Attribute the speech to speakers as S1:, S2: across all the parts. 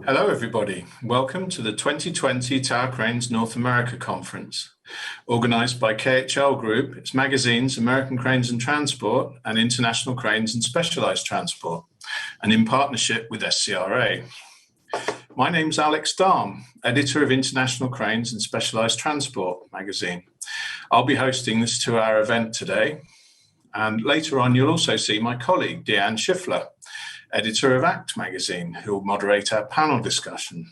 S1: Hello everybody, welcome to the 2020 Tower Cranes North America Conference, organised by KHL Group, its magazines American Cranes and Transport and International Cranes and Specialised Transport, and in partnership with SCRA. My name's Alex Darm, editor of International Cranes and Specialised Transport magazine. I'll be hosting this 2-hour event today, and later on you'll also see my colleague Deanne Schiffler, editor of ACT magazine, who will moderate our panel discussion.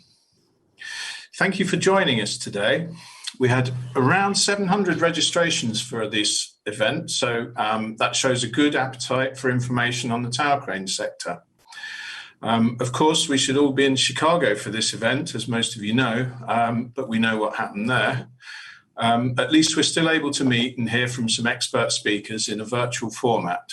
S1: Thank you for joining us today. We had around 700 registrations for this event, so that shows a good appetite for information on the tower crane sector. Of course, we should all be in Chicago for this event, as most of you know, but we know what happened there. At least we're still able to meet and hear from some expert speakers in a virtual format.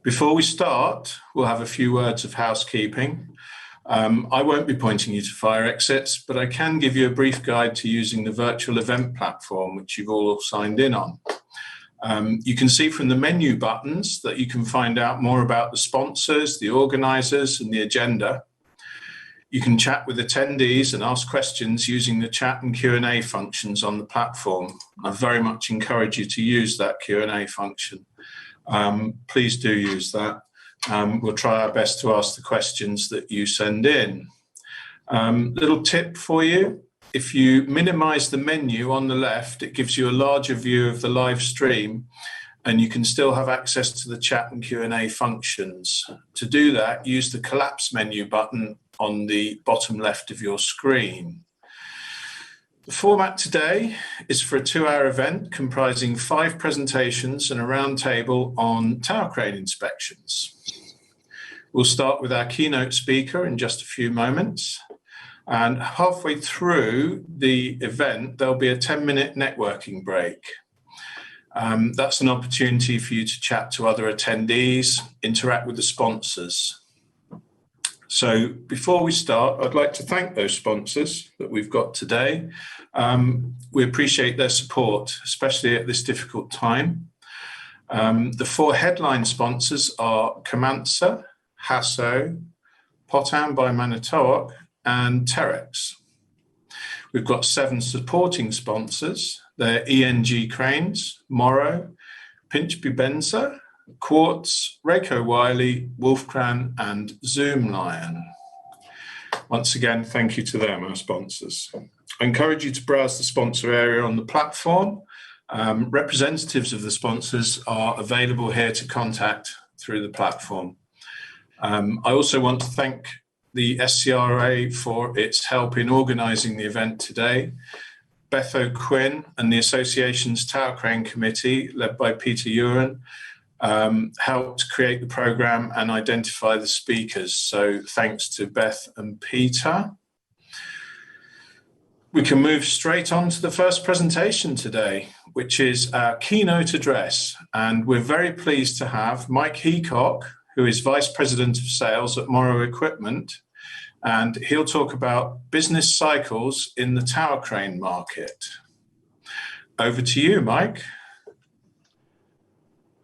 S1: Before we start, we'll have a few words of housekeeping. I won't be pointing you to fire exits, but I can give you a brief guide to using the virtual event platform, which you've all signed in on. You can see from the menu buttons that you can find out more about the sponsors, the organisers, and the agenda. You can chat with attendees and ask questions using the chat and Q&A functions on the platform. I very much encourage you to use that Q&A function. Please do use that. We'll try our best to ask the questions that you send in. Little tip for you, if you minimize the menu on the left, it gives you a larger view of the live stream and you can still have access to the chat and Q&A functions. To do that, use the collapse menu button on the bottom left of your screen. The format today is for a 2-hour event comprising 5 presentations and a roundtable on tower crane inspections. We'll start with our keynote speaker in just a few moments. And halfway through the event, there'll be a 10-minute networking break. That's an opportunity for you to chat to other attendees, interact with the sponsors. So before we start, I'd like to thank those sponsors that we've got today. We appreciate their support, especially at this difficult time. The 4 headline sponsors are Comansa, Hasso, Potam by Manitowoc, and Terex. We've got 7 supporting sponsors. They're ENG Cranes, Morrow, Pinchby Benza, Quartz, Rayco Wiley, Wolfcran, and Zoomlion. Once again, thank you to them, our sponsors. I encourage you to browse the sponsor area on the platform. Representatives of the sponsors are available here to contact through the platform. I also want to thank the SCRA for its help in organising the event today. Beth O'Quinn and the Association's Tower Crane Committee, led by Peter Uren, helped create the programme and identify the speakers. So thanks to Beth and Peter. We can move straight on to the first presentation today, which is our Keynote Address. And we're very pleased to have Mike Heacock, who is Vice President of Sales at Morrow Equipment, and he'll talk about business cycles in the tower crane market. Over to you, Mike.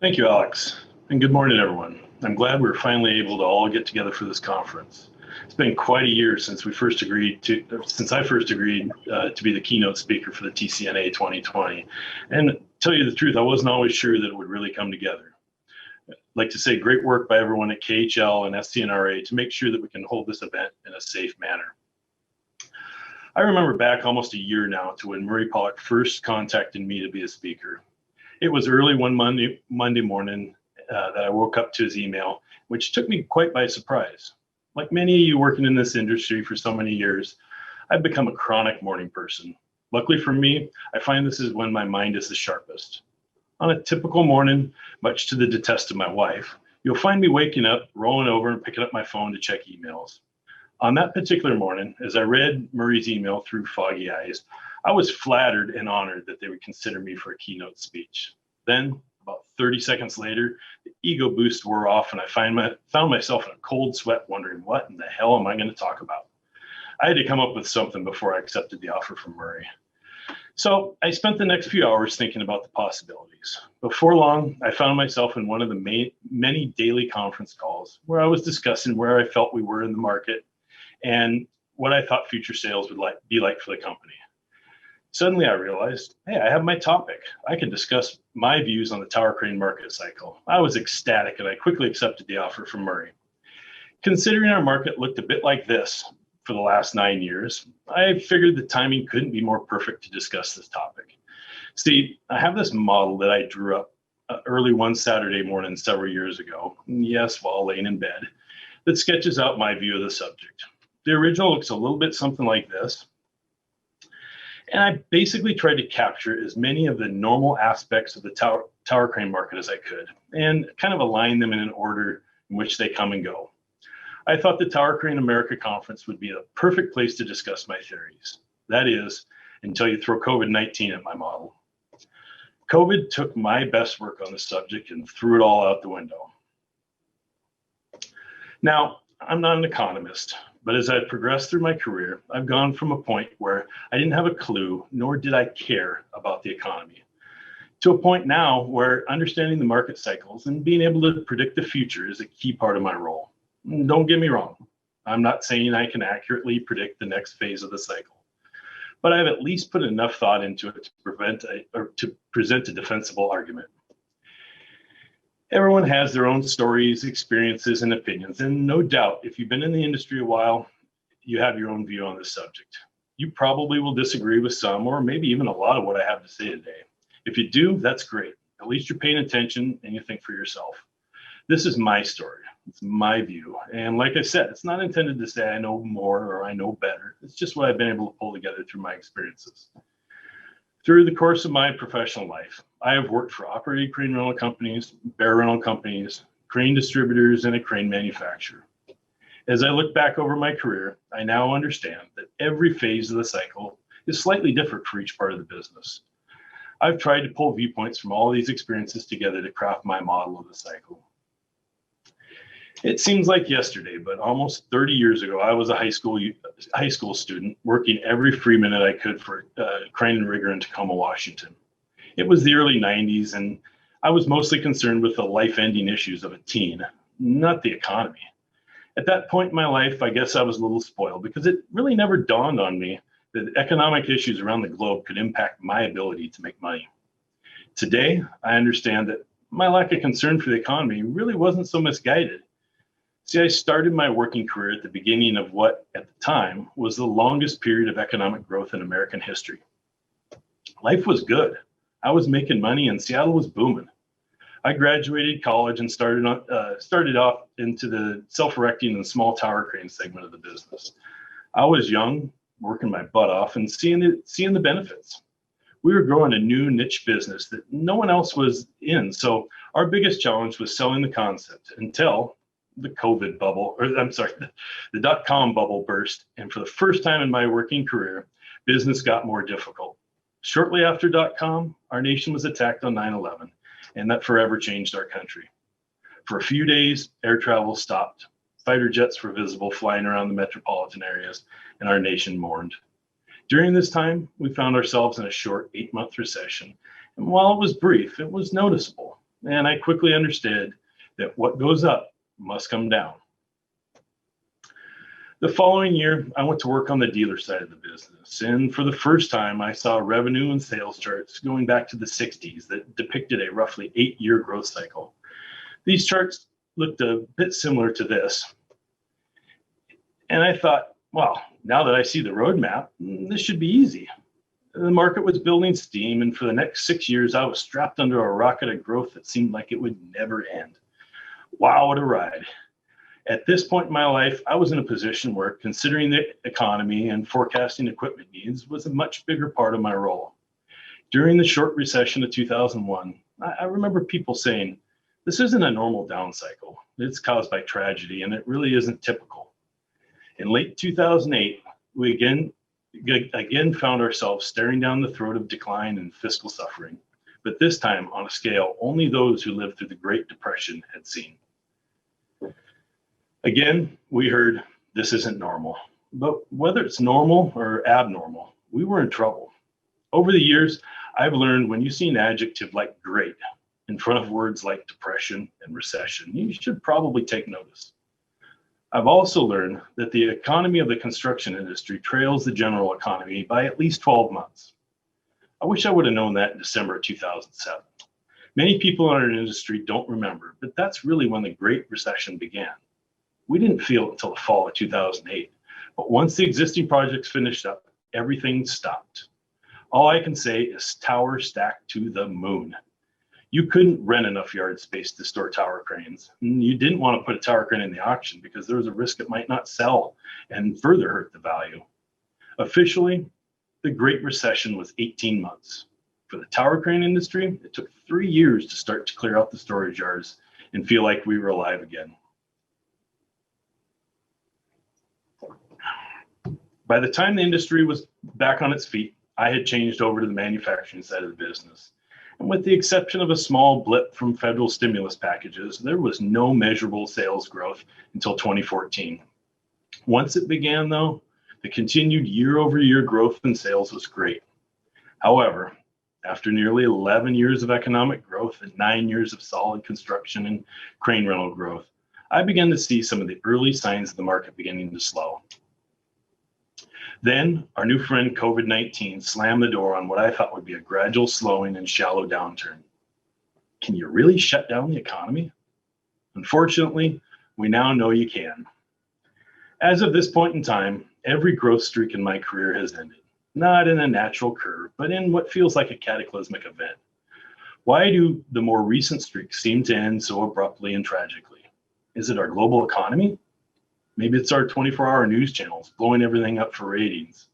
S2: Thank you, Alex, and good morning, everyone. I'm glad we're finally able to all get together for this conference. It's been quite a year since I first agreed to be the keynote speaker for the TCNA 2020. And to tell you the truth, I wasn't always sure that it would really come together. I'd like to say great work by everyone at KHL and SCNRA to make sure that we can hold this event in a safe manner. I remember back almost a year now to when Murray Pollock first contacted me to be a speaker. It was early one Monday morning that I woke up to his email, which took me quite by surprise. Like many of you working in this industry for so many years, I've become a chronic morning person. Luckily for me, I find this is when my mind is the sharpest. On a typical morning, much to the detest of my wife, you'll find me waking up, rolling over and picking up my phone to check emails. On that particular morning, as I read Murray's email through foggy eyes, I was flattered and honored that they would consider me for a keynote speech. Then, about 30 seconds later, the ego boost wore off and I found myself in a cold sweat wondering what in the hell am I going to talk about? I had to come up with something before I accepted the offer from Murray. So I spent the next few hours thinking about the possibilities. Before long, I found myself in one of the many daily conference calls where I was discussing where I felt we were in the market and what I thought future sales would be like for the company. Suddenly I realized, hey, I have my topic. I can discuss my views on the tower crane market cycle. I was ecstatic, and I quickly accepted the offer from Murray. Considering our market looked a bit like this for the last 9 years, I figured the timing couldn't be more perfect to discuss this topic. See, I have this model that I drew up early one Saturday morning several years ago, yes, while laying in bed, that sketches out my view of the subject. The original looks a little bit something like this. And I basically tried to capture as many of the normal aspects of the tower crane market as I could, and kind of align them in an order in which they come and go. I thought the Tower Crane America Conference would be a perfect place to discuss my theories. That is, until you throw COVID-19 at my model. COVID took my best work on the subject and threw it all out the window. Now, I'm not an economist, but as I've progressed through my career, I've gone from a point where I didn't have a clue, nor did I care about the economy, to a point now where understanding the market cycles and being able to predict the future is a key part of my role. Don't get me wrong, I'm not saying I can accurately predict the next phase of the cycle, but I've at least put enough thought into it to present a defensible argument. Everyone has their own stories, experiences, and opinions, and no doubt, if you've been in the industry a while, you have your own view on this subject. You probably will disagree with some, or maybe even a lot of what I have to say today. If you do, that's great. At least you're paying attention and you think for yourself. This is my story. It's my view. And like I said, it's not intended to say I know more or I know better. It's just what I've been able to pull together through my experiences. Through the course of my professional life, I have worked for operating crane rental companies, bear rental companies, crane distributors, and a crane manufacturer. As I look back over my career, I now understand that every phase of the cycle is slightly different for each part of the business. I've tried to pull viewpoints from all these experiences together to craft my model of the cycle. It seems like yesterday, but almost 30 years ago, I was a high school student working every free minute I could for Crane and Rigger in Tacoma, Washington. It was the early 90s, and I was mostly concerned with the life-ending issues of a teen, not the economy. At that point in my life, I guess I was a little spoiled because it really never dawned on me that economic issues around the globe could impact my ability to make money. Today, I understand that my lack of concern for the economy really wasn't so misguided. See, I started my working career at the beginning of what, at the time, was the longest period of economic growth in American history. Life was good. I was making money and Seattle was booming. I graduated college and started off into the self-erecting and small tower crane segment of the business. I was young, working my butt off and seeing the benefits. We were growing a new niche business that no one else was in. So our biggest challenge was selling the concept until the COVID bubble, the dot-com bubble burst. And for the first time in my working career, business got more difficult. Shortly after dot-com, our nation was attacked on 9/11, and that forever changed our country. For a few days, air travel stopped. Fighter jets were visible flying around the metropolitan areas, and our nation mourned. During this time, we found ourselves in a short 8-month recession. And while it was brief, it was noticeable. And I quickly understood that what goes up must come down. The following year, I went to work on the dealer side of the business. And for the first time, I saw revenue and sales charts going back to the 60s that depicted a roughly 8-year growth cycle. These charts looked a bit similar to this. And I thought, well, now that I see the roadmap, this should be easy. The market was building steam, and for the next 6 years, I was strapped under a rocket of growth that seemed like it would never end. Wow, what a ride. At this point in my life, I was in a position where considering the economy and forecasting equipment needs was a much bigger part of my role. During the short recession of 2001, I remember people saying, this isn't a normal down cycle. It's caused by tragedy, and it really isn't typical. In late 2008, we again found ourselves staring down the throat of decline and fiscal suffering, but this time on a scale only those who lived through the Great Depression had seen. Again, we heard this isn't normal, but whether it's normal or abnormal, we were in trouble. Over the years, I've learned when you see an adjective like great in front of words like depression and recession, you should probably take notice. I've also learned that the economy of the construction industry trails the general economy by at least 12 months. I wish I would have known that in December of 2007. Many people in our industry don't remember, but that's really when the Great Recession began. We didn't feel it until the fall of 2008, but once the existing projects finished up, everything stopped. All I can say is tower stacked to the moon. You couldn't rent enough yard space to store tower cranes. You didn't want to put a tower crane in the auction because there was a risk it might not sell and further hurt the value. Officially, the Great Recession was 18 months. For the tower crane industry, it took 3 years to start to clear out the storage yards and feel like we were alive again. By the time the industry was back on its feet, I had changed over to the manufacturing side of the business. And with the exception of a small blip from federal stimulus packages, there was no measurable sales growth until 2014. Once it began, though, the continued year-over-year growth in sales was great. However, after nearly 11 years of economic growth and 9 years of solid construction and crane rental growth, I began to see some of the early signs of the market beginning to slow. Then our new friend COVID-19 slammed the door on what I thought would be a gradual slowing and shallow downturn. Can you really shut down the economy? Unfortunately, we now know you can. As of this point in time, every growth streak in my career has ended, not in a natural curve, but in what feels like a cataclysmic event. Why do the more recent streaks seem to end so abruptly and tragically? Is it our global economy? Maybe it's our 24-hour news channels blowing everything up for ratings.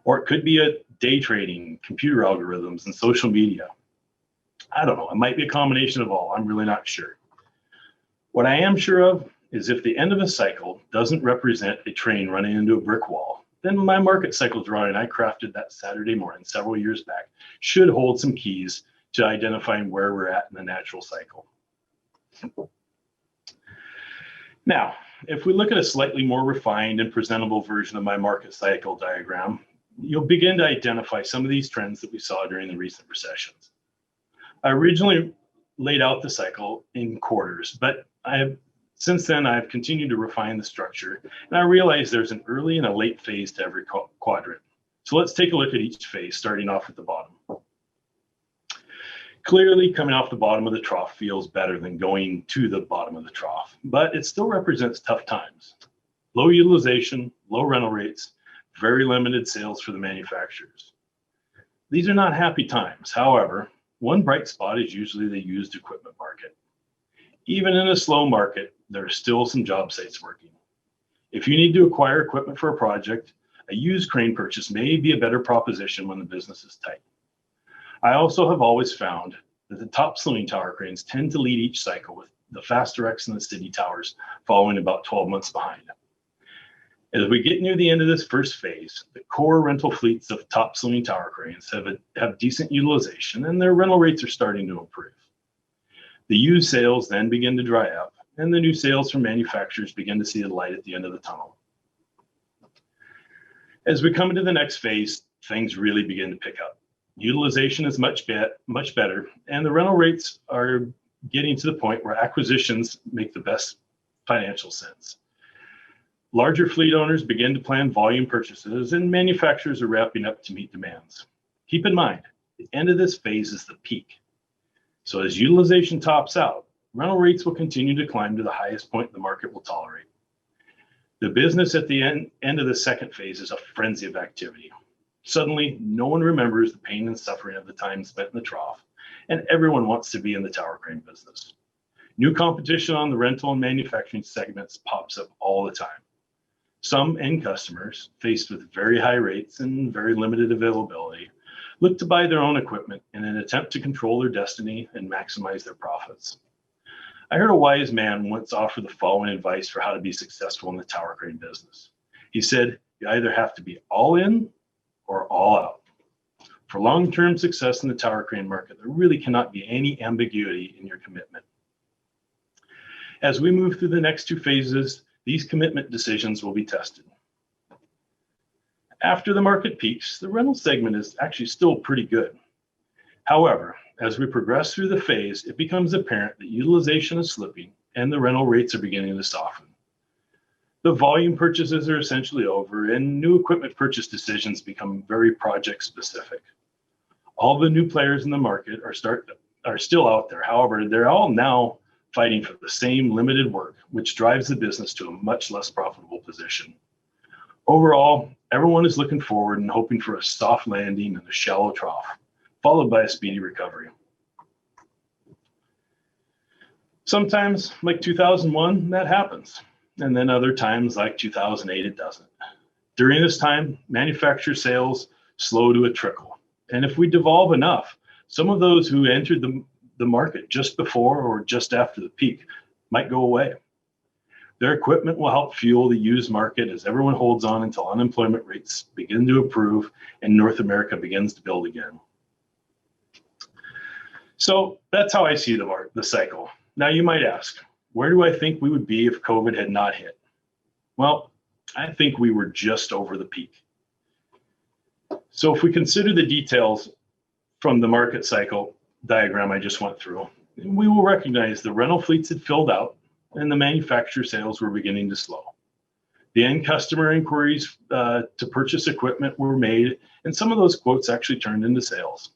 S2: Or it could be a day trading, computer algorithms, and social media. I don't know. It might be a combination of all. I'm really not sure. What I am sure of is if the end of a cycle doesn't represent a train running into a brick wall, then my market cycle drawing I crafted that Saturday morning several years back should hold some keys to identifying where we're at in the natural cycle. Now, if we look at a slightly more refined and presentable version of my market cycle diagram, you'll begin to identify some of these trends that we saw during the recent recessions. I originally laid out the cycle in quarters, but since then I've continued to refine the structure, and I realize there's an early and a late phase to every quadrant. So let's take a look at each phase, starting off at the bottom. Clearly, coming off the bottom of the trough feels better than going to the bottom of the trough, but it still represents tough times. Low utilization, low rental rates, very limited sales for the manufacturers. These are not happy times. However, one bright spot is usually the used equipment market. Even in a slow market, there are still some job sites working. If you need to acquire equipment for a project, a used crane purchase may be a better proposition when the business is tight. I also have always found that the top slewing tower cranes tend to lead each cycle, with the fast Erection and the city towers following about 12 months behind. As we get near the end of this first phase, the core rental fleets of top slewing tower cranes have decent utilization, and their rental rates are starting to improve. The used sales then begin to dry up, and the new sales from manufacturers begin to see the light at the end of the tunnel. As we come into the next phase, things really begin to pick up. Utilization is much better, and the rental rates are getting to the point where acquisitions make the best financial sense. Larger fleet owners begin to plan volume purchases, and manufacturers are wrapping up to meet demands. Keep in mind, the end of this phase is the peak. So as utilization tops out, rental rates will continue to climb to the highest point the market will tolerate. The business at the end of the second phase is a frenzy of activity. Suddenly, no one remembers the pain and suffering of the time spent in the trough, and everyone wants to be in the tower crane business. New competition on the rental and manufacturing segments pops up all the time. Some end customers, faced with very high rates and very limited availability, look to buy their own equipment in an attempt to control their destiny and maximize their profits. I heard a wise man once offer the following advice for how to be successful in the tower crane business. He said, you either have to be all in or all out. For long-term success in the tower crane market, there really cannot be any ambiguity in your commitment. As we move through the next two phases, these commitment decisions will be tested. After the market peaks, the rental segment is actually still pretty good. However, as we progress through the phase, it becomes apparent that utilization is slipping and the rental rates are beginning to soften. The volume purchases are essentially over, and new equipment purchase decisions become very project specific. All the new players in the market are still out there. However, they're all now fighting for the same limited work, which drives the business to a much less profitable position. Overall, everyone is looking forward and hoping for a soft landing and a shallow trough, followed by a speedy recovery. Sometimes, like 2001, that happens. And then other times, like 2008, it doesn't. During this time, manufacturer sales slow to a trickle. And if we devolve enough, some of those who entered the market just before or just after the peak might go away. Their equipment will help fuel the used market as everyone holds on until unemployment rates begin to improve and North America begins to build again. So that's how I see the cycle. Now you might ask, where do I think we would be if COVID had not hit? Well, I think we were just over the peak. So if we consider the details from the market cycle diagram I just went through, we will recognize the rental fleets had filled out and the manufacturer sales were beginning to slow. The end customer inquiries to purchase equipment were made, and some of those quotes actually turned into sales.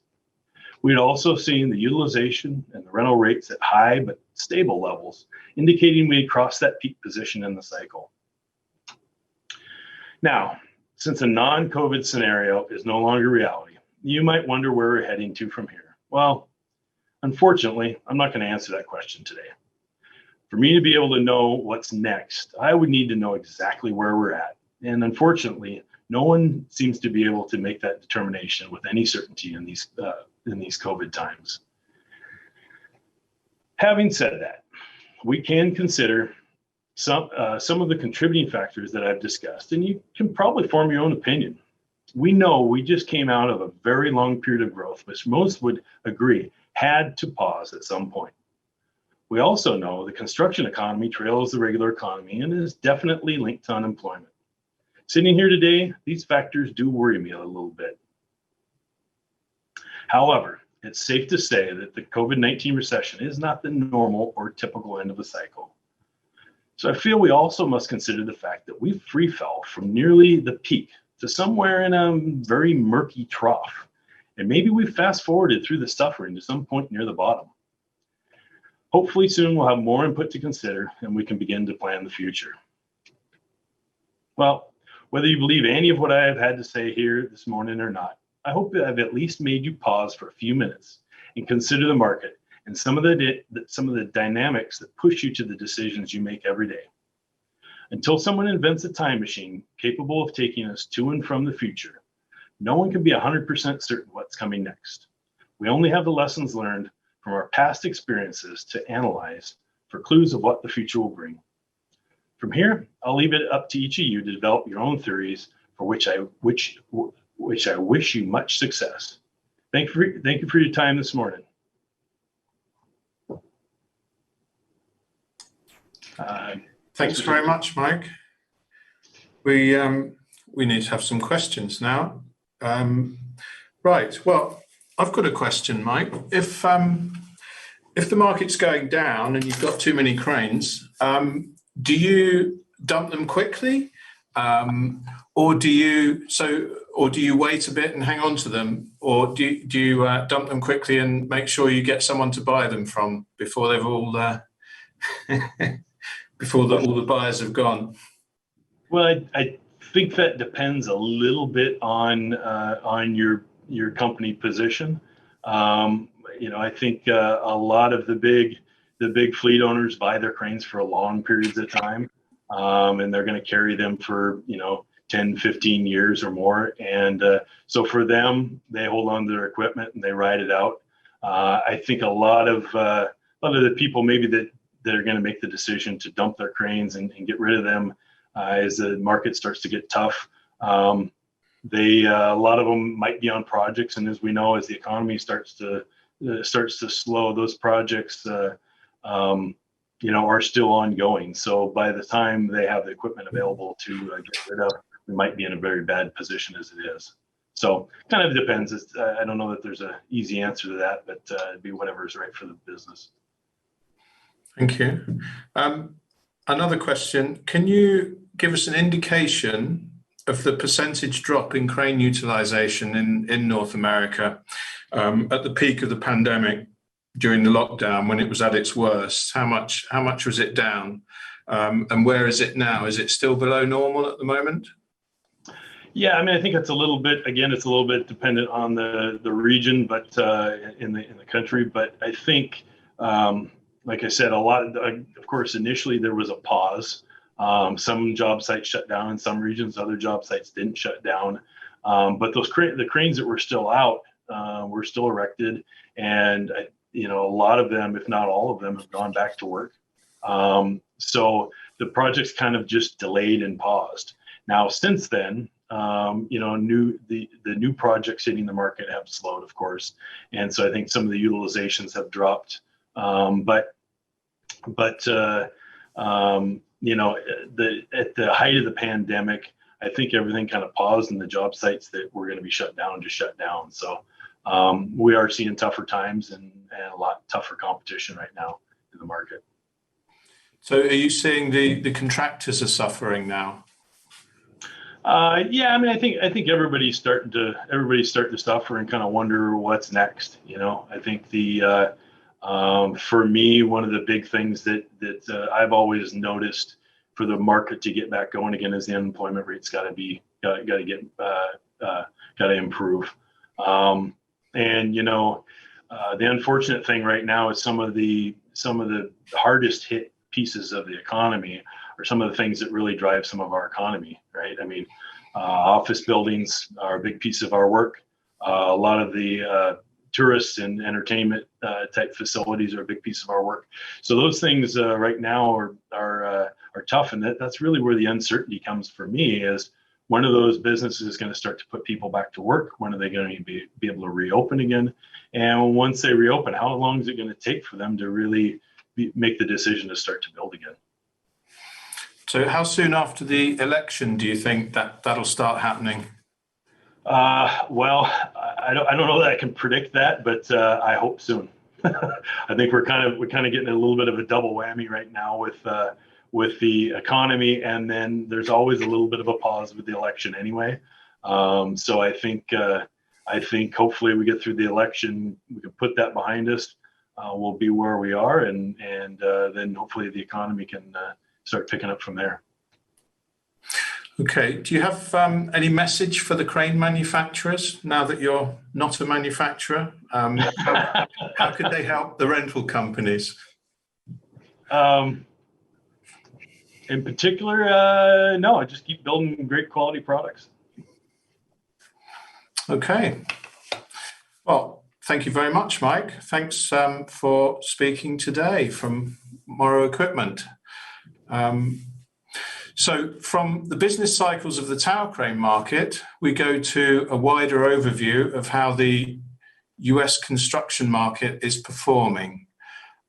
S2: We'd also seen the utilization and the rental rates at high but stable levels, indicating we had crossed that peak position in the cycle. Now, since a non-COVID scenario is no longer reality, you might wonder where we're heading to from here. Well, unfortunately, I'm not going to answer that question today. For me to be able to know what's next, I would need to know exactly where we're at. And unfortunately, no one seems to be able to make that determination with any certainty in these COVID times. Having said that, we can consider some of the contributing factors that I've discussed, and you can probably form your own opinion. We know we just came out of a very long period of growth, which most would agree had to pause at some point. We also know the construction economy trails the regular economy and is definitely linked to unemployment. Sitting here today, these factors do worry me a little bit. However, it's safe to say that the COVID-19 recession is not the normal or typical end of a cycle. So I feel we also must consider the fact that we free fell from nearly the peak to somewhere in a very murky trough. And maybe we fast forwarded through the suffering to some point near the bottom. Hopefully soon we'll have more input to consider and we can begin to plan the future. Well, whether you believe any of what I have had to say here this morning or not, I hope that I've at least made you pause for a few minutes and consider the market and some of the dynamics that push you to the decisions you make every day. Until someone invents a time machine capable of taking us to and from the future, no one can be 100% certain what's coming next. We only have the lessons learned from our past experiences to analyze for clues of what the future will bring. From here, I'll leave it up to each of you to develop your own theories, for which I wish you much success. Thank you for your time this morning.
S1: Thanks very much, Mike. We need to have some questions now. Right. Well, I've got a question, Mike. If the market's going down and you've got too many cranes, do you dump them quickly, or do you wait a bit and hang on to them, or do you dump them quickly and make sure you get someone to buy them from before they've all before all the buyers have gone?
S2: Well, I think that depends a little bit on your company position. I think a lot of the big fleet owners buy their cranes for long periods of time, and they're going to carry them for 10, 15 years or more. And so for them, they hold on to their equipment and they ride it out. I think a lot of the people maybe that are going to make the decision to dump their cranes and get rid of them as the market starts to get tough. A lot of them might be on projects, and as we know, as the economy starts to slow, those projects are still ongoing. So by the time they have the equipment available to get rid of, we might be in a very bad position as it is. So kind of depends. I don't know that there's an easy answer to that, but it'd be whatever is right for the business.
S1: Thank you. Another question: Can you give us an indication of the percentage drop in crane utilization in North America at the peak of the pandemic during the lockdown when it was at its worst? How much was it down? And where is it now? Is it still below normal at the moment?
S2: Yeah, I mean, I think it's a little bit dependent on the region, but in the country. But I think, like I said, of course, initially there was a pause. Some job sites shut down in some regions, other job sites didn't shut down. But the cranes that were still out were still erected, and a lot of them, if not all of them, have gone back to work. So the project's kind of just delayed and paused. Now, since then, the new projects hitting the market have slowed, of course, and so I think some of the utilizations have dropped. At the height of the pandemic, I think everything kind of paused, and the job sites that were going to be shut down just shut down. So we are seeing tougher times and a lot tougher competition right now in the market.
S1: So are you seeing the contractors are suffering now?
S2: Yeah, I mean, I think everybody's starting to suffer and kind of wonder what's next. I think for me, one of the big things that I've always noticed for the market to get back going again is the unemployment rate's got to improve. The unfortunate thing right now is some of the hardest hit pieces of the economy are some of the things that really drive some of our economy, right? I mean, office buildings are a big piece of our work. A lot of the tourists and entertainment type facilities are a big piece of our work. So those things right now are tough, and that's really where the uncertainty comes for me. Is when are those businesses going to start to put people back to work? When are they going to be able to reopen again? And once they reopen, how long is it going to take for them to really make the decision to start to build again?
S1: So how soon after the election do you think that'll start happening?
S2: Well, I don't know that I can predict that, but I hope soon. I think we're kind of getting a little bit of a double whammy right now with the economy, and then there's always a little bit of a pause with the election anyway. So I think hopefully we get through the election, we can put that behind us. We'll be where we are, and then hopefully the economy can start picking up from there.
S1: Okay. Do you have any message for the crane manufacturers now that you're not a manufacturer? How could they help the rental companies?
S2: In particular, no, just keep building great quality products. Okay.
S1: Well, thank you very much, Mike. Thanks for speaking today from Morrow Equipment. So from the business cycles of the tower crane market, we go to a wider overview of how the US construction market is performing.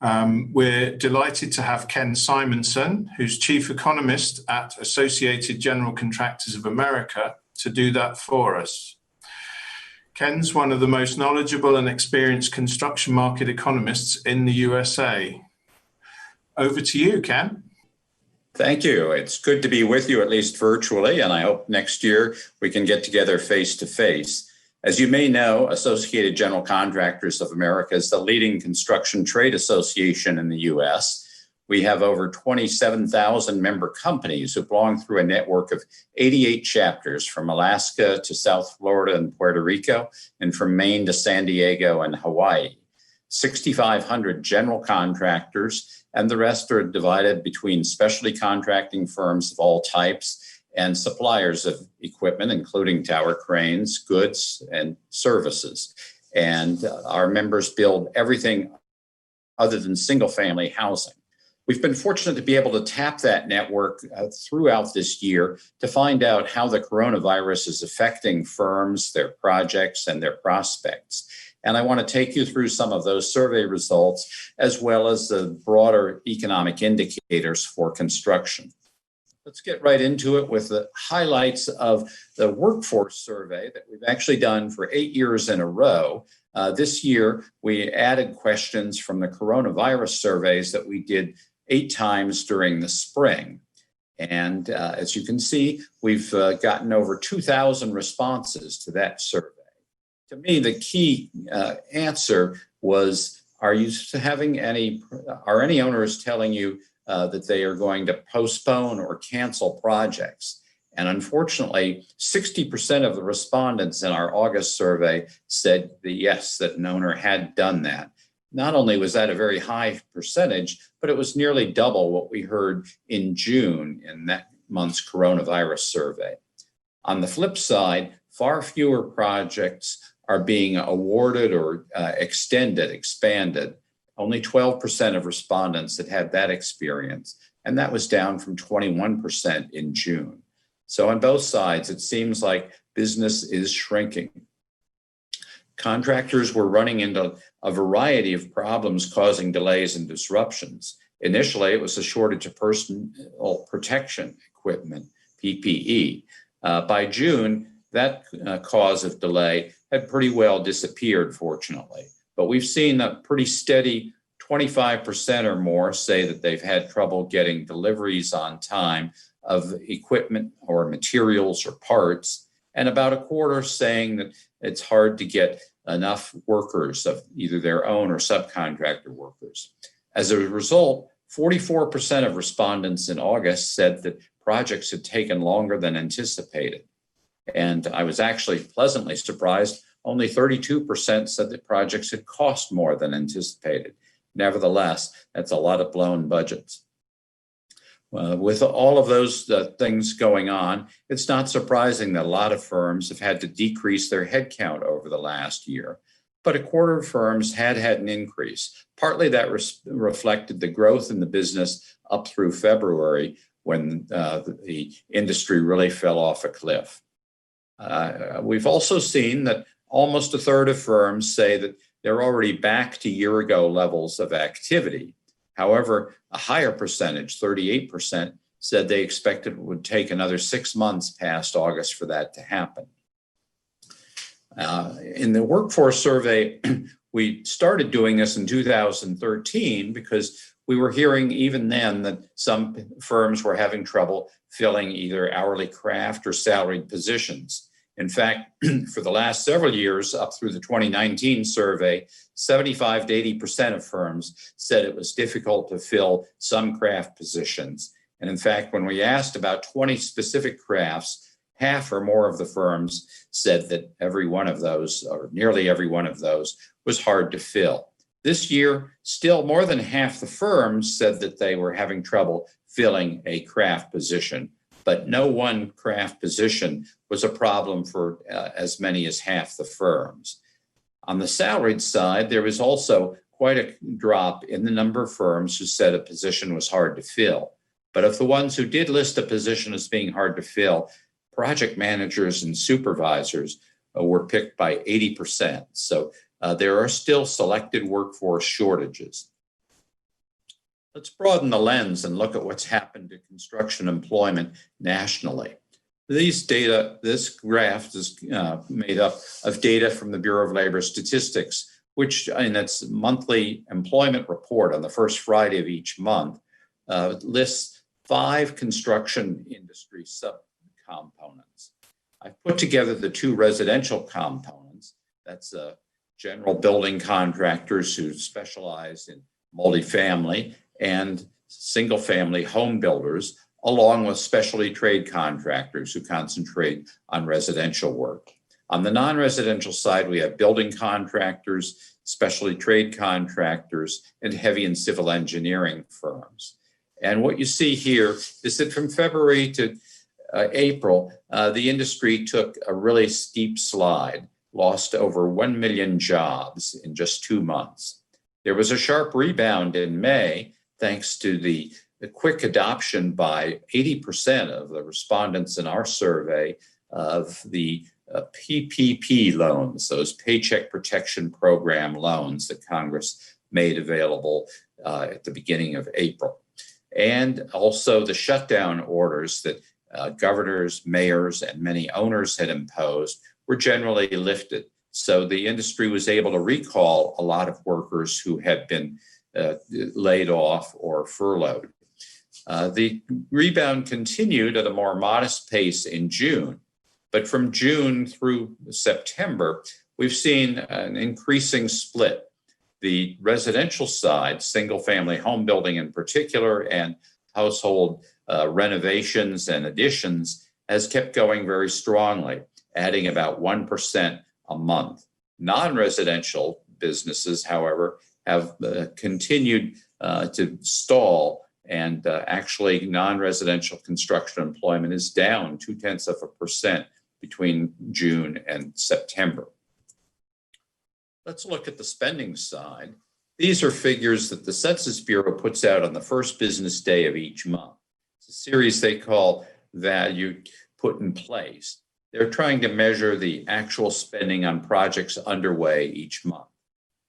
S1: We're delighted to have Ken Simonson, who's Chief Economist at Associated General Contractors of America, to do that for us. Ken's one of the most knowledgeable and experienced construction market economists in the USA. Over to you, Ken.
S3: Thank you. It's good to be with you, at least virtually, and I hope next year we can get together face to face. As you may know, Associated General Contractors of America is the leading construction trade association in the U.S. We have over 27,000 member companies who belong through a network of 88 chapters from Alaska to South Florida and Puerto Rico, and from Maine to San Diego and Hawaii. 6,500 general contractors, and the rest are divided between specialty contracting firms of all types and suppliers of equipment, including tower cranes, goods, and services. And our members build everything other than single-family housing. We've been fortunate to be able to tap that network throughout this year to find out how the coronavirus is affecting firms, their projects, and their prospects. And I want to take you through some of those survey results, as well as the broader economic indicators for construction. Let's get right into it with the highlights of the workforce survey that we've actually done for 8 years in a row. This year, we added questions from the coronavirus surveys that we did 8 times during the spring. And as you can see, we've gotten over 2,000 responses to that survey. To me, the key answer was, are any owners telling you that they are going to postpone or cancel projects? And unfortunately, 60% of the respondents in our August survey said that yes, that an owner had done that. Not only was that a very high percentage, but it was nearly double what we heard in June in that month's coronavirus survey. On the flip side, far fewer projects are being awarded or expanded. Only 12% of respondents had that experience, and that was down from 21% in June. So on both sides, it seems like business is shrinking. Contractors were running into a variety of problems causing delays and disruptions. Initially, it was a shortage of personal protection equipment, PPE. By June, that cause of delay had pretty well disappeared, fortunately. But we've seen a pretty steady 25% or more say that they've had trouble getting deliveries on time of equipment or materials or parts, and about a quarter saying that it's hard to get enough workers, of either their own or subcontractor workers. As a result, 44% of respondents in August said that projects had taken longer than anticipated. And I was actually pleasantly surprised, only 32% said that projects had cost more than anticipated. Nevertheless, that's a lot of blown budgets. With all of those things going on, it's not surprising that a lot of firms have had to decrease their headcount over the last year. But a quarter of firms had an increase. Partly that reflected the growth in the business up through February, when the industry really fell off a cliff. We've also seen that almost a third of firms say that they're already back to year-ago levels of activity. However, a higher percentage, 38%, said they expected it would take another 6 months past August for that to happen. In the workforce survey, we started doing this in 2013 because we were hearing even then that some firms were having trouble filling either hourly craft or salaried positions. In fact, for the last several years, up through the 2019 survey, 75 to 80% of firms said it was difficult to fill some craft positions. And in fact, when we asked about 20 specific crafts, half or more of the firms said that every one of those, or nearly every one of those, was hard to fill. This year, still more than half the firms said that they were having trouble filling a craft position, but no one craft position was a problem for as many as half the firms. On the salaried side, there was also quite a drop in the number of firms who said a position was hard to fill. But of the ones who did list a position as being hard to fill, project managers and supervisors were picked by 80%. So there are still selected workforce shortages. Let's broaden the lens and look at what's happened to construction employment nationally. This graph is made up of data from the Bureau of Labor Statistics, which in its monthly employment report on the first Friday of each month lists 5 construction industry subcomponents. I've put together the 2 residential components. That's general building contractors who specialize in multifamily, and single-family home builders, along with specialty trade contractors who concentrate on residential work. On the non-residential side, we have building contractors, specialty trade contractors, and heavy and civil engineering firms. And what you see here is that from February to April, the industry took a really steep slide, lost over 1 million jobs in just 2 months. There was a sharp rebound in May, thanks to the quick adoption by 80% of the respondents in our survey of the PPP loans, those Paycheck Protection Program loans that Congress made available at the beginning of April. And also the shutdown orders that governors, mayors, and many owners had imposed were generally lifted. So the industry was able to recall a lot of workers who had been laid off or furloughed. The rebound continued at a more modest pace in June, but from June through September, we've seen an increasing split. The residential side, single-family home building in particular, and household renovations and additions has kept going very strongly, adding about 1% a month. Non-residential businesses, however, have continued to stall, and actually non-residential construction employment is down 0.2% between June and September. Let's look at the spending side. These are figures that the Census Bureau puts out on the first business day of each month. It's a series they call Value Put in Place. They're trying to measure the actual spending on projects underway each month.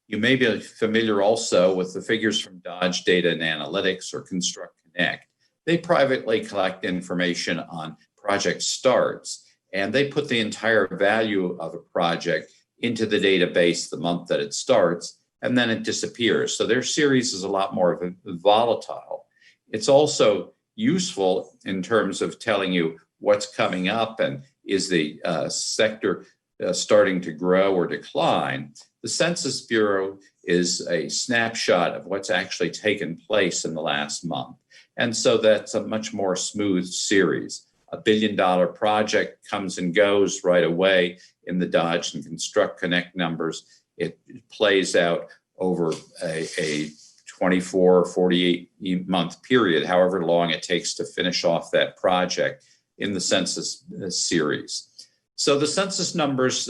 S3: You may be familiar also with the figures from Dodge Data and Analytics or Construct Connect. They privately collect information on project starts, and they put the entire value of a project into the database the month that it starts, and then it disappears. So their series is a lot more volatile. It's also useful in terms of telling you what's coming up and is the sector starting to grow or decline. The Census Bureau is a snapshot of what's actually taken place in the last month. And so that's a much more smooth series. A $1 billion project comes and goes right away in the Dodge and Construct Connect numbers. It plays out over a 24 or 48 month period, however long it takes to finish off that project in the census series. So the census numbers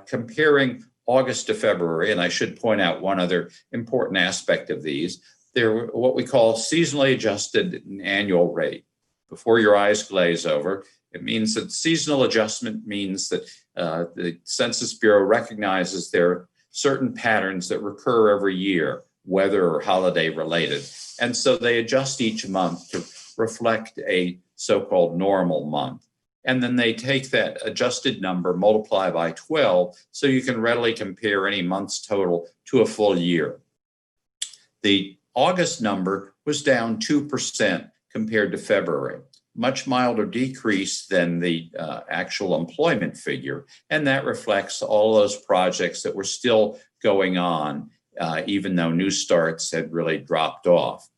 S3: comparing August to February, and I should point out one other important aspect of these, they're what we call seasonally adjusted annual rate. Before your eyes glaze over, it means that seasonal adjustment means that the Census Bureau recognizes there are certain patterns that recur every year, weather or holiday related. And so they adjust each month to reflect a so-called normal month. And then they take that adjusted number, multiply by 12, so you can readily compare any month's total to a full year. The August number was down 2% compared to February, much milder decrease than the actual employment figure. And that reflects all those projects that were still going on, even though new starts had really dropped off.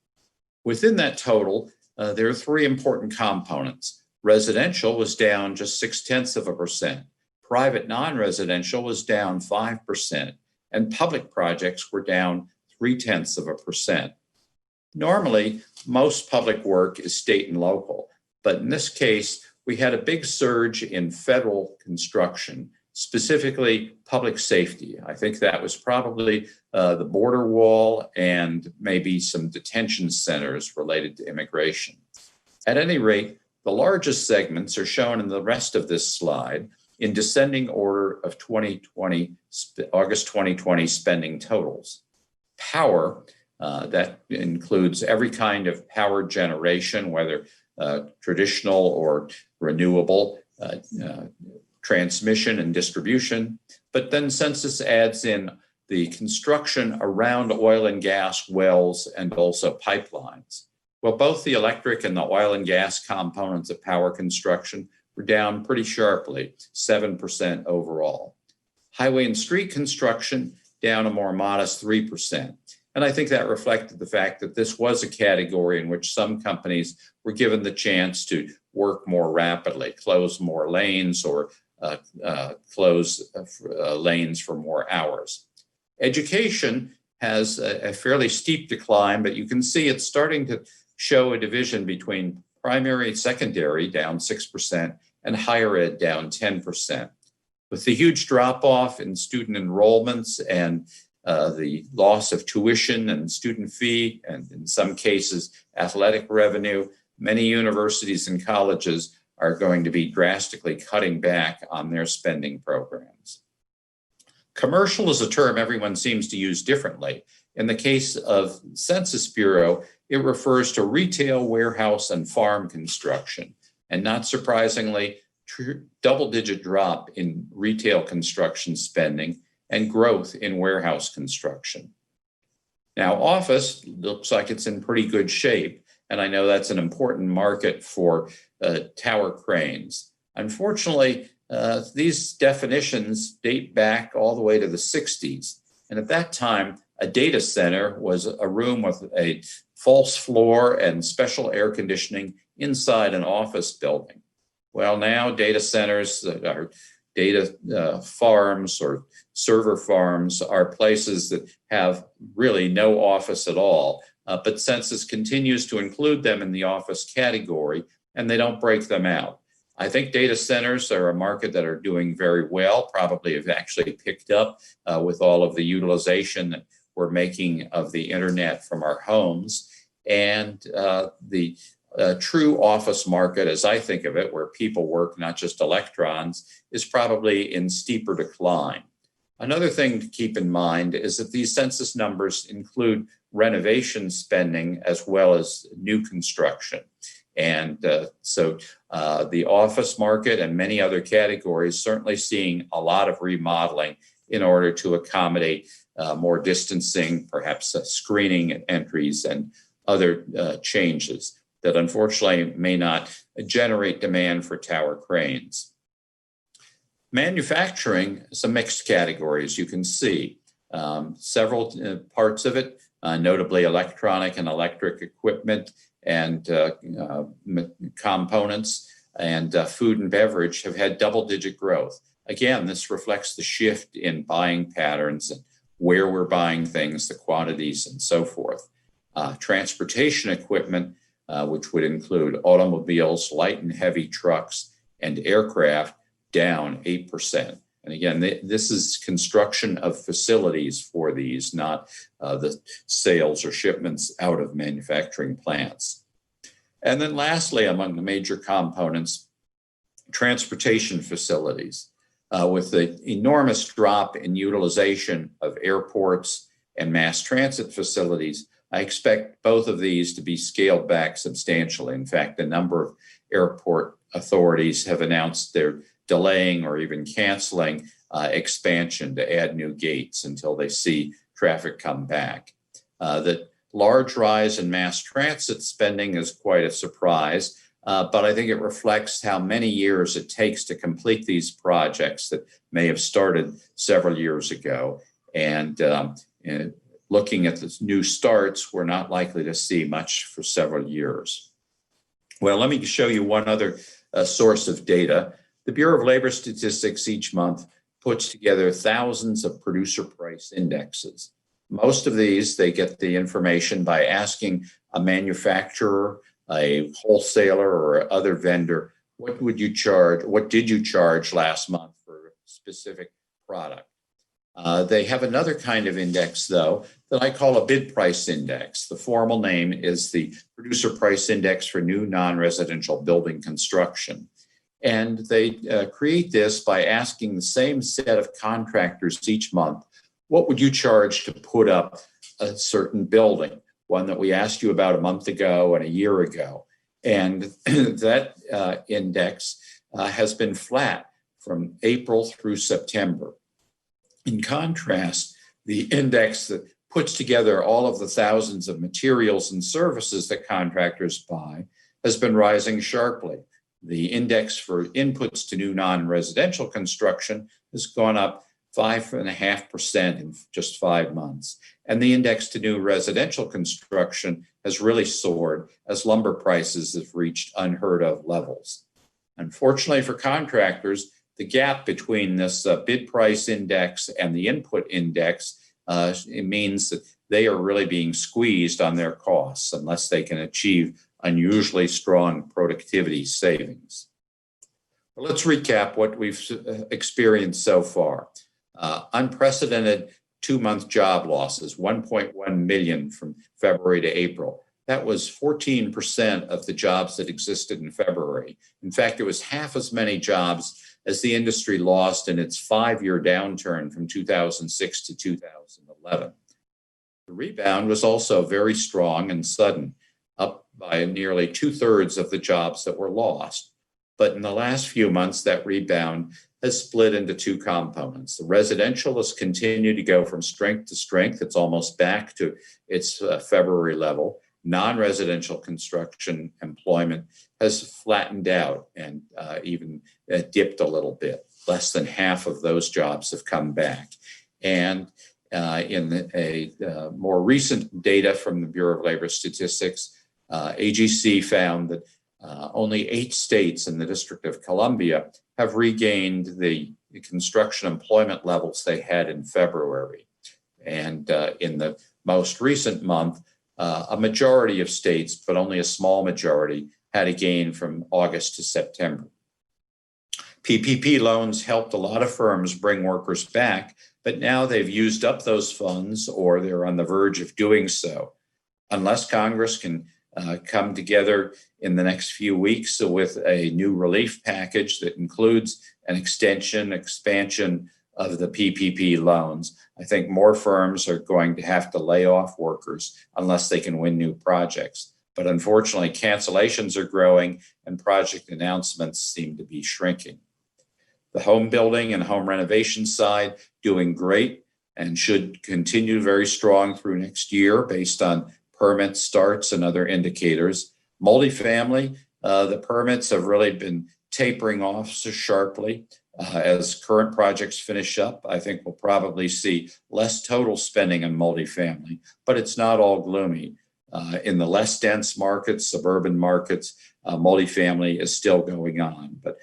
S3: Within that total, there are three important components. Residential was down just 0.6%. Private non-residential was down 5%, and public projects were down 0.3%. Normally, most public work is state and local, but in this case, we had a big surge in federal construction, specifically public safety. I think that was probably the border wall and maybe some detention centers related to immigration. At any rate, the largest segments are shown in the rest of this slide in descending order of August 2020 spending totals. Power, that includes every kind of power generation, whether traditional or renewable, transmission and distribution, but then census adds in the construction around oil and gas wells and also pipelines. Well, both the electric and the oil and gas components of power construction were down pretty sharply, 7% overall. Highway and street construction down a more modest 3%. And I think that reflected the fact that this was a category in which some companies were given the chance to work more rapidly, close more lanes or close lanes for more hours. Education has a fairly steep decline, but you can see it's starting to show a division between primary and secondary down 6% and higher ed down 10%. With the huge drop off in student enrollments and the loss of tuition and student fee, and in some cases, athletic revenue, many universities and colleges are going to be drastically cutting back on their spending programs. Commercial is a term everyone seems to use differently. In the case of Census Bureau, it refers to retail, warehouse, and farm construction. And not surprisingly, double-digit drop in retail construction spending and growth in warehouse construction. Now, office looks like it's in pretty good shape. and I know that's an important market for tower cranes. Unfortunately, these definitions date back all the way to the 60s. And at that time, a data center was a room with a false floor and special air conditioning inside an office building. Well, now data centers are data farms or server farms are places that have really no office at all. But Census continues to include them in the office category, and they don't break them out. I think data centers are a market that are doing very well, probably have actually picked up with all of the utilization that we're making of the internet from our homes. And the true office market, as I think of it, where people work, not just electrons, is probably in steeper decline. Another thing to keep in mind is that these census numbers include renovation spending as well as new construction. And so the office market and many other categories certainly seeing a lot of remodeling in order to accommodate more distancing, perhaps screening entries and other changes that unfortunately may not generate demand for tower cranes. Manufacturing is a mixed category, as you can see. Several parts of it, notably electronic and electric equipment and components and food and beverage have had double-digit growth. Again, this reflects the shift in buying patterns and where we're buying things, the quantities, and so forth. Transportation equipment, which would include automobiles, light and heavy trucks, and aircraft, down 8%. And again, this is construction of facilities for these, not the sales or shipments out of manufacturing plants. And then lastly, among the major components, transportation facilities. With the enormous drop in utilization of airports and mass transit facilities, I expect both of these to be scaled back substantially. In fact, a number of airport authorities have announced they're delaying or even canceling expansion to add new gates until they see traffic come back. The large rise in mass transit spending is quite a surprise, but I think it reflects how many years it takes to complete these projects that may have started several years ago. And looking at the new starts, we're not likely to see much for several years. Well, let me show you one other source of data. The Bureau of Labor Statistics each month puts together thousands of producer price indexes. Most of these, they get the information by asking a manufacturer, a wholesaler, or other vendor, what would you charge? What did you charge last month for a specific product? They have another kind of index, though, that I call a bid price index. The formal name is the Producer Price Index for New Non-Residential Building Construction. And they create this by asking the same set of contractors each month, what would you charge to put up a certain building? One that we asked you about a month ago and a year ago. And that index has been flat from April through September. In contrast, the index that puts together all of the thousands of materials and services that contractors buy has been rising sharply. The index for inputs to new non-residential construction has gone up 5.5% in just 5 months. And the index to new residential construction has really soared as lumber prices have reached unheard of levels. Unfortunately for contractors, the gap between this bid price index and the input index, it means that they are really being squeezed on their costs unless they can achieve unusually strong productivity savings. But let's recap what we've experienced so far. Unprecedented 2-month job losses, 1.1 million from February to April. That was 14% of the jobs that existed in February. In fact, it was half as many jobs as the industry lost in its 5-year downturn from 2006 to 2011. The rebound was also very strong and sudden, up by nearly 2/3 of the jobs that were lost. But in the last few months, that rebound has split into 2 components. The residential has continued to go from strength to strength. It's almost back to its February level. non-residential construction employment has flattened out and even dipped a little bit. Less than half of those jobs have come back. And in more recent data from the Bureau of Labor Statistics, AGC found that only 8 states in the District of Columbia have regained the construction employment levels they had in February. And in the most recent month, a majority of states, but only a small majority, had a gain from August to September. PPP loans helped a lot of firms bring workers back, but now they've used up those funds or they're on the verge of doing so. Unless Congress can come together in the next few weeks with a new relief package that includes an expansion of the PPP loans, I think more firms are going to have to lay off workers unless they can win new projects. But unfortunately, cancellations are growing and project announcements seem to be shrinking. The home building and home renovation side doing great and should continue very strong through next year based on permit starts and other indicators. Multifamily, the permits have really been tapering off so sharply. As current projects finish up, I think we'll probably see less total spending on multifamily, but it's not all gloomy. In the less dense markets, suburban markets, multifamily is still going on. But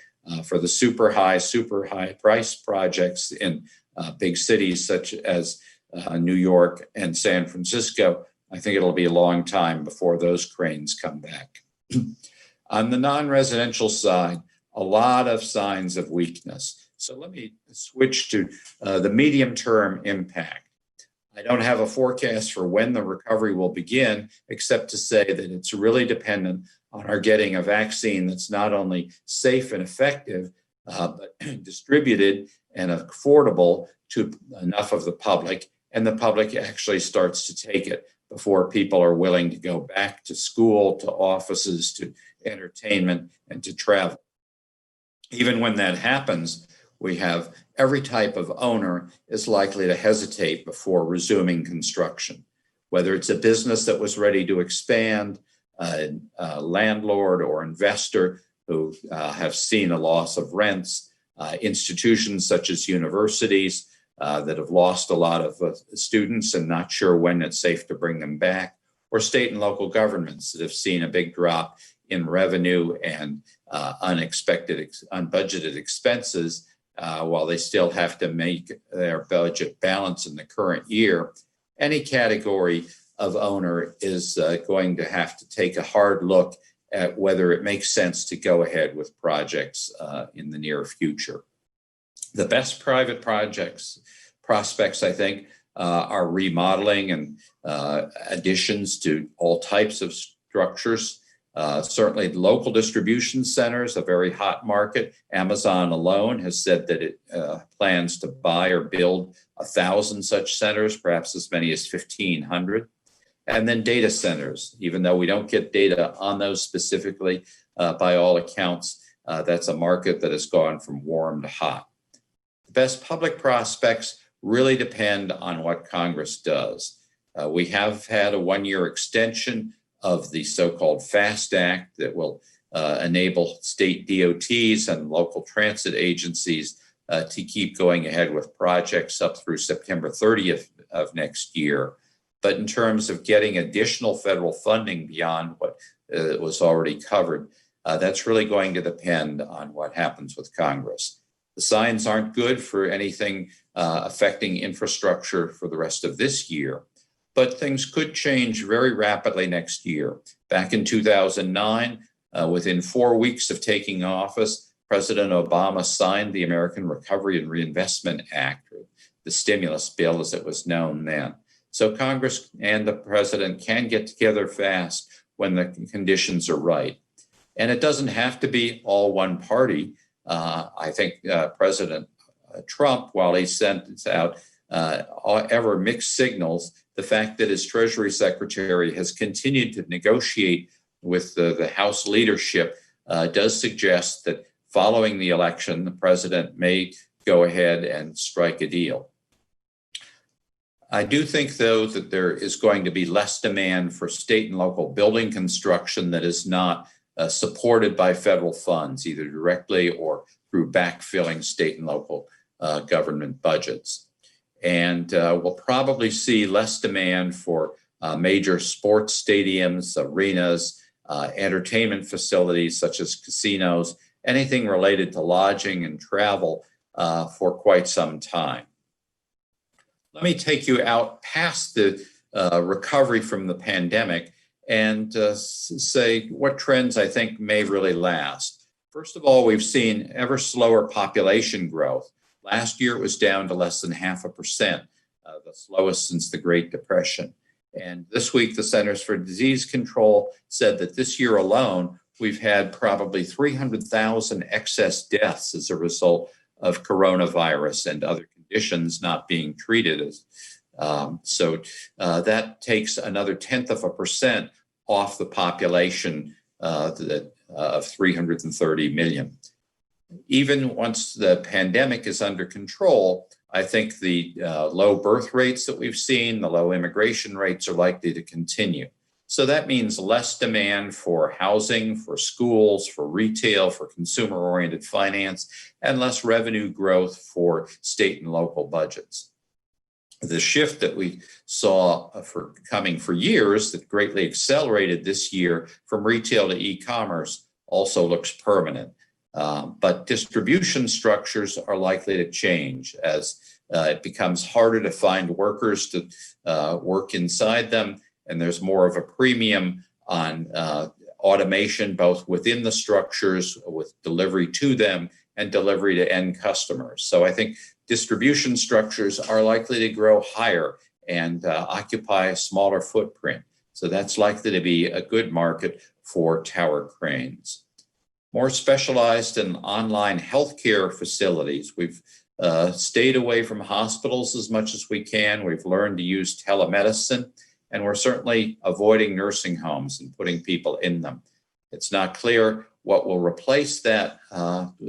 S3: for the super high price projects in big cities such as New York and San Francisco, I think it'll be a long time before those cranes come back. On the non-residential side, a lot of signs of weakness. So let me switch to the medium-term impact. I don't have a forecast for when the recovery will begin, except to say that it's really dependent on our getting a vaccine that's not only safe and effective, but distributed and affordable to enough of the public, and the public actually starts to take it before people are willing to go back to school, to offices, to entertainment, and to travel. Even when that happens, we have every type of owner is likely to hesitate before resuming construction, whether it's a business that was ready to expand, a landlord or investor who have seen a loss of rents, institutions such as universities that have lost a lot of students and not sure when it's safe to bring them back, or state and local governments that have seen a big drop in revenue and unexpected, unbudgeted expenses while they still have to make their budget balance in the current year. Any category of owner is going to have to take a hard look at whether it makes sense to go ahead with projects in the near future. The best private prospects, I think, are remodeling and additions to all types of structures. Certainly local distribution centers, a very hot market. Amazon alone has said that it plans to buy or build 1,000 such centers, perhaps as many as 1,500. And then data centers, even though we don't get data on those specifically, by all accounts, that's a market that has gone from warm to hot. The best public prospects really depend on what Congress does. We have had a one-year extension of the so-called FAST Act that will enable state DOTs and local transit agencies to keep going ahead with projects up through September 30th of next year. But in terms of getting additional federal funding beyond what was already covered, that's really going to depend on what happens with Congress. The signs aren't good for anything affecting infrastructure for the rest of this year, but things could change very rapidly next year. Back in 2009, within 4 weeks of taking office, President Obama signed the American Recovery and Reinvestment Act, or the stimulus bill as it was known then. So Congress and the president can get together fast when the conditions are right. And it doesn't have to be all one party. I think President Trump, while he sent out ever mixed signals, the fact that his Treasury Secretary has continued to negotiate with the House leadership does suggest that following the election, the president may go ahead and strike a deal. I do think, though, that there is going to be less demand for state and local building construction that is not supported by federal funds, either directly or through backfilling state and local government budgets. And we'll probably see less demand for major sports stadiums, arenas, entertainment facilities such as casinos, anything related to lodging and travel for quite some time. Let me take you out past the recovery from the pandemic and say what trends I think may really last. First of all, we've seen ever slower population growth. Last year, it was down to less than 0.5%, the slowest since the Great Depression. And this week, the Centers for Disease Control said that this year alone, we've had probably 300,000 excess deaths as a result of coronavirus and other conditions not being treated. So that takes another 0.1% off the population of 330 million. Even once the pandemic is under control, I think the low birth rates that we've seen, the low immigration rates are likely to continue. So that means less demand for housing, for schools, for retail, for consumer-oriented finance, and less revenue growth for state and local budgets. The shift that we saw coming for years that greatly accelerated this year from retail to e-commerce also looks permanent. But distribution structures are likely to change as it becomes harder to find workers to work inside them, and there's more of a premium on automation, both within the structures with delivery to them and delivery to end customers. So I think distribution structures are likely to grow higher and occupy a smaller footprint. So that's likely to be a good market for tower cranes. More specialized and online healthcare facilities. We've stayed away from hospitals as much as we can. We've learned to use telemedicine, and we're certainly avoiding nursing homes and putting people in them. It's not clear what will replace that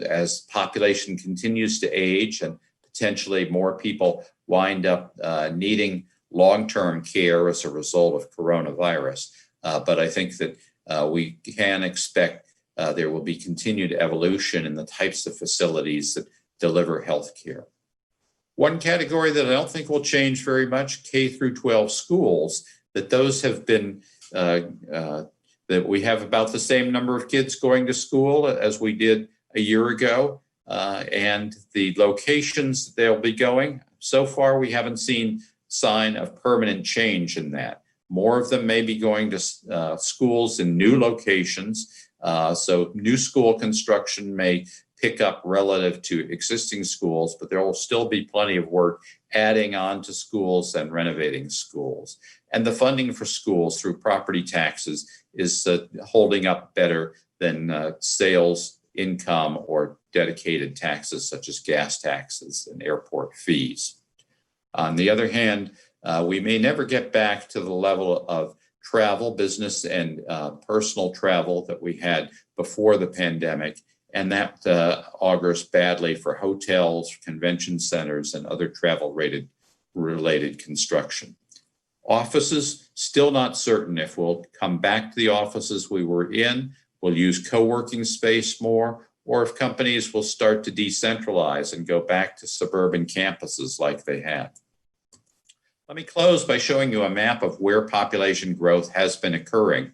S3: as population continues to age and potentially more people wind up needing long-term care as a result of coronavirus. But I think that we can expect there will be continued evolution in the types of facilities that deliver health care. One category that I don't think will change very much, K through 12 schools, that those have been, that we have about the same number of kids going to school as we did a year ago, and the locations that they'll be going. So far, we haven't seen sign of permanent change in that. More of them may be going to schools in new locations. So new school construction may pick up relative to existing schools, but there will still be plenty of work adding on to schools and renovating schools. And the funding for schools through property taxes is holding up better than sales income or dedicated taxes such as gas taxes and airport fees. On the other hand, we may never get back to the level of travel, business and personal travel that we had before the pandemic. And that augurs badly for hotels, convention centers, and other travel-related construction. Offices, still not certain if we'll come back to the offices we were in, we'll use co-working space more, or if companies will start to decentralize and go back to suburban campuses like they have. Let me close by showing you a map of where population growth has been occurring.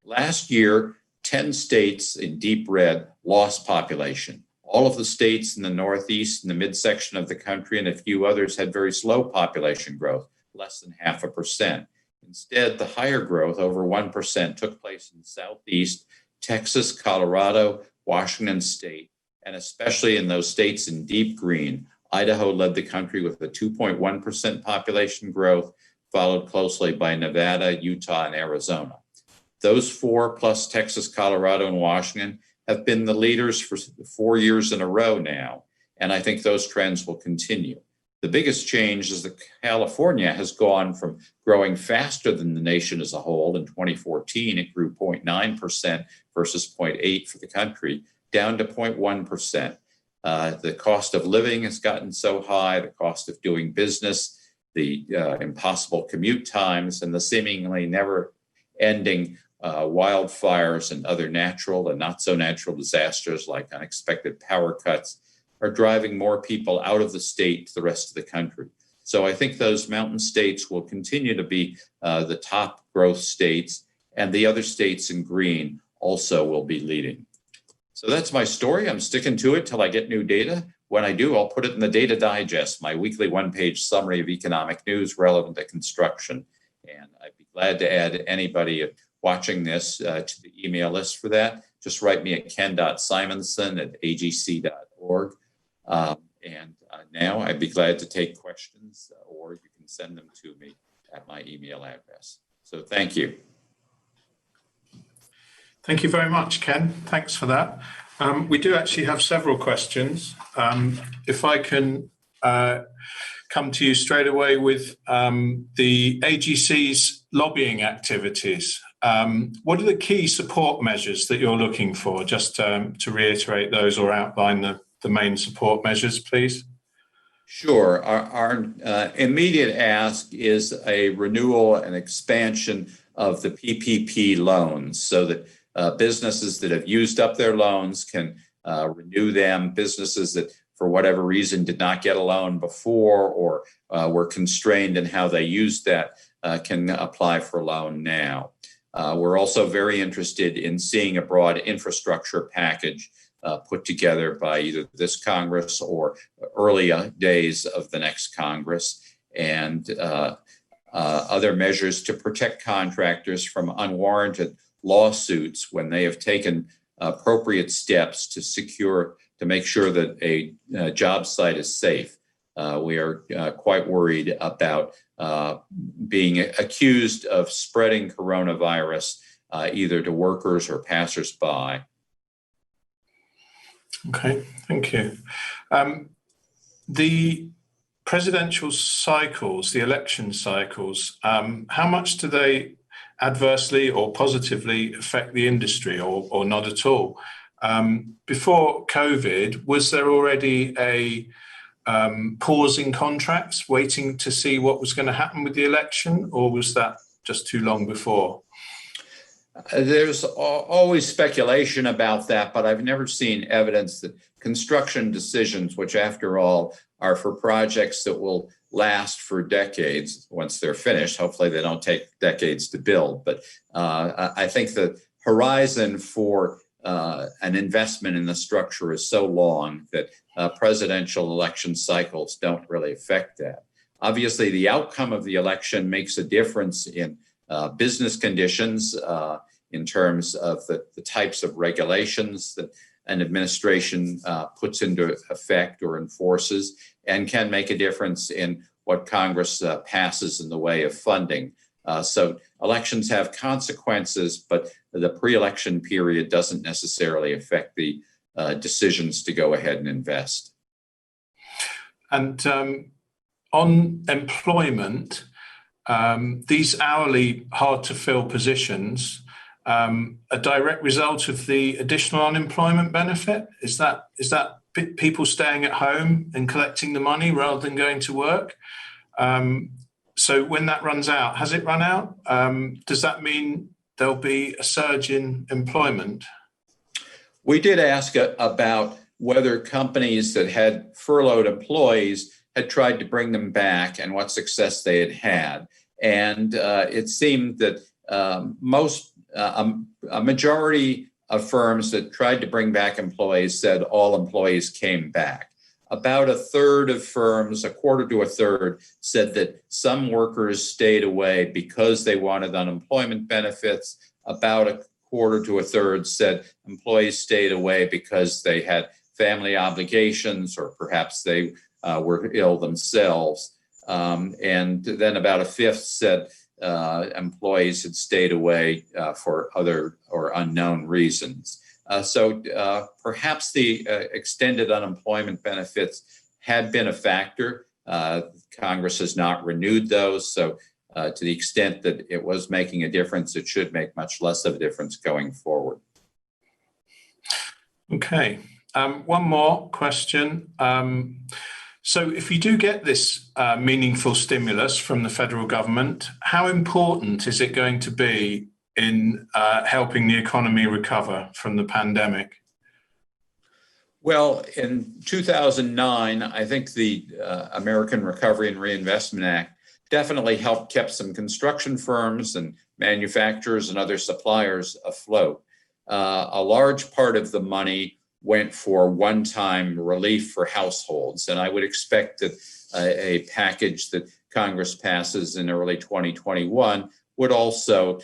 S3: Last year, 10 states in deep red lost population. All of the states in the Northeast and the midsection of the country and a few others had very slow population growth, less than 0.5%. Instead, the higher growth, over 1%, took place in the Southeast, Texas, Colorado, Washington State, and especially in those states in deep green. Idaho led the country with a 2.1% population growth, followed closely by Nevada, Utah, and Arizona. Those four, plus Texas, Colorado, and Washington, have been the leaders for 4 years in a row now, and I think those trends will continue. The biggest change is that California has gone from growing faster than the nation as a whole. In 2014, it grew 0.9% versus 0.8% for the country, down to 0.1%. The cost of living has gotten so high, the cost of doing business the impossible commute times and the seemingly never-ending wildfires and other natural and not so natural disasters like unexpected power cuts are driving more people out of the state to the rest of the country. So I think those mountain states will continue to be the top growth states, and the other states in green also will be leading. So that's my story. I'm sticking to it till I get new data. When I do, I'll put it in the Data Digest, my weekly one-page summary of economic news relevant to construction. And I'd be glad to add anybody watching this to the email list for that. Just write me at ken.simonson@agc.org. Now I'd be glad to take questions, or you can send them to me at my email address. So thank you.
S1: Thank you very much, Ken. Thanks for that. We do actually have several questions. If I can come to you straight away with the AGC's lobbying activities. What are the key support measures that you're looking for? Just to reiterate those or outline the main support measures, please.
S3: Sure. Our immediate ask is a renewal and expansion of the PPP loans so that businesses that have used up their loans can renew them. Businesses that, for whatever reason, did not get a loan before or were constrained in how they used that can apply for a loan now. We're also very interested in seeing a broad infrastructure package put together by either this Congress or early days of the next Congress, and other measures to protect contractors from unwarranted lawsuits when they have taken appropriate steps to make sure that a job site is safe. We are quite worried about being accused of spreading coronavirus either to workers or passersby.
S1: Okay, thank you. The presidential cycles, the election cycles, how much do they adversely or positively affect the industry, or not at all? Before COVID, was there already a pause in contracts waiting to see what was going to happen with the election, or was that just too long before?
S3: There's always speculation about that, but I've never seen evidence that construction decisions, which after all are for projects that will last for decades once they're finished. Hopefully they don't take decades to build, but I think the horizon for an investment in the structure is so long that presidential election cycles don't really affect that. Obviously, the outcome of the election makes a difference in business conditions in terms of the types of regulations that an administration puts into effect or enforces, and can make a difference in what Congress passes in the way of funding. So elections have consequences, but the pre-election period doesn't necessarily affect the decisions to go ahead and invest. And
S1: on employment, these hourly hard-to-fill positions, a direct result of the additional unemployment benefit? Is that people staying at home and collecting the money rather than going to work? So when that runs out, has it run out? Does that mean there'll be a surge in employment?
S3: We did ask about whether companies that had furloughed employees had tried to bring them back and what success they had had. And it seemed that a majority of firms that tried to bring back employees said all employees came back. About a third of firms, a quarter to a third, said that some workers stayed away because they wanted unemployment benefits. About a quarter to a third said employees stayed away because they had family obligations or perhaps they were ill themselves. And then about a fifth said employees had stayed away for other or unknown reasons. So perhaps the extended unemployment benefits had been a factor. Congress has not renewed those. So to the extent that it was making a difference, it should make much less of a difference going forward.
S1: Okay. One more question. So if you do get this meaningful stimulus from the federal government, how important is it going to be in helping the economy recover from the pandemic?
S3: Well, in 2009, I think the American Recovery and Reinvestment Act definitely helped keep some construction firms and manufacturers and other suppliers afloat. A large part of the money went for one-time relief for households, and I would expect that a package that Congress passes in early 2021 would also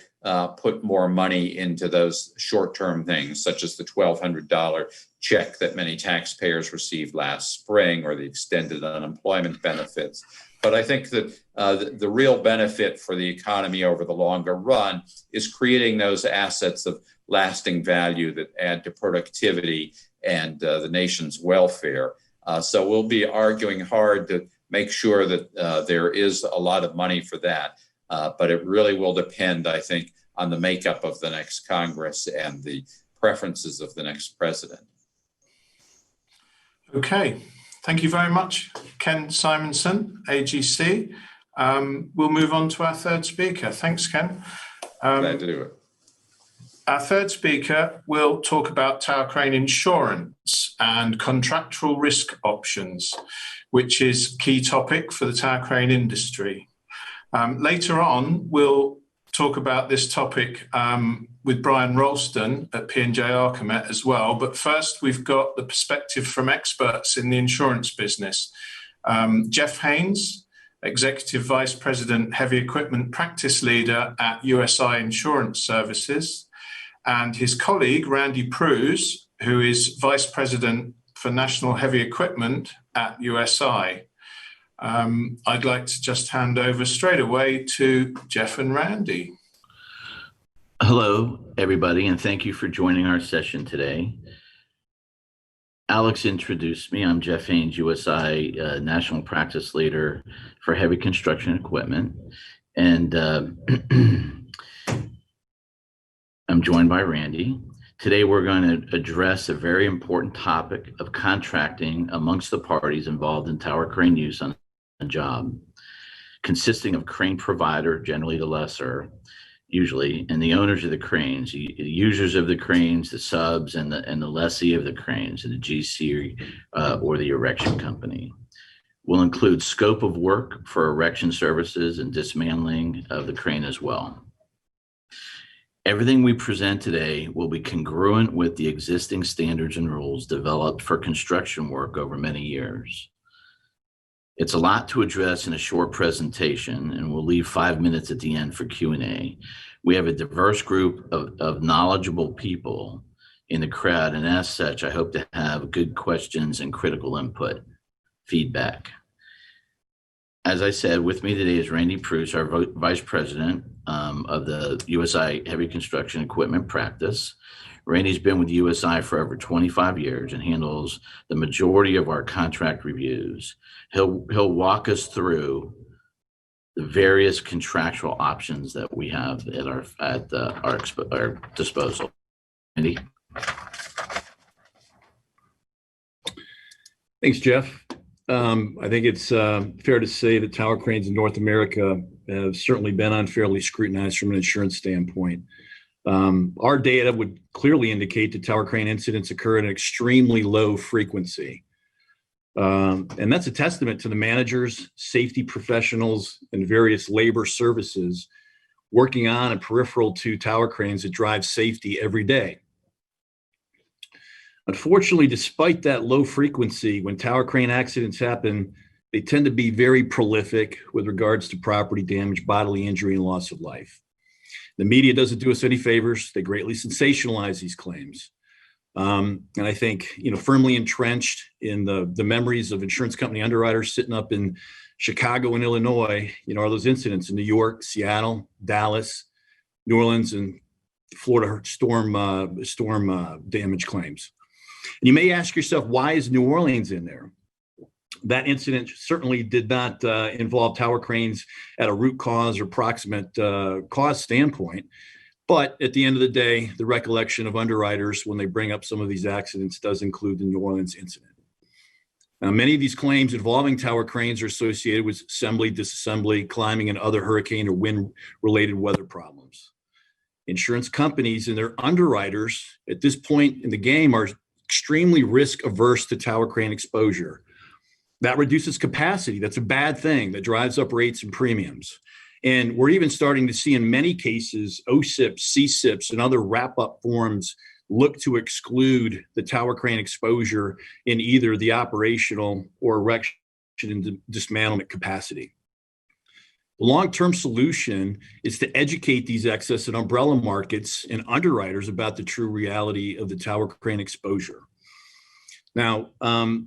S3: put more money into those short-term things, such as the $1,200 check that many taxpayers received last spring, or the extended unemployment benefits. But I think that the real benefit for the economy over the longer run is creating those assets of lasting value that add to productivity and the nation's welfare. So we'll be arguing hard to make sure that there is a lot of money for that. But it really will depend, I think, on the makeup of the next Congress and the preferences of the next president.
S1: Okay, thank you very much, Ken Simonson, AGC. We'll move on to our third speaker. Thanks, Ken.
S3: Glad to do it.
S1: Our third speaker will talk about tower crane insurance and contractual risk options, which is a key topic for the tower crane industry. Later on, we'll talk about this topic with Brian Rolston at P&J Archimet as well. But first, we've got the perspective from experts in the insurance business. Jeff Haynes, Executive Vice President, Heavy Equipment Practice Leader at USI Insurance Services, and his colleague, Randy Pruse, who is Vice President for National Heavy Equipment at USI. I'd like to just hand over straight away to Jeff and Randy.
S4: Hello, everybody, and thank you for joining our session today. Alex introduced me. I'm Jeff Haynes, USI National Practice Leader for Heavy Construction Equipment. And I'm joined by Randy. Today, we're going to address a very important topic of contracting amongst the parties involved in tower crane use on a job, consisting of crane provider, generally the lessor, usually, and the owners of the cranes, the users of the cranes, the subs, and the lessee of the cranes, and the GC or the erection company. Will include scope of work for erection services and dismantling of the crane as well. Everything we present today will be congruent with the existing standards and rules developed for construction work over many years. It's a lot to address in a short presentation, and we'll leave 5 minutes at the end for Q&A. We have a diverse group of knowledgeable people in the crowd, and as such, I hope to have good questions and critical input, feedback. As I said, with me today is Randy Pruse, our Vice President of the USI Heavy Construction Equipment Practice. Randy's been with USI for over 25 years and handles the majority of our contract reviews. He'll walk us through the various contractual options that we have at our disposal. Randy?
S5: Thanks, Jeff. I think it's fair to say that tower cranes in North America have certainly been unfairly scrutinized from an insurance standpoint. Our data would clearly indicate that tower crane incidents occur at an extremely low frequency. And that's a testament to the managers, safety professionals, and various labor services working on and peripheral to tower cranes that drive safety every day. Unfortunately, despite that low frequency, when tower crane accidents happen, they tend to be very prolific with regards to property damage, bodily injury, and loss of life. The media doesn't do us any favors. They greatly sensationalize these claims. And I think, firmly entrenched in the memories of insurance company underwriters sitting up in Chicago and Illinois, are those incidents in New York, Seattle, Dallas, New Orleans, and Florida storm damage claims. And you may ask yourself, why is New Orleans in there? That incident certainly did not involve tower cranes at a root cause or proximate cause standpoint. But at the end of the day, the recollection of underwriters when they bring up some of these accidents does include the New Orleans incident. Now, many of these claims involving tower cranes are associated with assembly, disassembly, climbing, and other hurricane or wind-related weather problems. Insurance companies and their underwriters at this point in the game are extremely risk-averse to tower crane exposure. That reduces capacity. That's a bad thing. That drives up rates and premiums. And we're even starting to see in many cases OSIPs, CSIPs, and other wrap-up forms look to exclude the tower crane exposure in either the operational or erection and dismantlement capacity. The long-term solution is to educate these excess and umbrella markets and underwriters about the true reality of the tower crane exposure. Now,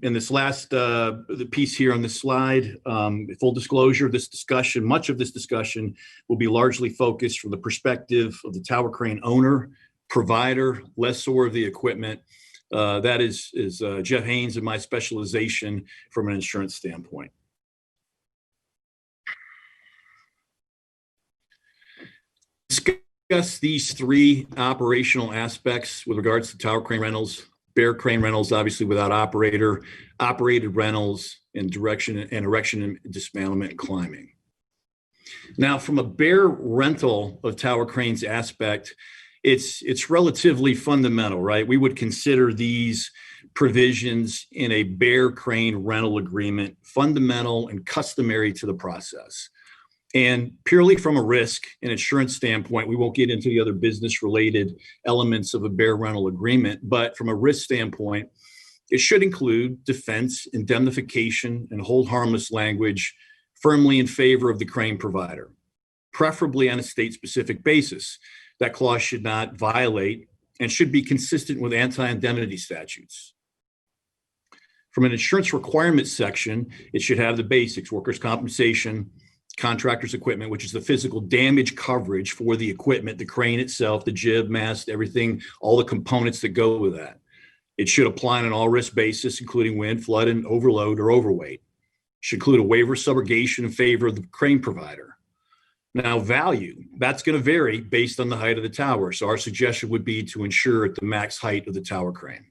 S5: in this last the piece here on this slide, full disclosure, much of this discussion will be largely focused from the perspective of the tower crane owner, provider, lessor of the equipment. That is Jeff Haynes and my specialization from an insurance standpoint. Discuss these three operational aspects with regards to tower crane rentals. Bare crane rentals, obviously without operator, operated rentals, and erection and dismantlement and climbing. Now, from a bare rental of tower cranes aspect, it's relatively fundamental, right? We would consider these provisions in a bare crane rental agreement fundamental and customary to the process. And purely from a risk and insurance standpoint, we won't get into the other business-related elements of a bare rental agreement, but from a risk standpoint, it should include defense, indemnification, and hold harmless language firmly in favor of the crane provider, preferably on a state-specific basis. That clause should not violate and should be consistent with anti-indemnity statutes. From an insurance requirements section, it should have the basics: workers' compensation, contractor's equipment, which is the physical damage coverage for the equipment, the crane itself, the jib, mast, everything, all the components that go with that. It should apply on an all-risk basis, including wind, flood, and overload or overweight. It should include a waiver of subrogation in favor of the crane provider. Now, value, that's going to vary based on the height of the tower. So our suggestion would be to insure at the max height of the tower crane.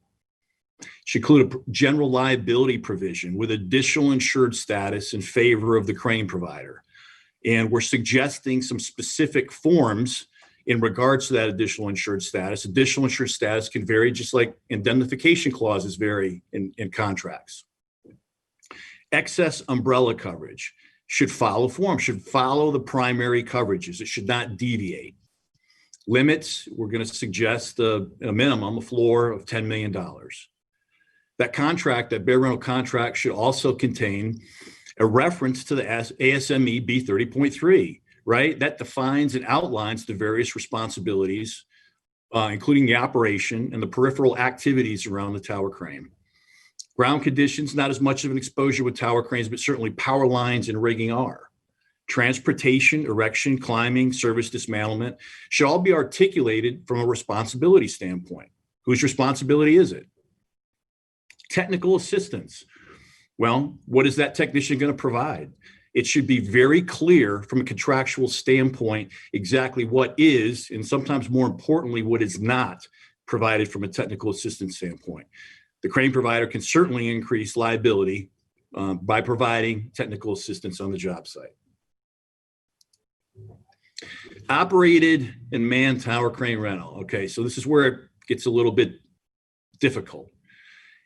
S5: It should include a general liability provision with additional insured status in favor of the crane provider. And we're suggesting some specific forms in regards to that additional insured status. Additional insured status can vary just like indemnification clauses vary in contracts. Excess umbrella coverage should follow the primary coverages. It should not deviate. Limits, we're going to suggest a minimum, a floor of $10 million. That contract, that bare rental contract, should also contain a reference to the ASME B30.3, right? That defines and outlines the various responsibilities, including the operation and the peripheral activities around the tower crane. Ground conditions, not as much of an exposure with tower cranes, but certainly power lines and rigging are. Transportation, erection, climbing, service dismantlement should all be articulated from a responsibility standpoint. Whose responsibility is it? Technical assistance. Well, what is that technician going to provide? It should be very clear from a contractual standpoint exactly what is, and sometimes more importantly, what is not provided from a technical assistance standpoint. The crane provider can certainly increase liability by providing technical assistance on the job site. Operated and manned tower crane rental. Okay, so this is where it gets a little bit difficult.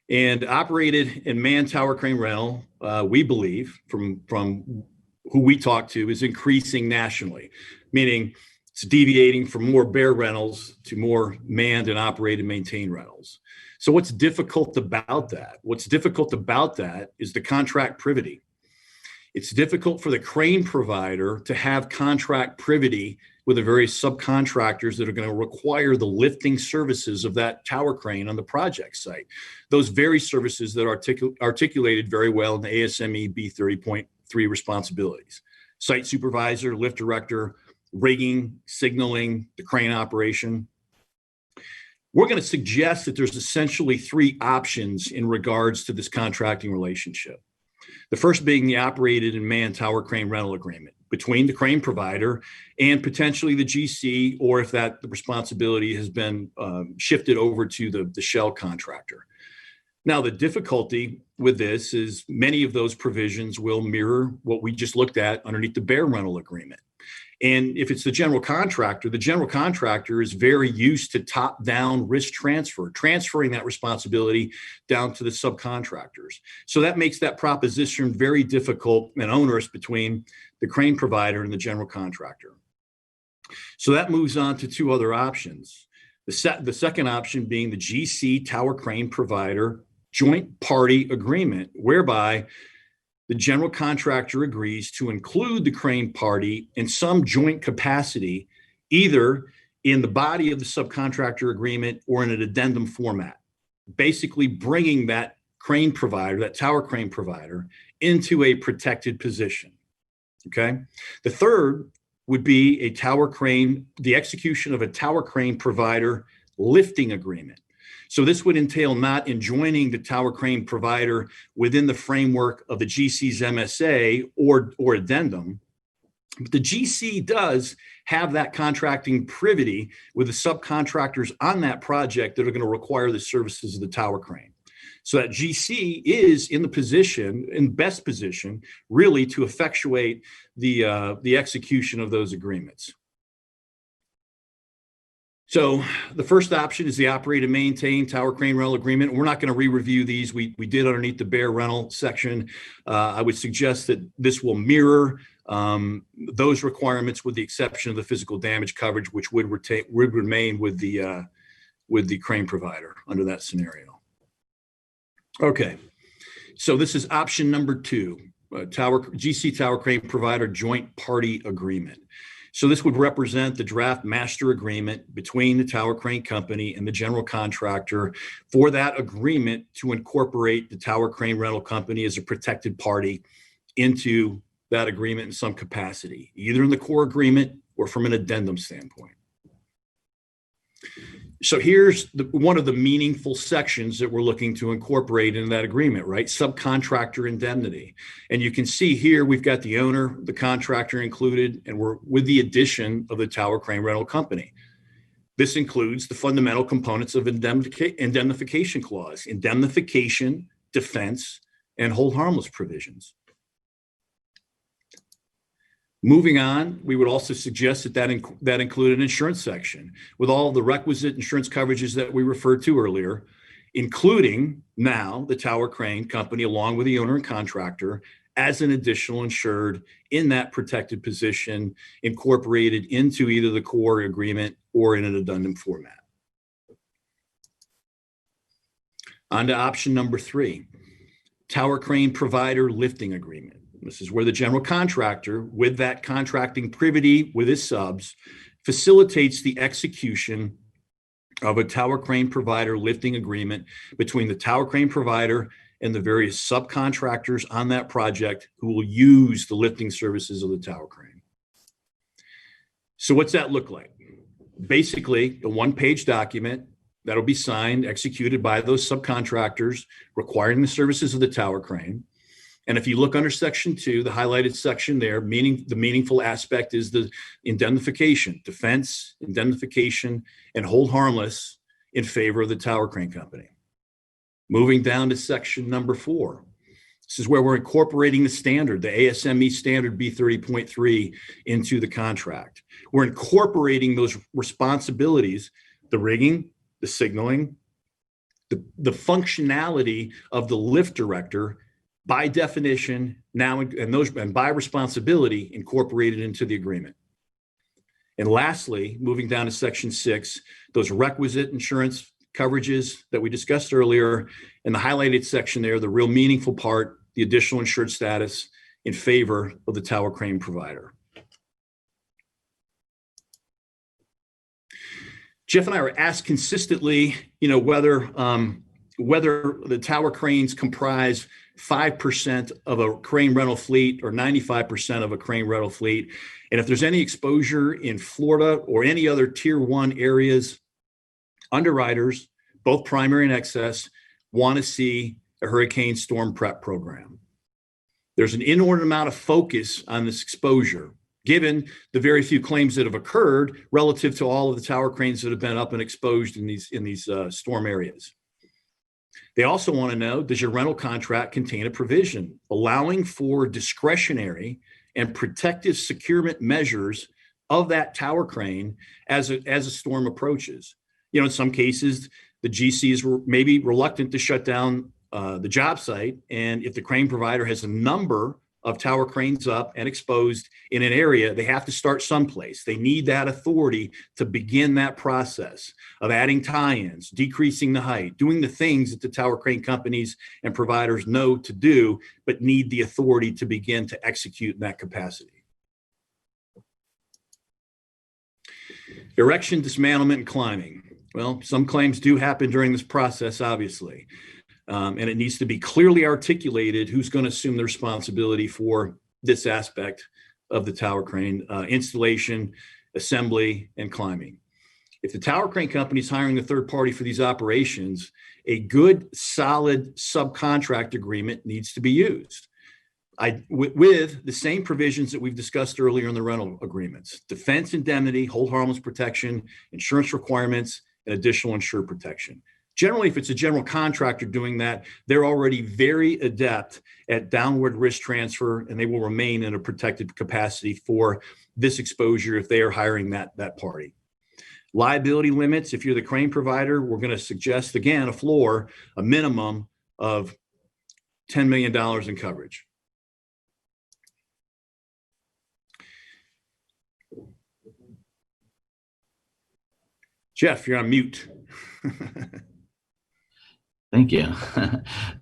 S5: And operated and manned tower crane rental, we believe, from who we talk to, is increasing nationally, meaning it's deviating from more bare rentals to more manned and operated maintained rentals. So what's difficult about that? What's difficult about that is the contract privity. It's difficult for the crane provider to have contract privity with the various subcontractors that are going to require the lifting services of that tower crane on the project site. Those very services that are articulated very well in the ASME B30.3 responsibilities. Site supervisor, lift director, rigging, signaling, the crane operation. We're going to suggest that there's essentially three options in regards to this contracting relationship. The first being the operated and manned tower crane rental agreement between the crane provider and potentially the GC, or if that the responsibility has been shifted over to the shell contractor. Now, the difficulty with this is many of those provisions will mirror what we just looked at underneath the bare rental agreement. And if it's the general contractor is very used to top-down risk transfer, transferring that responsibility down to the subcontractors. So that makes that proposition very difficult and onerous between the crane provider and the general contractor. So that moves on to two other options. The second option being the GC tower crane provider joint party agreement, whereby the general contractor agrees to include the crane party in some joint capacity, either in the body of the subcontractor agreement or in an addendum format, basically bringing that crane provider, that tower crane provider, into a protected position. Okay. The third would be the execution of a tower crane provider lifting agreement. So this would entail not enjoining the tower crane provider within the framework of the GC's MSA or addendum, but the GC does have that contracting privity with the subcontractors on that project that are going to require the services of the tower crane. So that GC is in best position, really, to effectuate the execution of those agreements. So the first option is the operate and maintain tower crane rental agreement. We're not going to re-review these. We did underneath the bare rental section. I would suggest that this will mirror those requirements with the exception of the physical damage coverage, which would remain with the crane provider under that scenario. Okay, so this is option number 2, GC tower crane provider joint party agreement. So this would represent the draft master agreement between the tower crane company and the general contractor for that agreement to incorporate the tower crane rental company as a protected party into that agreement in some capacity, either in the core agreement or from an addendum standpoint. So here's one of the meaningful sections that we're looking to incorporate into that agreement, right? Subcontractor indemnity. And you can see here, we've got the owner, the contractor included, and we're with the addition of the tower crane rental company. This includes the fundamental components of indemnification clause, indemnification, defense, and hold harmless provisions. Moving on, we would also suggest that include an insurance section with all the requisite insurance coverages that we referred to earlier, including now the tower crane company along with the owner and contractor as an additional insured in that protected position, incorporated into either the core agreement or in an addendum format. On to option number 3, tower crane provider lifting agreement. This is where the general contractor, with that contracting privity with his subs, facilitates the execution of a tower crane provider lifting agreement between the tower crane provider and the various subcontractors on that project who will use the lifting services of the tower crane. So what's that look like? Basically, a one-page document that'll be signed, executed by those subcontractors requiring the services of the tower crane. And if you look under section 2, the highlighted section there, the meaningful aspect is the indemnification, defense, indemnification, and hold harmless in favor of the tower crane company. Moving down to section number 4. This is where we're incorporating the standard, the ASME standard B30.3 into the contract. We're incorporating those responsibilities, the rigging, the signaling, the functionality of the lift director by definition now, and by responsibility incorporated into the agreement. And lastly, moving down to section 6, those requisite insurance coverages that we discussed earlier, and the highlighted section there, the real meaningful part, the additional insured status in favor of the tower crane provider. Jeff and I are asked consistently, whether the tower cranes comprise 5% of a crane rental fleet or 95% of a crane rental fleet. And if there's any exposure in Florida or any other tier 1 areas, underwriters, both primary and excess, want to see a hurricane storm prep program. There's an inordinate amount of focus on this exposure, given the very few claims that have occurred relative to all of the tower cranes that have been up and exposed in these storm areas. They also want to know, does your rental contract contain a provision allowing for discretionary and protective securement measures of that tower crane as a storm approaches? You know, in some cases, the GCs were maybe reluctant to shut down the job site. And if the crane provider has a number of tower cranes up and exposed in an area, they have to start someplace. They need that authority to begin that process of adding tie-ins, decreasing the height, doing the things that the tower crane companies and providers know to do, but need the authority to begin to execute in that capacity. Erection, dismantlement, and climbing. Well, some claims do happen during this process, obviously. And it needs to be clearly articulated who's going to assume the responsibility for this aspect of the tower crane, installation, assembly, and climbing. If the tower crane company is hiring a third party for these operations, a good, solid subcontract agreement needs to be used. With the same provisions that we've discussed earlier in the rental agreements: defense indemnity, hold harmless protection, insurance requirements, and additional insured protection. Generally, if it's a general contractor doing that, they're already very adept at downward risk transfer, and they will remain in a protected capacity for this exposure if they are hiring that party. Liability limits: if you're the crane provider, we're going to suggest, again, a minimum of $10 million in coverage. Jeff, you're on mute.
S4: Thank you.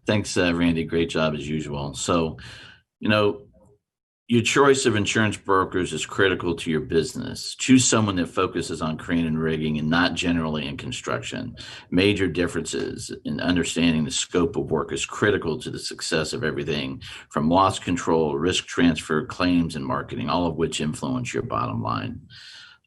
S4: Thanks, Randy. Great job as usual. So, you know, your choice of insurance brokers is critical to your business. Choose someone that focuses on crane and rigging and not generally in construction. Major differences in understanding the scope of work is critical to the success of everything from loss control, risk transfer, claims, and marketing, all of which influence your bottom line.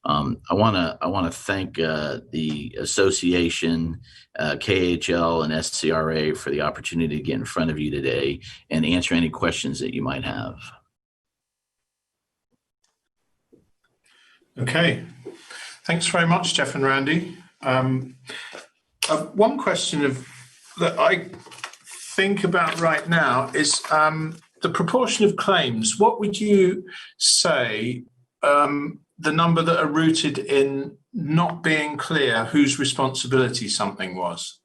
S4: I want to thank the association, KHL, and SCRA for the opportunity to get in front of you today and answer any questions that you might have.
S1: Okay, thanks very much, Jeff and Randy. One question that I think about right now is the proportion of claims. What would you say the number that are rooted in not being clear whose responsibility something was?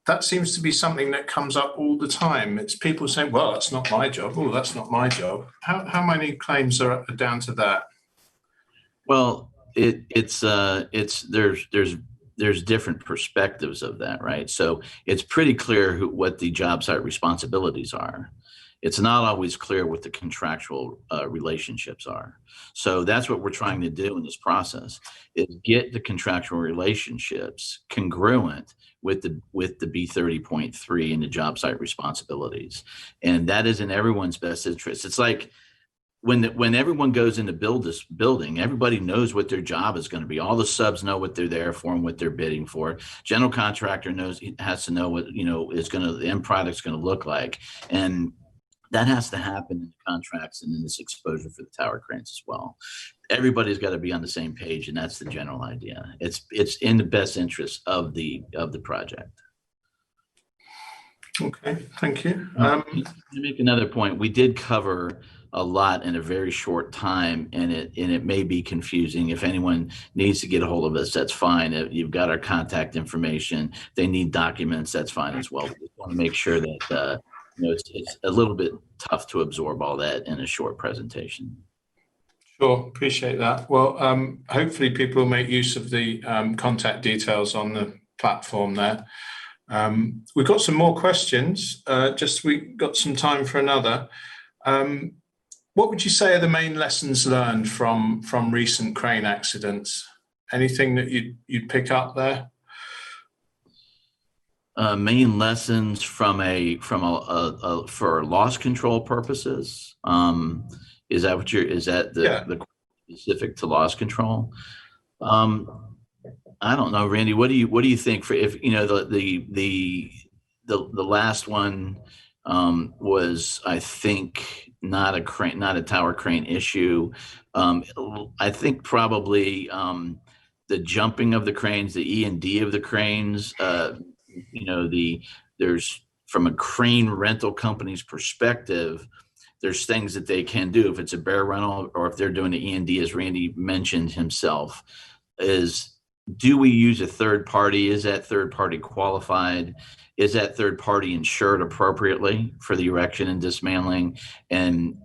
S1: That seems to be something that comes up all the time. It's people saying, well, that's not my job. Oh, that's not my job. How many claims are down to that?
S4: Well, there's different perspectives of that, right? So it's pretty clear what the job site responsibilities are. It's not always clear what the contractual relationships are. So that's what we're trying to do in this process, is get the contractual relationships congruent with the B30.3 and the job site responsibilities. And that is in everyone's best interest. It's like when everyone goes in to build this building, everybody knows what their job is going to be. All the subs know what they're there for and what they're bidding for. General contractor has to know what, the end product's going to look like. And that has to happen in the contracts and in this exposure for the tower cranes as well. Everybody's got to be on the same page, and that's the general idea. It's in the best interest of the project.
S1: Okay, thank you.
S4: To make another point, we did cover a lot in a very short time, and it may be confusing. If anyone needs to get a hold of us, that's fine. You've got our contact information. If they need documents, that's fine as well. We just want to make sure that it's a little bit tough to absorb all that in a short presentation.
S1: Sure, appreciate that. Well, hopefully people will make use of the contact details on the platform there. We've got some more questions. We got some time for another. What would you say are the main lessons learned from recent crane accidents? Anything that you'd pick up there?
S4: Main lessons for loss control purposes. Is that the specific to loss control? I don't know, Randy. What do you think? For if the last one was, I think, not a tower crane issue. I think probably the jumping of the cranes, the E and D of the cranes, there's from a crane rental company's perspective, there's things that they can do if it's a bare rental or if they're doing the E&D, as Randy mentioned himself, is do we use a third party? Is that third party qualified? Is that third party insured appropriately for the erection and dismantling? And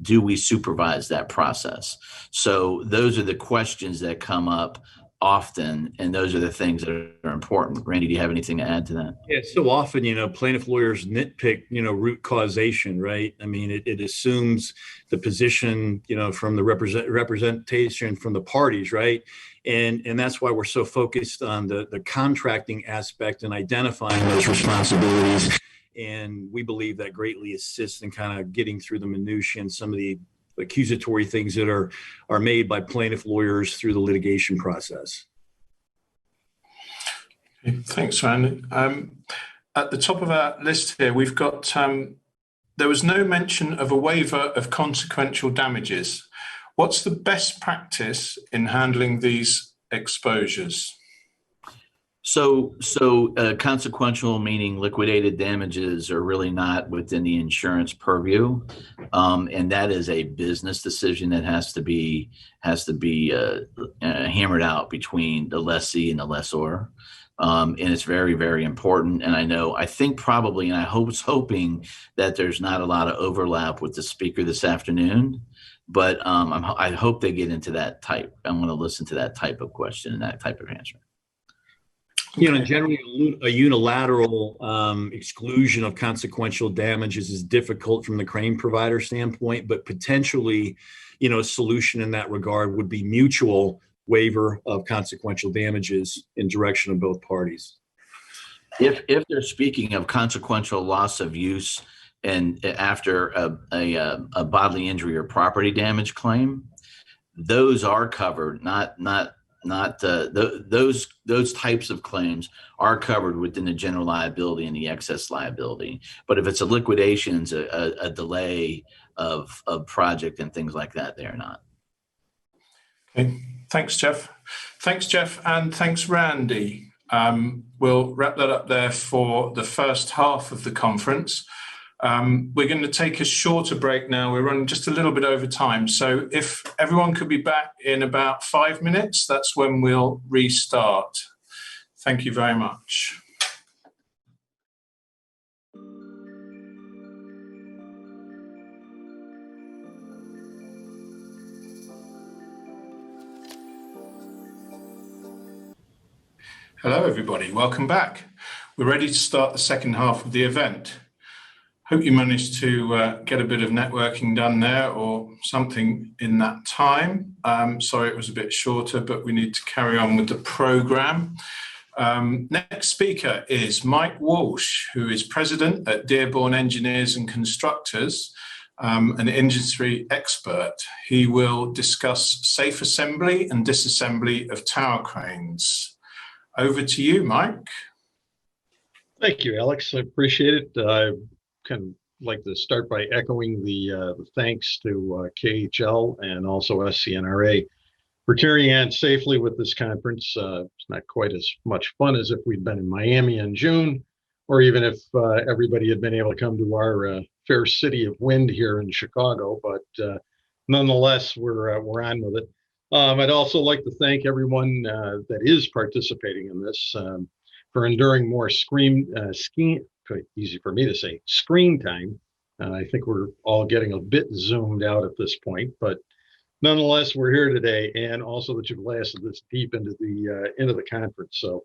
S4: do we supervise that process? So those are the questions that come up often, and those are the things that are important. Randy, do you have anything to add to that?
S5: Yeah, so often, plaintiff lawyers nitpick, root causation, right? I mean, it assumes the position, from the representation from the parties, right? And that's why we're so focused on the contracting aspect and identifying those responsibilities. And we believe that greatly assists in kind of getting through the minutiae and some of the accusatory things that are made by plaintiff lawyers through the litigation process.
S1: Thanks, Randy. At the top of our list here, we've got, there was no mention of a waiver of consequential damages. What's the best practice in handling these exposures?
S4: So consequential, meaning liquidated damages, are really not within the insurance purview, and that is a business decision that has to be hammered out between the lessee and the lessor, and it's very, very important. And I think probably, and I was hoping that there's not a lot of overlap with the speaker this afternoon, but I hope they get into that type. I want to listen to that type of question and that type of answer.
S5: Generally, a unilateral exclusion of consequential damages is difficult from the crane provider standpoint, but potentially, a solution in that regard would be mutual waiver of consequential damages in direction of both parties.
S4: If they're speaking of consequential loss of use and after a bodily injury or property damage claim, those are covered, those types of claims are covered within the general liability and the excess liability. But if it's a liquidation, a delay of project and things like that, they are not.
S1: Okay, thanks, Jeff. And thanks, Randy. We'll wrap that up there for the first half of the conference. We're going to take a shorter break now. We're running just a little bit over time. So if everyone could be back in about 5 minutes, that's when we'll restart. Thank you very much. Hello, everybody. Welcome back. We're ready to start the second half of the event. Hope you managed to get a bit of networking done there or something in that time. Sorry it was a bit shorter, but we need to carry on with the program. Next speaker is Mike Walsh, who is president at Dearborn Engineers and Constructors, an industry expert. He will discuss safe assembly and disassembly of tower cranes. Over to you, Mike.
S6: Thank you, Alex. I appreciate it. I kind of like to start by echoing the thanks to KHL and also SCNRA for carrying on safely with this conference. It's not quite as much fun as if we'd been in Miami in June, or even if everybody had been able to come to our fair city of wind here in Chicago, but nonetheless, we're on with it. I'd also like to thank everyone that is participating in this for enduring more screen time. I think we're all getting a bit zoomed out at this point, but nonetheless, we're here today, and also that you've lasted this deep into the conference. So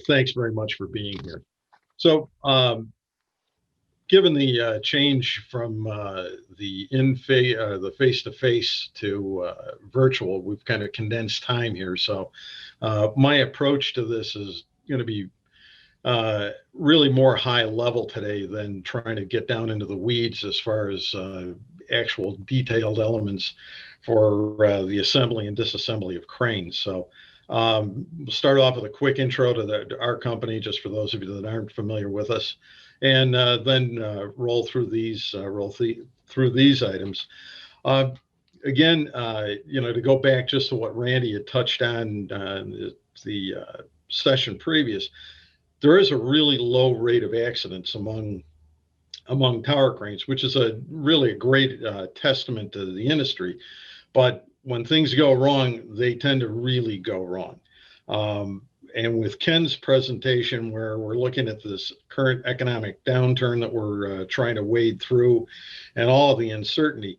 S6: thanks very much for being here. So given the change from the face-to-face to virtual, we've kind of condensed time here. So my approach to this is going to be really more high level today than trying to get down into the weeds as far as actual detailed elements for the assembly and disassembly of cranes. So we'll start off with a quick intro to our company, just for those of you that aren't familiar with us, and then roll through these items. Again, to go back just to what Randy had touched on the session previous, there is a really low rate of accidents among tower cranes, which is really a great testament to the industry. But when things go wrong, they tend to really go wrong. And with Ken's presentation, where we're looking at this current economic downturn that we're trying to wade through, and all of the uncertainty,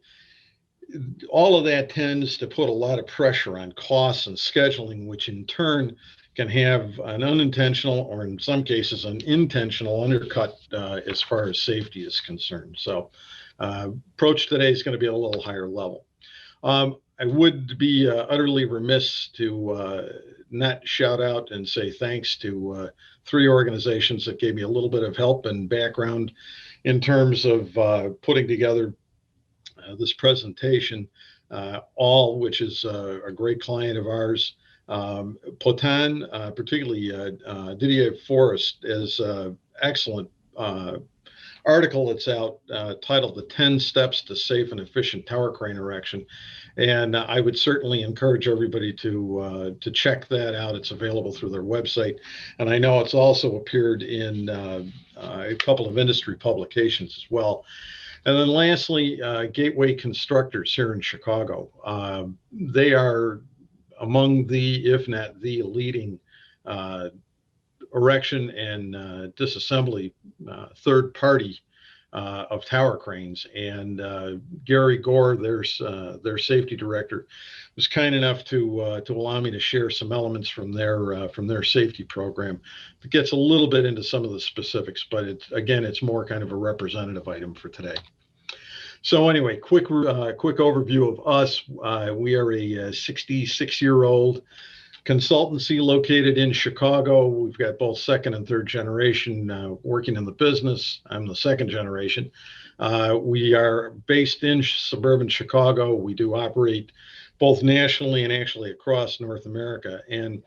S6: all of that tends to put a lot of pressure on costs and scheduling, which in turn can have an unintentional, or in some cases an intentional, undercut as far as safety is concerned. So approach today is going to be a little higher level. I would be utterly remiss to not shout out and say thanks to 3 organizations that gave me a little bit of help and background in terms of putting together this presentation, all which is a great client of ours. Potan, particularly Didier Forrest, is an excellent article that's out titled "The 10 Steps to Safe and Efficient Tower Crane Erection." And I would certainly encourage everybody to check that out. It's available through their website. And I know it's also appeared in a couple of industry publications as well. And then lastly, Gateway Constructors here in Chicago. They are among the, if not the leading erection and disassembly third party of tower cranes. And Gary Gore, their safety director, was kind enough to allow me to share some elements from their safety program. It gets a little bit into some of the specifics, but it's more kind of a representative item for today. So anyway, quick overview of us. We are a 66-year-old consultancy located in Chicago. We've got both second and third generation working in the business. I'm the second generation. We are based in suburban Chicago. We do operate both nationally and actually across North America. And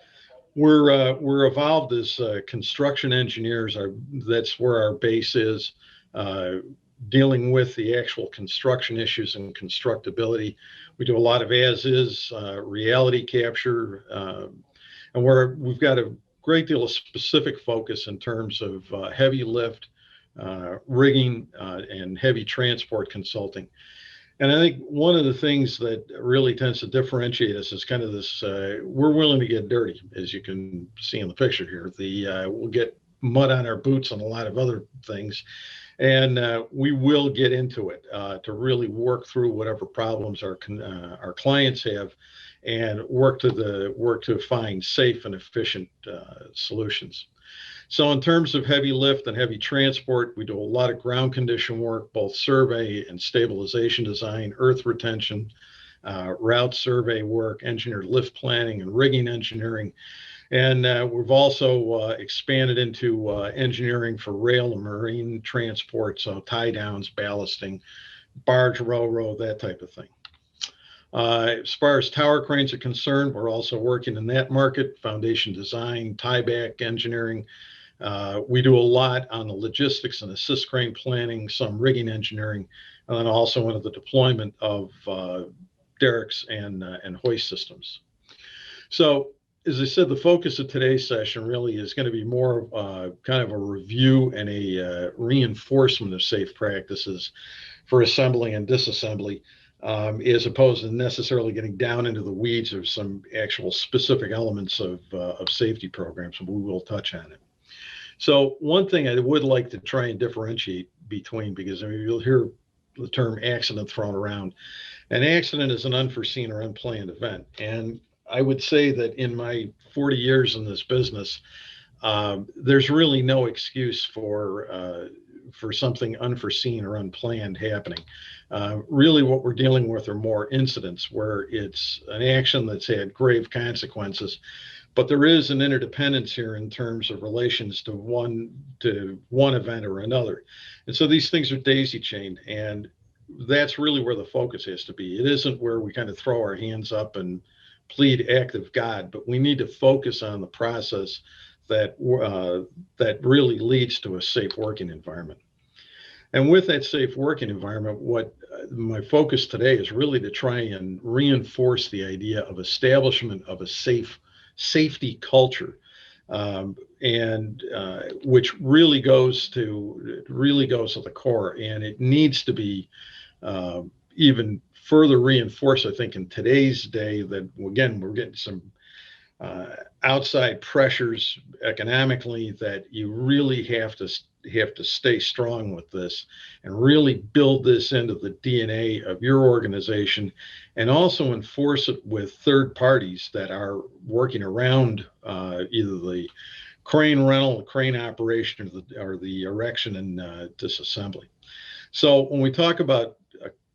S6: we're evolved as construction engineers. That's where our base is, dealing with the actual construction issues and constructability. We do a lot of as-is reality capture, and we've got a great deal of specific focus in terms of heavy lift, rigging, and heavy transport consulting. And I think one of the things that really tends to differentiate us is kind of this, we're willing to get dirty, as you can see in the picture here. We'll get mud on our boots and a lot of other things. And we will get into it to really work through whatever problems our clients have, and work to find safe and efficient solutions. So in terms of heavy lift and heavy transport, we do a lot of ground condition work, both survey and stabilization design, earth retention, route survey work, engineered lift planning, and rigging engineering. And we've also expanded into engineering for rail and marine transport, so tie downs, ballasting, barge, ro-ro, that type of thing. As far as tower cranes are concerned, we're also working in that market, foundation design, tieback engineering. We do a lot on the logistics and assist crane planning, some rigging engineering, and then also into the deployment of derricks and hoist systems. So, as I said, the focus of today's session really is going to be more kind of a review and a reinforcement of safe practices for assembly and disassembly, as opposed to necessarily getting down into the weeds of some actual specific elements of safety programs, and we will touch on it. So one thing I would like to try and differentiate between, because I mean, you'll hear the term accident thrown around. An accident is an unforeseen or unplanned event. And I would say that in my 40 years in this business, there's really no excuse for something unforeseen or unplanned happening. Really what we're dealing with are more incidents where it's an action that's had grave consequences, but there is an interdependence here in terms of relations to one event or another. And so these things are daisy chained, and that's really where the focus has to be. It isn't where we kind of throw our hands up and plead act of God, but we need to focus on the process that really leads to a safe working environment. And with that safe working environment, what my focus today is really to try and reinforce the idea of establishment of a safety culture. And and which really goes to the core, and it needs to be even further reinforced, I think, in today's day, that again we're getting some outside pressures economically, that you really have to stay strong with this and really build this into the DNA of your organization, and also enforce it with third parties that are working around either the crane rental, the crane operation, or the erection and disassembly. So when we talk about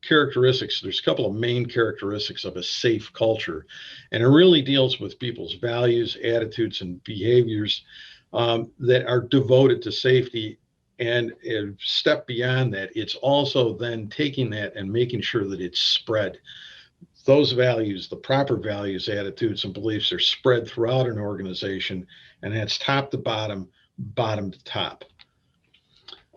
S6: characteristics, there's a couple of main characteristics of a safe culture, and it really deals with people's values, attitudes, and behaviors that are devoted to safety. And a step beyond that, it's also then taking that and making sure that it's spread. Those values, the proper values, attitudes, and beliefs are spread throughout an organization, and that's top to bottom, bottom to top.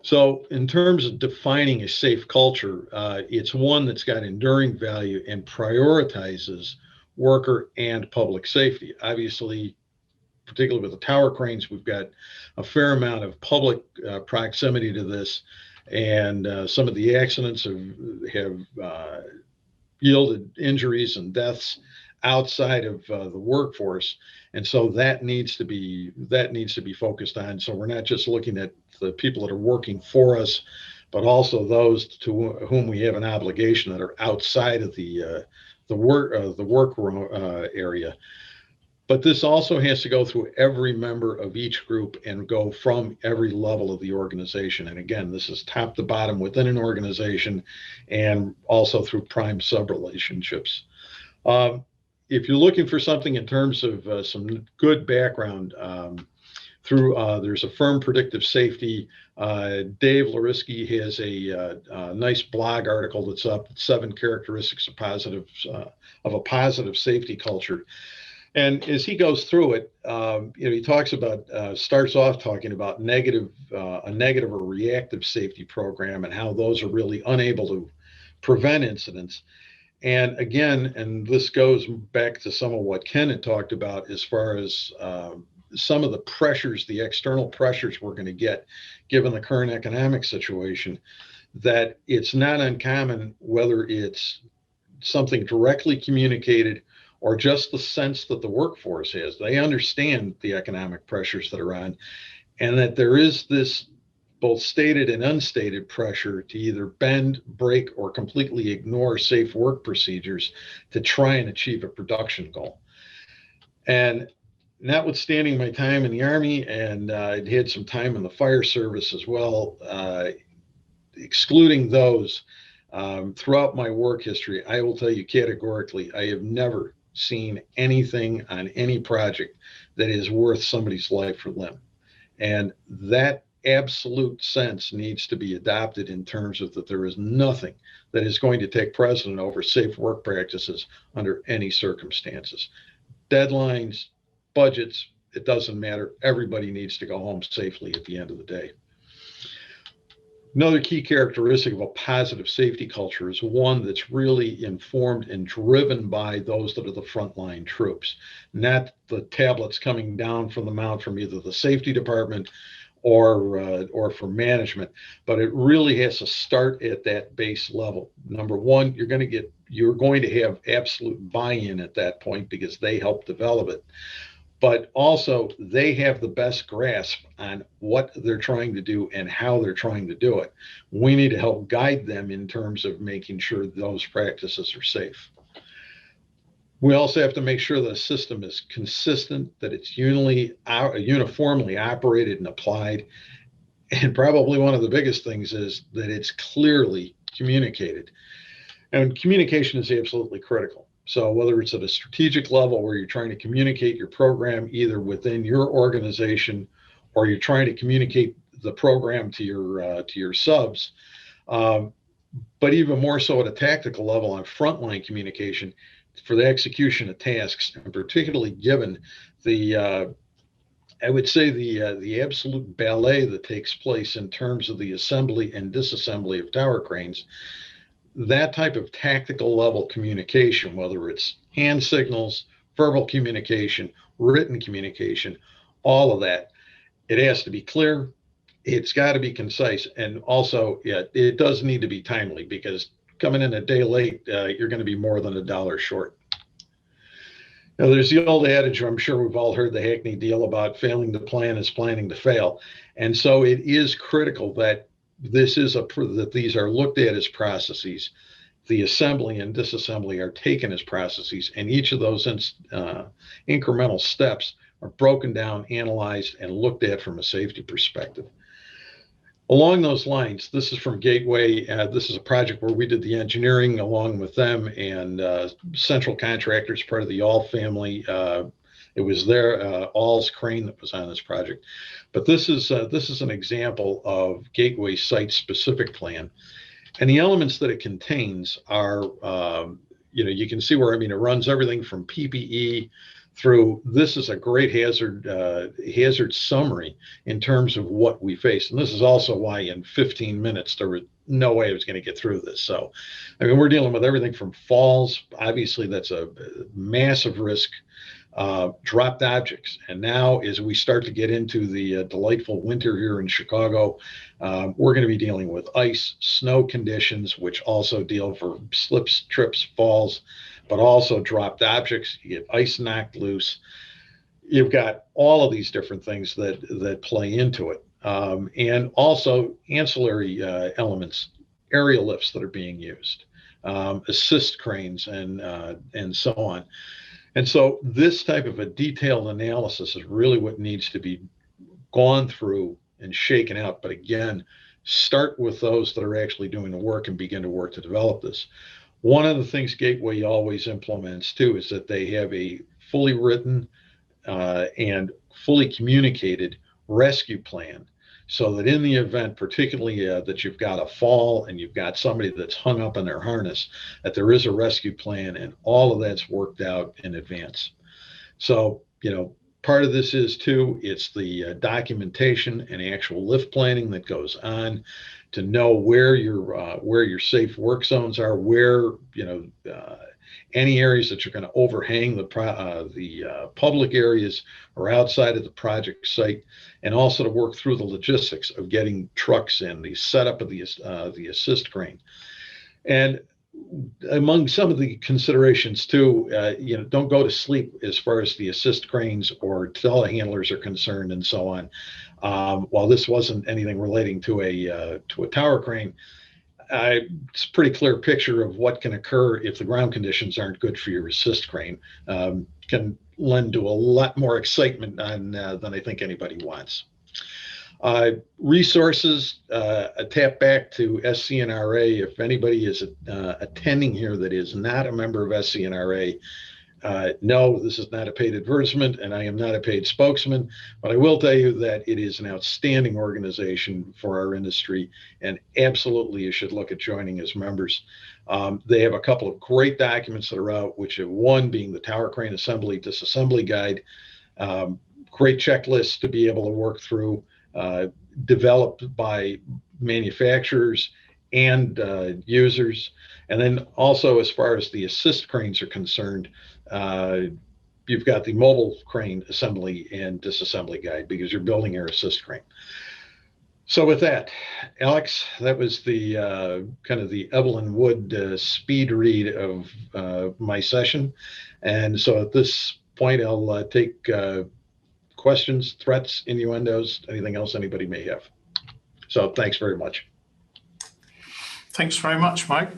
S6: So in terms of defining a safe culture, it's one that's got enduring value and prioritizes worker and public safety. Obviously, particularly with the tower cranes, we've got a fair amount of public proximity to this, and some of the accidents have yielded injuries and deaths outside of the workforce, and so that needs to be focused on. So we're not just looking at the people that are working for us, but also those to whom we have an obligation that are outside of the work area. But this also has to go through every member of each group and go from every level of the organization. And again, this is top to bottom within an organization, and also through prime sub relationships. If you're looking for something in terms of some good background, there's a firm predictive safety. Dave Larisky has a nice blog article that's up, 7 characteristics of a positive safety culture. And as he goes through it, he talks about, starts off talking about a negative or reactive safety program, and how those are really unable to prevent incidents. And again, and this goes back to some of what Ken had talked about as far as some of the pressures, the external pressures we're going to get given the current economic situation, that it's not uncommon, whether it's something directly communicated or just the sense that the workforce has. They understand the economic pressures that are on, and that there is this both stated and unstated pressure to either bend, break, or completely ignore safe work procedures to try and achieve a production goal. And notwithstanding my time in the Army, and I'd had some time in the fire service as well, excluding those, throughout my work history, I will tell you categorically, I have never seen anything on any project that is worth somebody's life or limb. And that absolute sense needs to be adopted in terms of that there is nothing that is going to take precedent over safe work practices under any circumstances. Deadlines, budgets, it doesn't matter. Everybody needs to go home safely at the end of the day. Another key characteristic of a positive safety culture is one that's really informed and driven by those that are the frontline troops, not the tablets coming down from the mount from either the safety department or from management, but it really has to start at that base level. Number one, you're going to have absolute buy-in at that point because they help develop it. But also they have the best grasp on what they're trying to do and how they're trying to do it. We need to help guide them in terms of making sure those practices are safe. We also have to make sure the system is consistent, that it's uniformly operated and applied. And probably one of the biggest things is that it's clearly communicated. And communication is absolutely critical. So whether it's at a strategic level where you're trying to communicate your program either within your organization, or you're trying to communicate the program to your subs, but even more so at a tactical level on frontline communication for the execution of tasks, and particularly given the I would say the absolute ballet that takes place in terms of the assembly and disassembly of tower cranes. That type of tactical level communication, whether it's hand signals, verbal communication, written communication, all of that It has to be clear. It's got to be concise. And also, yeah, it does need to be timely, because coming in a day late, you're going to be more than $1 short. Now, there's the old adage, I'm sure we've all heard the hackneyed deal about failing to plan is planning to fail. And so it is critical that that these are looked at as processes. The assembly and disassembly are taken as processes, and each of those incremental steps are broken down, analyzed, and looked at from a safety perspective. Along those lines, this is from Gateway. This is a project where we did the engineering along with them, and Central Contractors, part of the All family. It was their All's crane that was on this project. But this is an example of Gateway site-specific plan. And the elements that it contains are, you can see where, it runs everything from PPE through. This is a great hazard summary in terms of what we face. And this is also why in 15 minutes, there was no way I was going to get through this. So, we're dealing with everything from falls. Obviously, that's a massive risk. Dropped objects. And now, as we start to get into the delightful winter here in Chicago, we're going to be dealing with ice, snow conditions, which also deal for slips, trips, falls, but also dropped objects. You get ice knocked loose. You've got all of these different things that play into it. And also ancillary elements, aerial lifts that are being used, assist cranes, and so on. And so this type of a detailed analysis is really what needs to be gone through and shaken out. But again, start with those that are actually doing the work and begin to work to develop this. One of the things Gateway always implements too is that they have a fully written and fully communicated rescue plan, so that in the event, particularly that you've got a fall and you've got somebody that's hung up in their harness, that there is a rescue plan, and all of that's worked out in advance. So, part of this is too, it's the documentation and actual lift planning that goes on to know where your safe work zones are, where, any areas that you're going to overhang the public areas or outside of the project site, and also to work through the logistics of getting trucks in, the setup of the assist crane. And among some of the considerations too, don't go to sleep as far as the assist cranes or telehandlers are concerned, and so on. While this wasn't anything relating to a tower crane, it's a pretty clear picture of what can occur if the ground conditions aren't good for your assist crane. Can lend to a lot more excitement than I think anybody wants. Resources, a tap back to SCNRA. If anybody is attending here that is not a member of SCNRA, no, this is not a paid advertisement, and I am not a paid spokesman, but I will tell you that it is an outstanding organization for our industry, and absolutely you should look at joining as members. They have a couple of great documents that are out, which are one being the Tower Crane Assembly Disassembly Guide, great checklist to be able to work through, developed by manufacturers and users. And then also, as far as the assist cranes are concerned, you've got the mobile crane assembly and disassembly guide, because you're building your assist crane. So with that, Alex, that was the kind of the Evelyn Wood speed read of my session. And so at this point, I'll take questions, threats, innuendos, anything else anybody may have. So thanks very much.
S1: Thanks very much, Mike.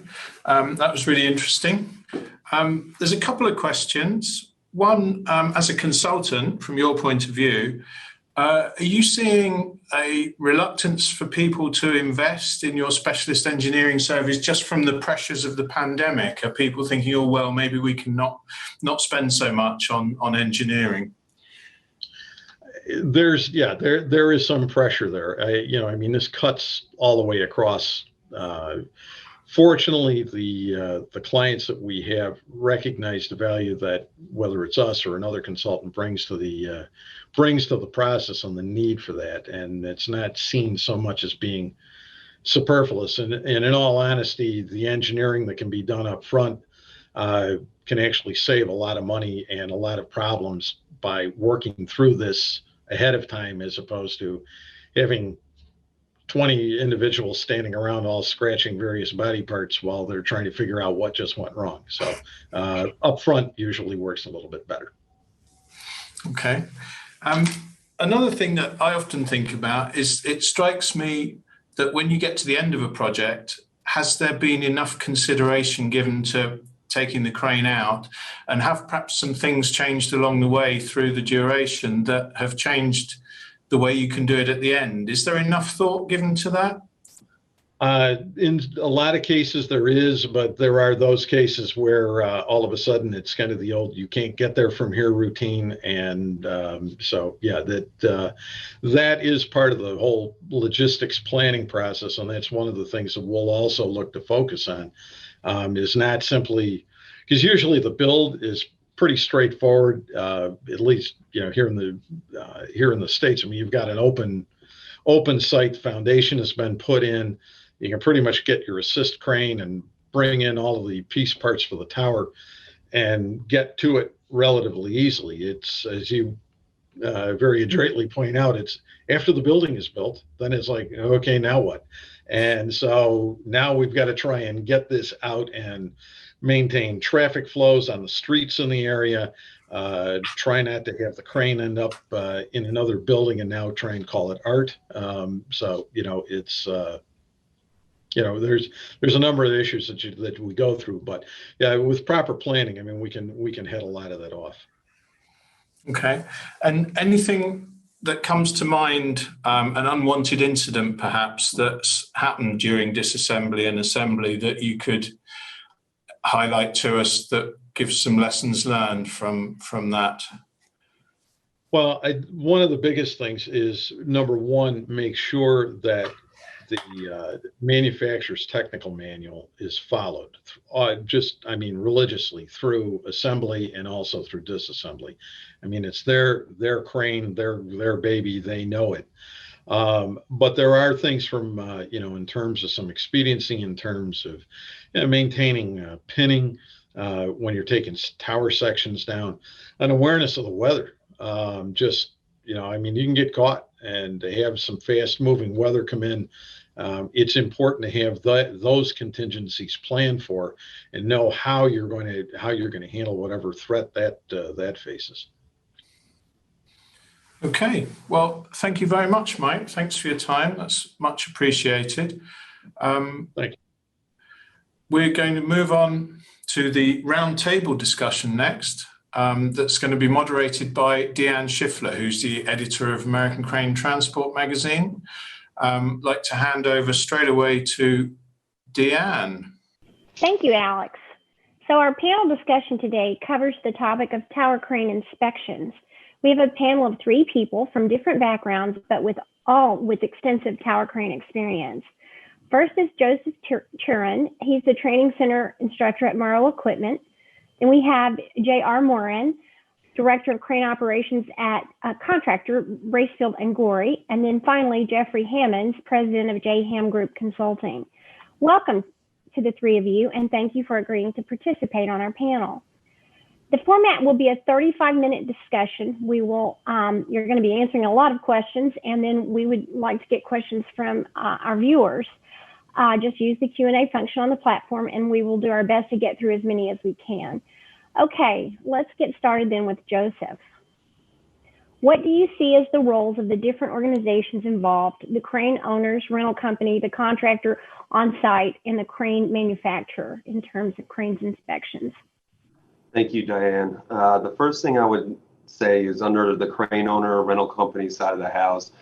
S1: That was really interesting. There's a couple of questions. One, as a consultant, from your point of view, are you seeing a reluctance for people to invest in your specialist engineering service just from the pressures of the pandemic? Are people thinking, oh, well, maybe we can not spend so much on engineering?
S6: There is some pressure there. This cuts all the way across. Fortunately, the clients that we have recognize the value that, whether it's us or another consultant, brings to the process and the need for that, and it's not seen so much as being superfluous. And in all honesty, the engineering that can be done up front can actually save a lot of money and a lot of problems by working through this ahead of time, as opposed to having 20 individuals standing around all scratching various body parts while they're trying to figure out what just went wrong. So upfront usually works a little bit better.
S1: Okay. Another thing that I often think about is, it strikes me that when you get to the end of a project, has there been enough consideration given to taking the crane out, and have perhaps some things changed along the way through the duration that have changed the way you can do it at the end? Is there enough thought given to that?
S6: In a lot of cases there is, but there are those cases where all of a sudden it's kind of the old "you can't get there from here" routine. And so yeah, that is part of the whole logistics planning process. And that's one of the things that we'll also look to focus on, is not simply, because usually the build is pretty straightforward, at least here in the States. I mean, you've got an open site, foundation has been put in. You can pretty much get your assist crane and bring in all of the piece parts for the tower and get to it relatively easily. It's, as you very adroitly point out, it's after the building is built, then it's like, okay, now what? And so now we've got to try and get this out and maintain traffic flows on the streets in the area, try not to have the crane end up in another building and now try and call it art. So it's there's a number of issues that we go through, but yeah, with proper planning, I mean, we can head a lot of that off.
S1: Okay. And anything that comes to mind, an unwanted incident perhaps that's happened during disassembly and assembly that you could highlight to us that gives some lessons learned from that?
S6: Well, one of the biggest things is, number one, make sure that the manufacturer's technical manual is followed, religiously through assembly and also through disassembly. I mean, it's their crane, their baby, they know it. But there are things from, in terms of some expediency, in terms of maintaining pinning when you're taking tower sections down, an awareness of the weather. You can get caught, and to have some fast moving weather come in. It's important to have those contingencies planned for and know how you're going to handle whatever threat that faces.
S1: Okay, well, thank you very much, Mike. Thanks for your time. That's much appreciated.
S6: Thank you.
S1: We're going to move on to the roundtable discussion next. That's going to be moderated by Deanne Schiffler, who's the editor of American Crane Transport magazine. I'd like to hand over straight away to Deanne.
S7: Thank you, Alex. So our panel discussion today covers the topic of tower crane inspections. We have a panel of 3 people from different backgrounds, but all with extensive tower crane experience. First is Joseph Turin. He's the training center instructor at Morrow Equipment. Then we have J.R. Moran, Director of Crane Operations at Contractor, Bracefield and Gorey. And then finally, Jeffrey Hammonds, President of J. Ham Group Consulting. Welcome to the 3 of you, and thank you for agreeing to participate on our panel. The format will be a 35-minute discussion. You're going to be answering a lot of questions, and then we would like to get questions from our viewers. Just use the Q&A function on the platform, and we will do our best to get through as many as we can. Okay, let's get started then with Joseph. What do you see as the roles of the different organizations involved, the crane owners, rental company, the contractor on site, and the crane manufacturer in terms of cranes inspections?
S8: Thank you, Diane. The first thing I would say is, under the crane owner or rental company side of the house,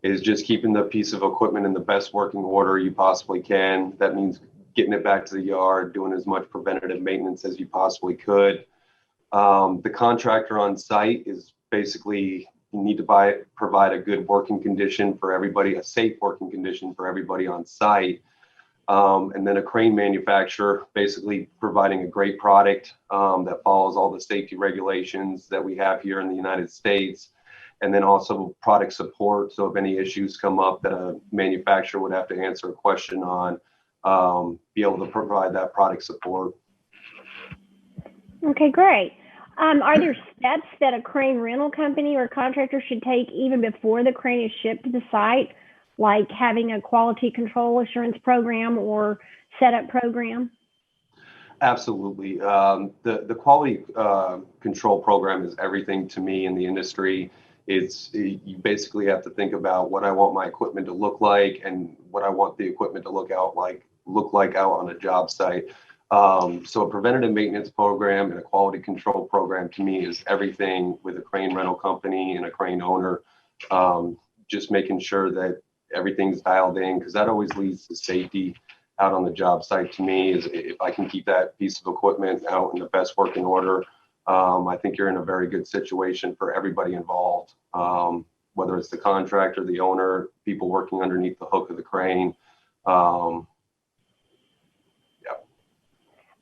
S8: is just keeping the piece of equipment in the best working order you possibly can. That means getting it back to the yard, doing as much preventative maintenance as you possibly could. The contractor on site is basically, you need to provide a good working condition for everybody, a safe working condition for everybody on site. And then a crane manufacturer, basically providing a great product that follows all the safety regulations that we have here in the United States. And then also product support. So if any issues come up that a manufacturer would have to answer a question on, be able to provide that product support.
S7: Okay, great. Are there steps that a crane rental company or contractor should take even before the crane is shipped to the site, like having a quality control assurance program or setup program?
S8: Absolutely. The quality control program is everything to me in the industry. You basically have to think about what I want my equipment to look like and what I want the equipment to look like out on a job site. So a preventative maintenance program and a quality control program to me is everything with a crane rental company and a crane owner. Just making sure that everything's dialed in, because that always leads to safety out on the job site. To me, is if I can keep that piece of equipment out in the best working order, I think you're in a very good situation for everybody involved, whether it's the contractor, the owner, people working underneath the hook of the crane.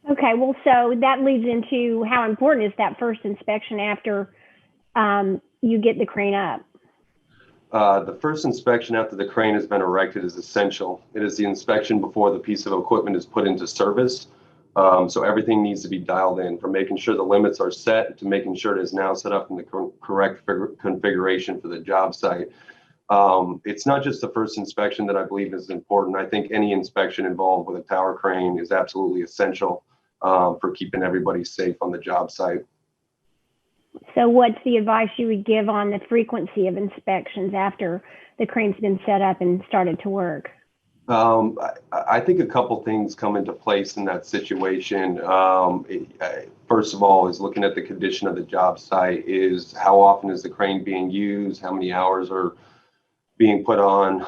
S7: Okay, well, so that leads into how important is that first inspection after you get the crane up?
S8: The first inspection after the crane has been erected is essential. It is the inspection before the piece of equipment is put into service. So everything needs to be dialed in, from making sure the limits are set to making sure it is now set up in the correct configuration for the job site. It's not just the first inspection that I believe is important. I think any inspection involved with a tower crane is absolutely essential for keeping everybody safe on the job site.
S7: So what's the advice you would give on the frequency of inspections after the crane's been set up and started to work?
S8: I think a couple things come into place in that situation. First of all, is looking at the condition of the job site. Is how often is the crane being used? How many hours are being put on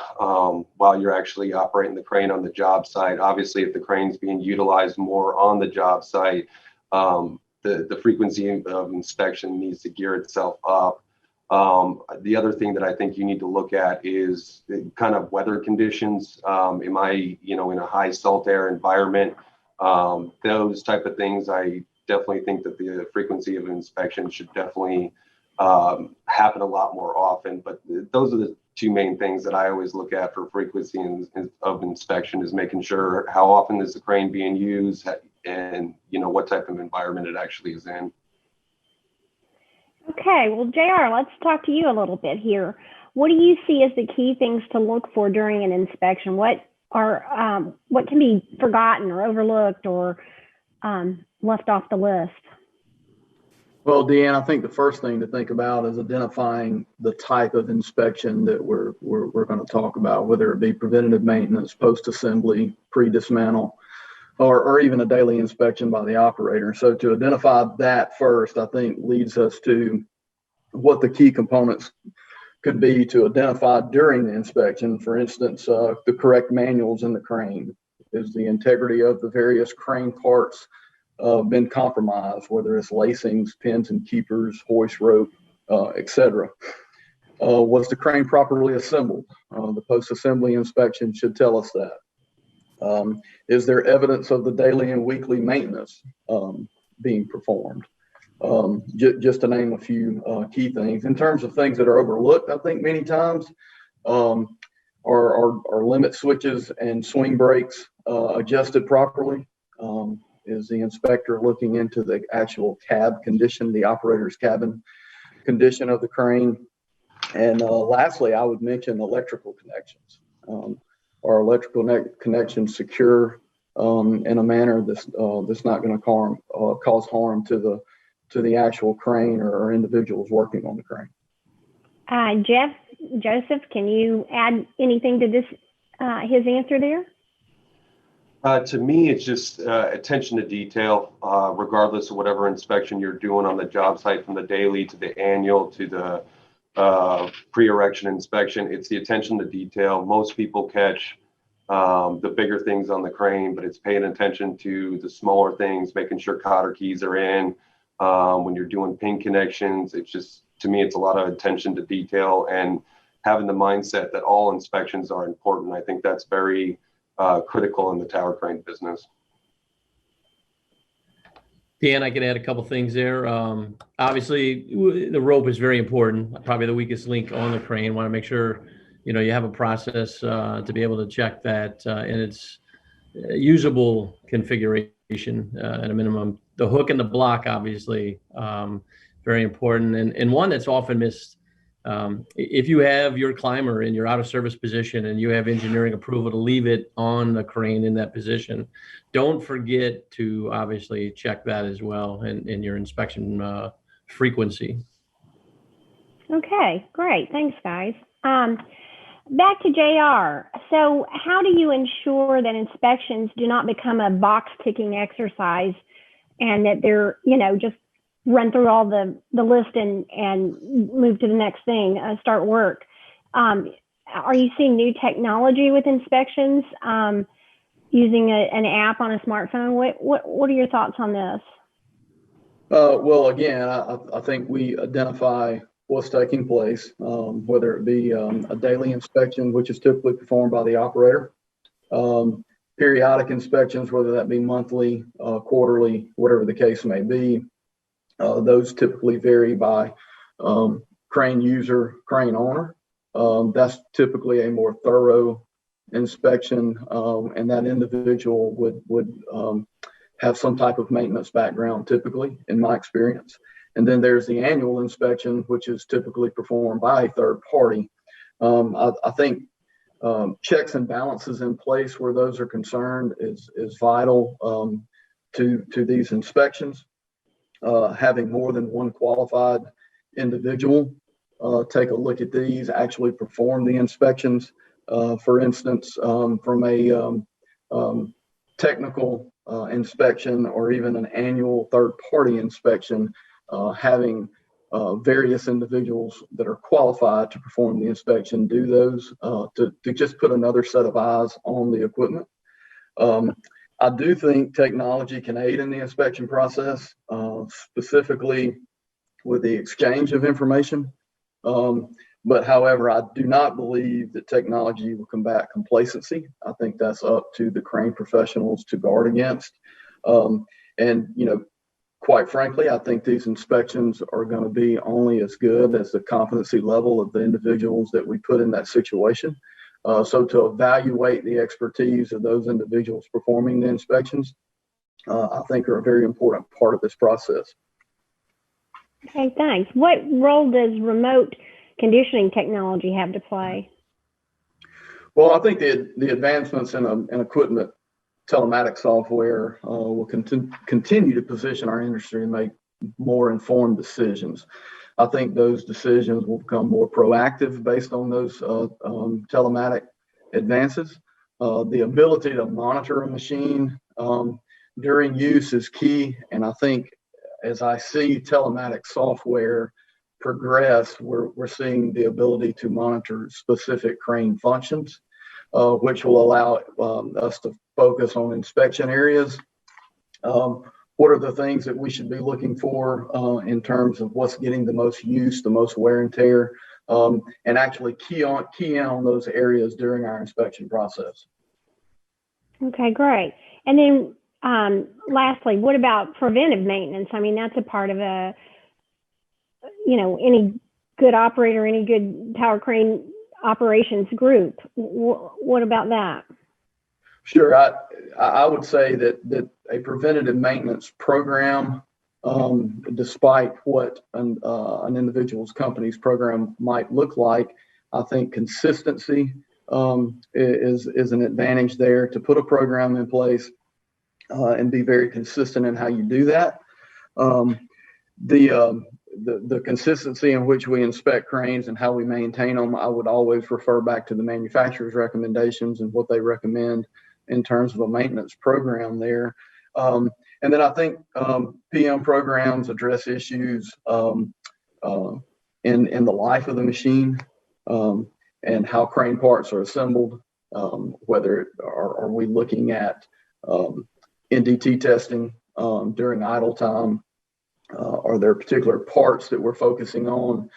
S8: while you're actually operating the crane on the job site? Obviously, if the crane's being utilized more on the job site, the frequency of inspection needs to gear itself up. The other thing that I think you need to look at is the kind of weather conditions. Am I, in a high salt air environment? Those type of things, I definitely think that the frequency of inspection should definitely happen a lot more often. But those are the two main things that I always look at for frequency of inspection, is making sure how often is the crane being used, and what type of environment it actually is in.
S7: Okay, well, JR, let's talk to you a little bit here. What do you see as the key things to look for during an inspection? What can be forgotten or overlooked or left off the list?
S9: Well, Deanne, I think the first thing to think about is identifying the type of inspection that we're going to talk about, whether it be preventative maintenance, post-assembly, pre-dismantle, or even a daily inspection by the operator. So to identify that first, I think leads us to what the key components could be to identify during the inspection. For instance, the correct manuals in the crane. Is the integrity of the various crane parts been compromised, whether it's lacings, pins and keepers, hoist rope, etc. Was the crane properly assembled? The post-assembly inspection should tell us that. Is there evidence of the daily and weekly maintenance being performed? Just to name a few key things. In terms of things that are overlooked, I think many times are limit switches and swing brakes adjusted properly. Is the inspector looking into the actual cab condition, the operator's cabin condition of the crane? And lastly, I would mention electrical connections. Are electrical connections secure in a manner that's not going to cause harm to the actual crane or individuals working on the crane?
S7: Joseph, can you add anything to this, his answer there?
S8: To me, it's just attention to detail, regardless of whatever inspection you're doing on the job site, from the daily to the annual to the pre-erection inspection. It's the attention to detail. Most people catch the bigger things on the crane, but it's paying attention to the smaller things, making sure cotter keys are in. When you're doing pin connections, it's just, to me, it's a lot of attention to detail and having the mindset that all inspections are important. I think that's very critical in the tower crane business.
S10: Dan, I can add a couple things there. Obviously, the rope is very important, probably the weakest link on the crane. Want to make sure you have a process to be able to check that in its usable configuration. at a minimum. The hook and the block, obviously, very important, and one that's often missed. If you have your climber in your out of service position and you have engineering approval to leave it on the crane in that position, don't forget to obviously check that as well in your inspection frequency.
S7: Okay, great. Thanks, guys. Back to JR. So how do you ensure that inspections do not become a box ticking exercise and that they're, just run through all the list and move to the next thing, start work? Are you seeing new technology with inspections, using an app on a smartphone? What are your thoughts on this?
S9: Well, again, I think we identify what's taking place, whether it be a daily inspection, which is typically performed by the operator, periodic inspections, whether that be monthly, quarterly, whatever the case may be. Those typically vary by crane user, crane owner. That's typically a more thorough inspection, and that individual would have some type of maintenance background, typically, in my experience. And then there's the annual inspection, which is typically performed by a third party. I think checks and balances in place where those are concerned is vital to these inspections. Having more than one qualified individual take a look at these, actually perform the inspections. For instance, from a technical inspection or even an annual third-party inspection, having various individuals that are qualified to perform the inspection do those to just put another set of eyes on the equipment. I do think technology can aid in the inspection process, specifically with the exchange of information. But however, I do not believe that technology will combat complacency. I think that's up to the crane professionals to guard against. And, quite frankly, I think these inspections are going to be only as good as the competency level of the individuals that we put in that situation. So to evaluate the expertise of those individuals performing the inspections, I think are a very important part of this process.
S7: Okay, thanks. What role does remote conditioning technology have to play?
S9: Well, I think the advancements in equipment telematic software will continue to position our industry to make more informed decisions. I think those decisions will become more proactive based on those telematic advances. The ability to monitor a machine during use is key. And I think as I see telematic software progress, we're seeing the ability to monitor specific crane functions, which will allow us to focus on inspection areas. What are the things that we should be looking for in terms of what's getting the most use, the most wear and tear, and actually key in on those areas during our inspection process.
S7: Okay, great. And then lastly, what about preventive maintenance? I mean, that's a part of any good operator, any good tower crane operations group. What about that?
S9: Sure. I would say that a preventative maintenance program, despite what an individual's company's program might look like, I think consistency is an advantage there to put a program in place and be very consistent in how you do that. The consistency in which we inspect cranes and how we maintain them, I would always refer back to the manufacturer's recommendations and what they recommend in terms of a maintenance program there. And then I think PM programs address issues in the life of the machine and how crane parts are assembled, whether are we looking at NDT testing during idle time. Are there particular parts that we're focusing on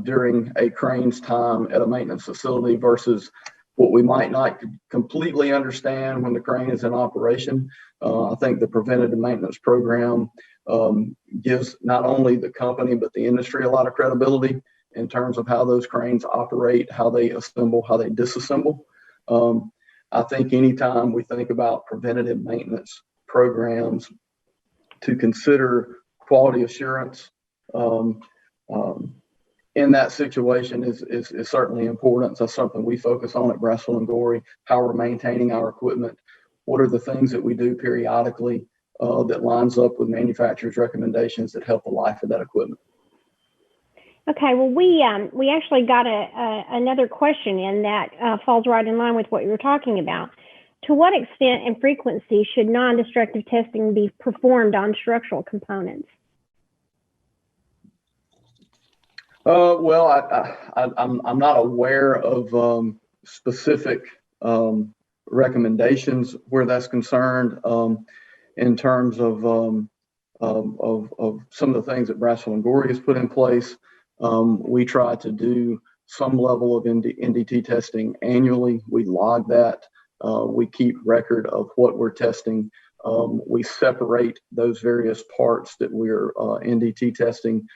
S9: during a crane's time at a maintenance facility versus what we might not completely understand when the crane is in operation? I think the preventative maintenance program gives not only the company but the industry a lot of credibility in terms of how those cranes operate, how they assemble, how they disassemble. I think anytime we think about preventative maintenance, programs to consider quality assurance in that situation is certainly important. So that's something we focus on at Bressel & Gorey, how we're maintaining our equipment. What are the things that we do periodically that lines up with manufacturers' recommendations that help the life of that equipment?
S7: Okay, well, we actually got another question in that falls right in line with what you were talking about. To what extent and frequency should non-destructive testing be performed on structural components?
S9: Well, I'm not aware of specific recommendations where that's concerned. In terms of some of the things that Bressel & Gorey has put in place, we try to do some level of NDT testing annually. We log that. We keep record of what we're testing. We separate those various parts that we're NDT testing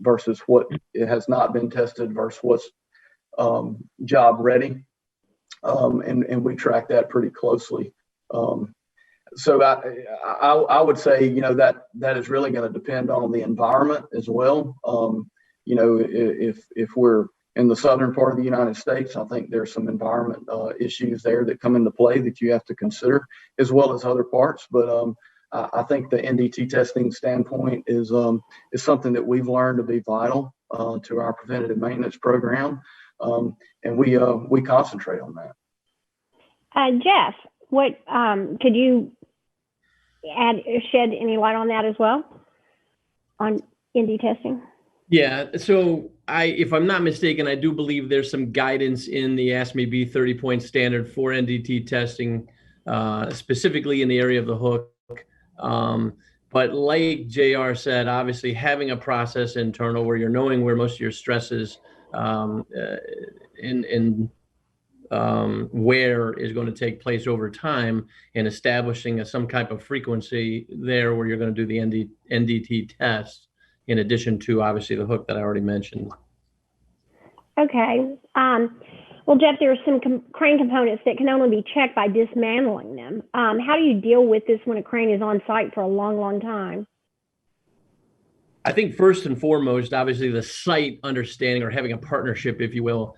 S9: versus what it has not been tested versus what's job ready. And we track that pretty closely. So I would say, that is really going to depend on the environment as well. If we're in the southern part of the United States, I think there's some environment issues there that come into play that you have to consider, as well as other parts. But I think the NDT testing standpoint is something that we've learned to be vital to our preventative maintenance program, and we concentrate on that.
S7: Jeff, what could you shed any light on that as well, on ND testing?
S10: Yeah, so if I'm not mistaken, I do believe there's some guidance in the ASME 30-point standard for NDT testing, specifically in the area of the hook. But like JR said, obviously having a process internal where you're knowing where most of your stress is where is going to take place over time, and establishing some type of frequency there where you're going to do the NDT test, in addition to obviously the hook that I already mentioned.
S7: Okay. Well, Jeff, there are some crane components that can only be checked by dismantling them. How do you deal with this when a crane is on site for a long, long time?
S10: I think first and foremost, obviously the site understanding, or having a partnership, if you will,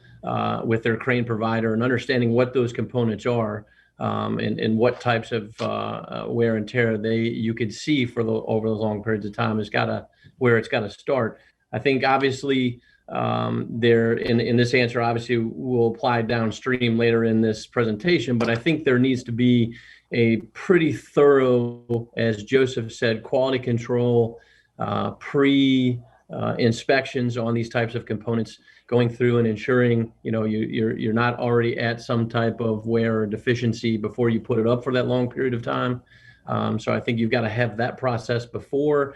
S10: with their crane provider, and understanding what those components are, and what types of wear and tear you could see over the long periods of time where it's got to start. I think obviously in this answer obviously will apply downstream later in this presentation, but I think there needs to be a pretty thorough, as Joseph said, quality control, inspections on these types of components, going through and ensuring you're not already at some type of wear or deficiency before you put it up for that long period of time. So I think you've got to have that process before,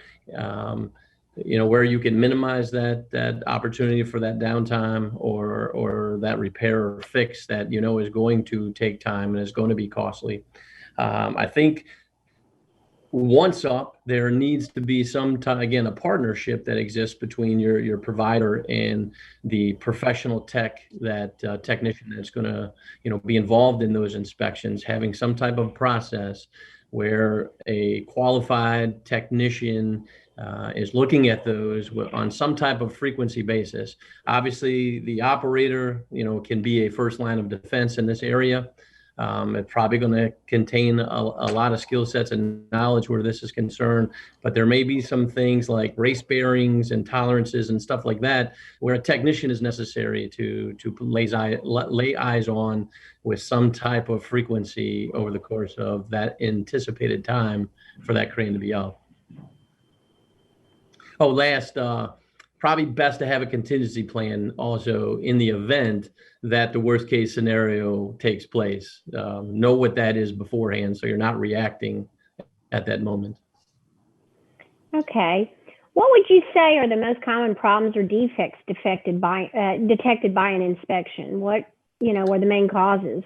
S10: where you can minimize that opportunity for that downtime or that repair or fix that is going to take time and is going to be costly. I think once up, there needs to be a partnership that exists between your provider and the professional technician that's going to be involved in those inspections, having some type of process where a qualified technician is looking at those on some type of frequency basis. Obviously, the operator, can be a first line of defense in this area. It's probably going to contain a lot of skill sets and knowledge where this is concerned, but there may be some things like race bearings and tolerances and stuff like that, where a technician is necessary to lay eyes on with some type of frequency over the course of that anticipated time for that crane to be up. Oh, last, probably best to have a contingency plan also in the event that the worst case scenario takes place. Know what that is beforehand, so you're not reacting at that moment. Okay.
S7: What would you say are the most common problems or defects detected by an inspection? What, are the main causes?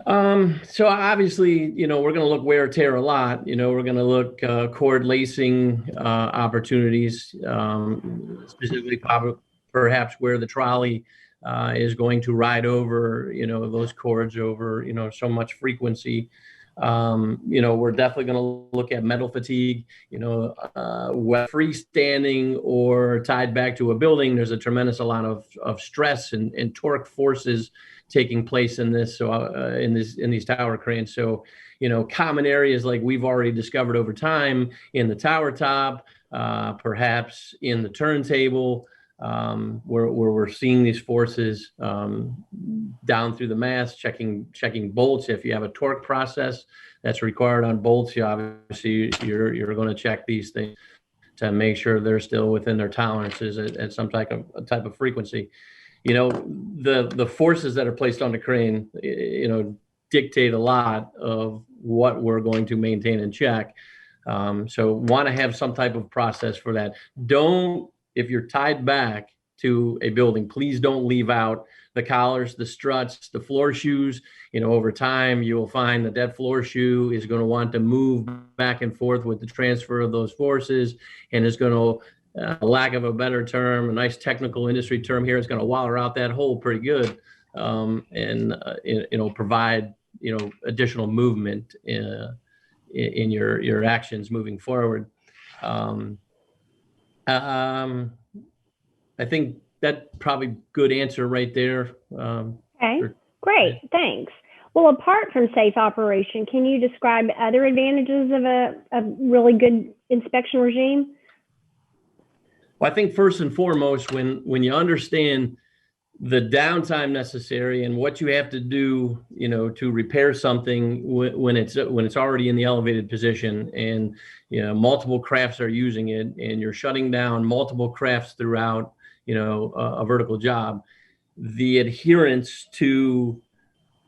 S10: So obviously, we're going to look wear or tear a lot. We're going to look cord lacing opportunities, specifically perhaps where the trolley is going to ride over, those cords over, so much frequency. We're definitely going to look at metal fatigue, whether freestanding or tied back to a building. There's a tremendous amount of stress and torque forces taking place in this. So in these tower cranes. So, common areas like we've already discovered over time in the tower top, perhaps in the turntable, where we're seeing these forces down through the mast, checking bolts. If you have a torque process that's required on bolts, obviously you're going to check these things to make sure they're still within their tolerances at some type of frequency. The forces that are placed on the crane, dictate a lot of what we're going to maintain and check. So want to have some type of process for that. If you're tied back to a building, please don't leave out the collars, the struts, the floor shoes. Over time, you will find that floor shoe is going to want to move back and forth with the transfer of those forces, and is going to, lack of a better term, a nice technical industry term here, is going to wallow out that hole pretty good, and provide additional movement in your actions moving forward. I think that probably good answer right there.
S7: Okay, great, thanks. Well, apart from safe operation, can you describe other advantages of a really good inspection regime?
S10: Well, I think first and foremost, when you understand the downtime necessary and what you have to do, to repair something when it's already in the elevated position, and multiple crafts are using it, and you're shutting down multiple crafts throughout, a vertical job, the adherence to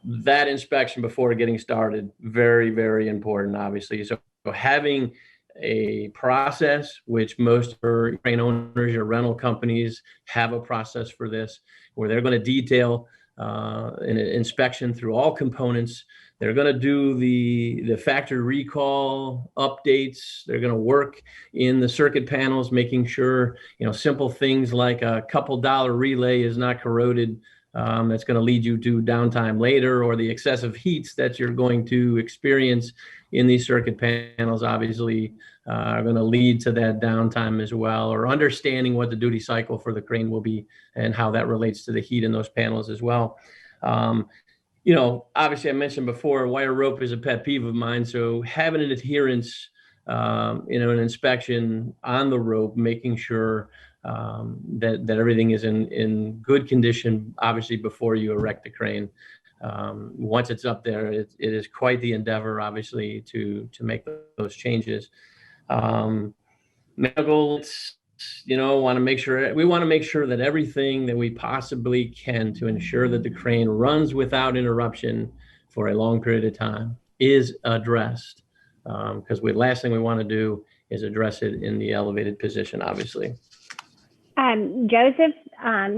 S10: that inspection before getting started, very, very important, obviously. So having a process, which most crane owners or rental companies have a process for this, where they're going to detail an inspection through all components. They're going to do the factory recall updates. They're going to work in the circuit panels, making sure, simple things like a couple dollar relay is not corroded. That's going to lead you to downtime later, or the excessive heats that you're going to experience in these circuit panels, obviously, are going to lead to that downtime as well, or understanding what the duty cycle for the crane will be and how that relates to the heat in those panels as well. Obviously I mentioned before, wire rope is a pet peeve of mine. So having an adherence, an inspection on the rope, making sure that everything is in good condition, obviously, before you erect the crane. Once it's up there, it is quite the endeavor, obviously, to make those changes. Medical, we want to make sure that everything that we possibly can to ensure that the crane runs without interruption for a long period of time is addressed, because the last thing we want to do is address it in the elevated position, obviously.
S7: Joseph,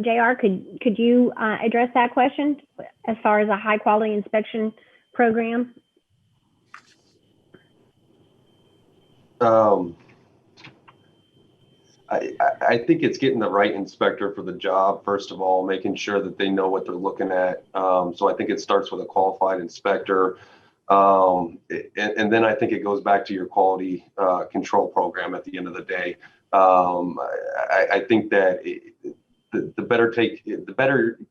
S7: JR, could you address that question as far as a high quality inspection program?
S8: I think it's getting the right inspector for the job, first of all, making sure that they know what they're looking at. So I think it starts with a qualified inspector. And then I think it goes back to your quality control program at the end of the day. I think that the better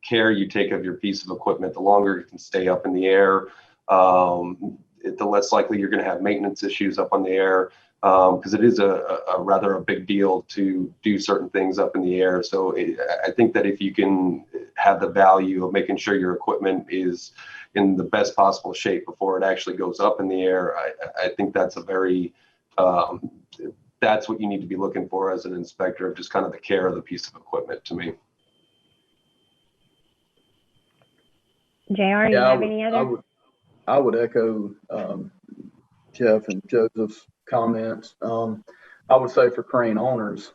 S8: care you take of your piece of equipment, the longer it can stay up in the air, the less likely you're going to have maintenance issues up on the air, because it is a rather big deal to do certain things up in the air. So I think that if you can have the value of making sure your equipment is in the best possible shape before it actually goes up in the air, I think that's that's what you need to be looking for as an inspector, of just kind of the care of the piece of equipment, to me.
S7: JR, do you have any other?
S9: I would echo Jeff and Joseph's comments. I would say for crane owners,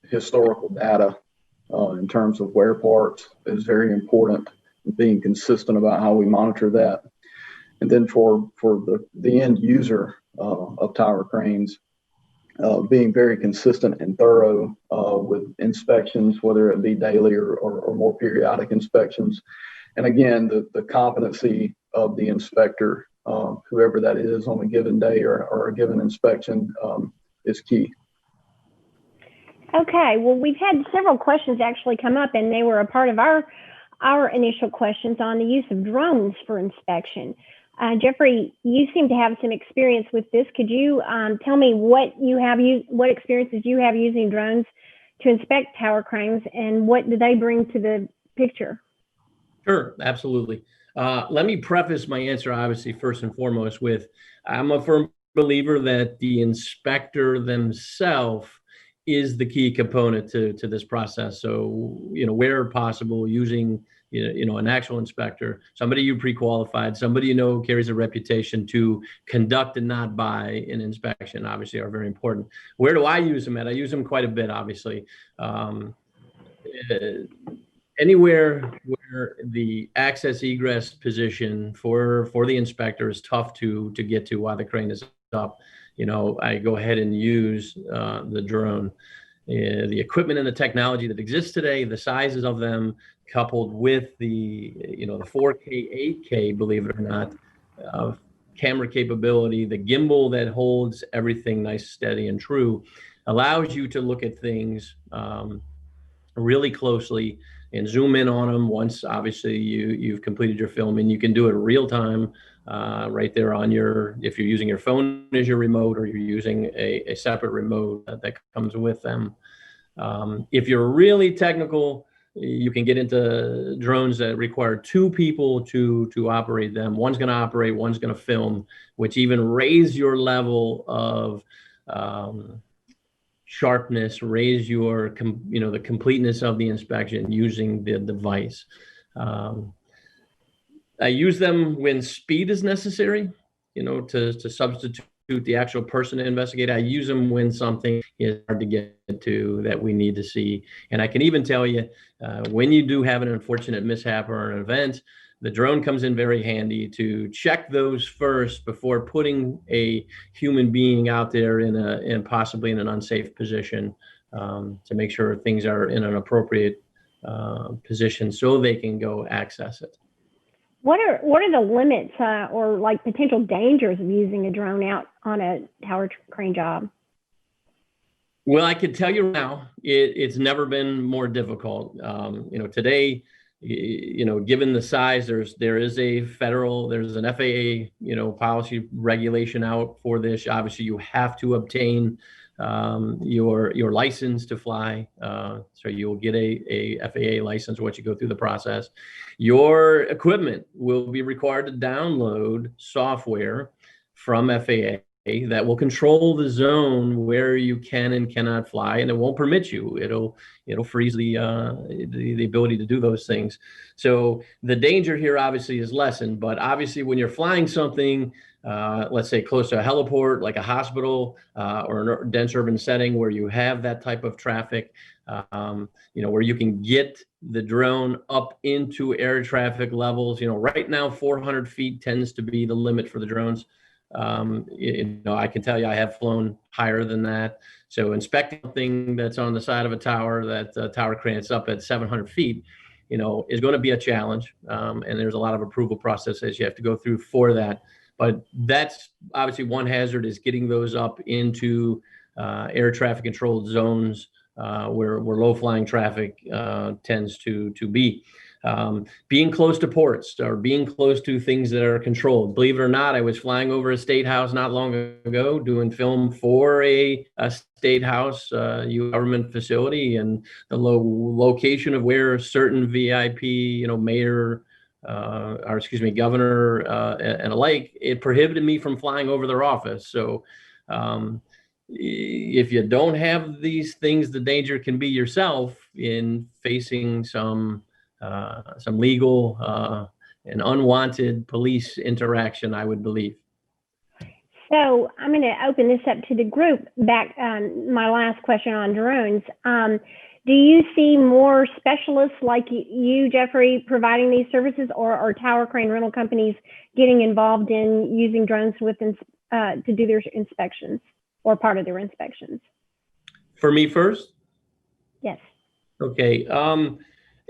S9: historical data in terms of wear parts is very important, being consistent about how we monitor that. And then for the end user of tower cranes, being very consistent and thorough with inspections, whether it be daily or more periodic inspections. And again, the competency of the inspector whoever that is on a given day or a given inspection is key.
S7: Okay, well, we've had several questions actually come up, and they were a part of our initial questions on the use of drones for inspection. Jeffrey, you seem to have some experience with this. Could you tell me what experiences you have using drones to inspect tower cranes, and what do they bring to the picture?
S10: Sure, absolutely. Let me preface my answer, obviously, first and foremost with, I'm a firm believer that the inspector themselves is the key component to this process. So, where possible, using, an actual inspector, somebody you pre-qualified, somebody carries a reputation to conduct and not buy an inspection, obviously, are very important. Where do I use them at? I use them quite a bit, obviously. Anywhere where the access egress position for the inspector is tough to get to while the crane is up, I go ahead and use the drone. The equipment and the technology that exists today, the sizes of them, coupled with the 4K, 8K, believe it or not, camera capability, the gimbal that holds everything nice, steady, and true, allows you to look at things really closely and zoom in on them once, obviously, you've completed your film, and you can do it real time right there on if you're using your phone as your remote, or you're using a separate remote that comes with them. If you're really technical, you can get into drones that require two people to operate them. One's going to operate, one's going to film, which even raise your level of sharpness, raise your the completeness of the inspection using the device. I use them when speed is necessary, to substitute the actual person to investigate. I use them when something is hard to get to that we need to see. And I can even tell you, when you do have an unfortunate mishap or an event, the drone comes in very handy to check those first before putting a human being out there in possibly in an unsafe position, to make sure things are in an appropriate position so they can go access it.
S7: What are the limits or like potential dangers of using a drone out on a tower crane job?
S10: Well, I can tell you now, it's never been more difficult. Today, given the size, there's an FAA, policy regulation out for this. Obviously, you have to obtain your license to fly. So you'll get a FAA license once you go through the process. Your equipment will be required to download software from FAA that will control the zone where you can and cannot fly, and it won't permit you. It'll freeze the ability to do those things. So the danger here obviously is lessened, but obviously when you're flying something, let's say close to a heliport, like a hospital, or a dense urban setting where you have that type of traffic, where you can get the drone up into air traffic levels. Right now 400 feet tends to be the limit for the drones. I can tell you I have flown higher than that. So inspecting something that's on the side of a tower, that tower crane is up at 700 feet, is going to be a challenge. And there's a lot of approval processes you have to go through for that. But that's obviously one hazard, is getting those up into air traffic controlled zones where low flying traffic tends to be. Being close to ports or being close to things that are controlled. Believe it or not, I was flying over a state house not long ago doing film for a state house, government facility, and the location of where certain VIP, mayor, governor, and alike, it prohibited me from flying over their office. So if you don't have these things, the danger can be yourself in facing some legal and unwanted police interaction, I would believe.
S7: So I'm going to open this up to the group. Back my last question on drones. Do you see more specialists like you, Jeffrey, providing these services, or are tower crane rental companies getting involved in using drones to do their inspections or part of their inspections?
S10: For me first?
S7: Yes.
S10: Okay.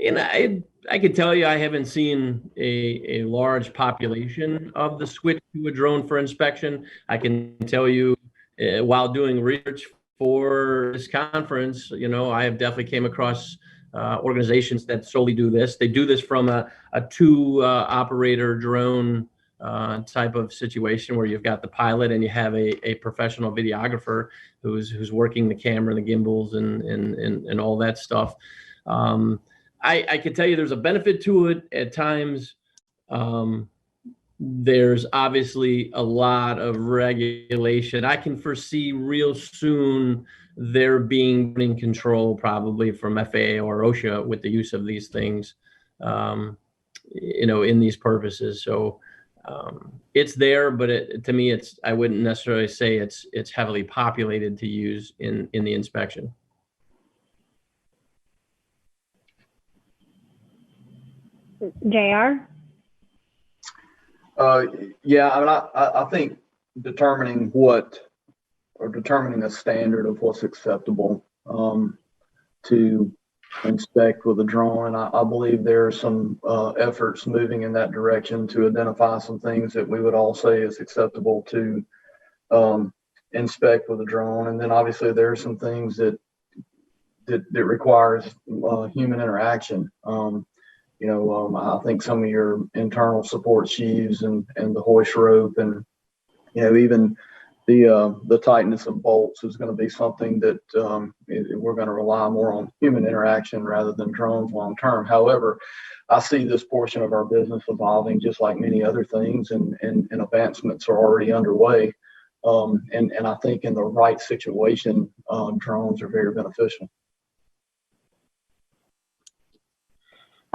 S10: And I could tell you I haven't seen a large population of the switch to a drone for inspection. I can tell you while doing research for this conference, I have definitely came across organizations that solely do this. They do this from a two operator drone type of situation where you've got the pilot and you have a professional videographer who's working the camera and the gimbals and all that stuff. I can tell you there's a benefit to it at times. There's obviously a lot of regulation. I can foresee real soon there being in control probably from FAA or OSHA with the use of these things, in these purposes. So it's there, but to me, I wouldn't necessarily say it's heavily populated to use in the inspection.
S7: JR?
S9: Yeah, I mean, I think determining a standard of what's acceptable to inspect with a drone, and I believe there are some efforts moving in that direction to identify some things that we would all say is acceptable to inspect with a drone. And then obviously there are some things that requires human interaction. I think some of your internal support sheaves and the hoist rope and, even the tightness of bolts is going to be something that we're going to rely more on human interaction rather than drones long term. However, I see this portion of our business evolving just like many other things, and advancements are already underway. And I think in the right situation, drones are very beneficial.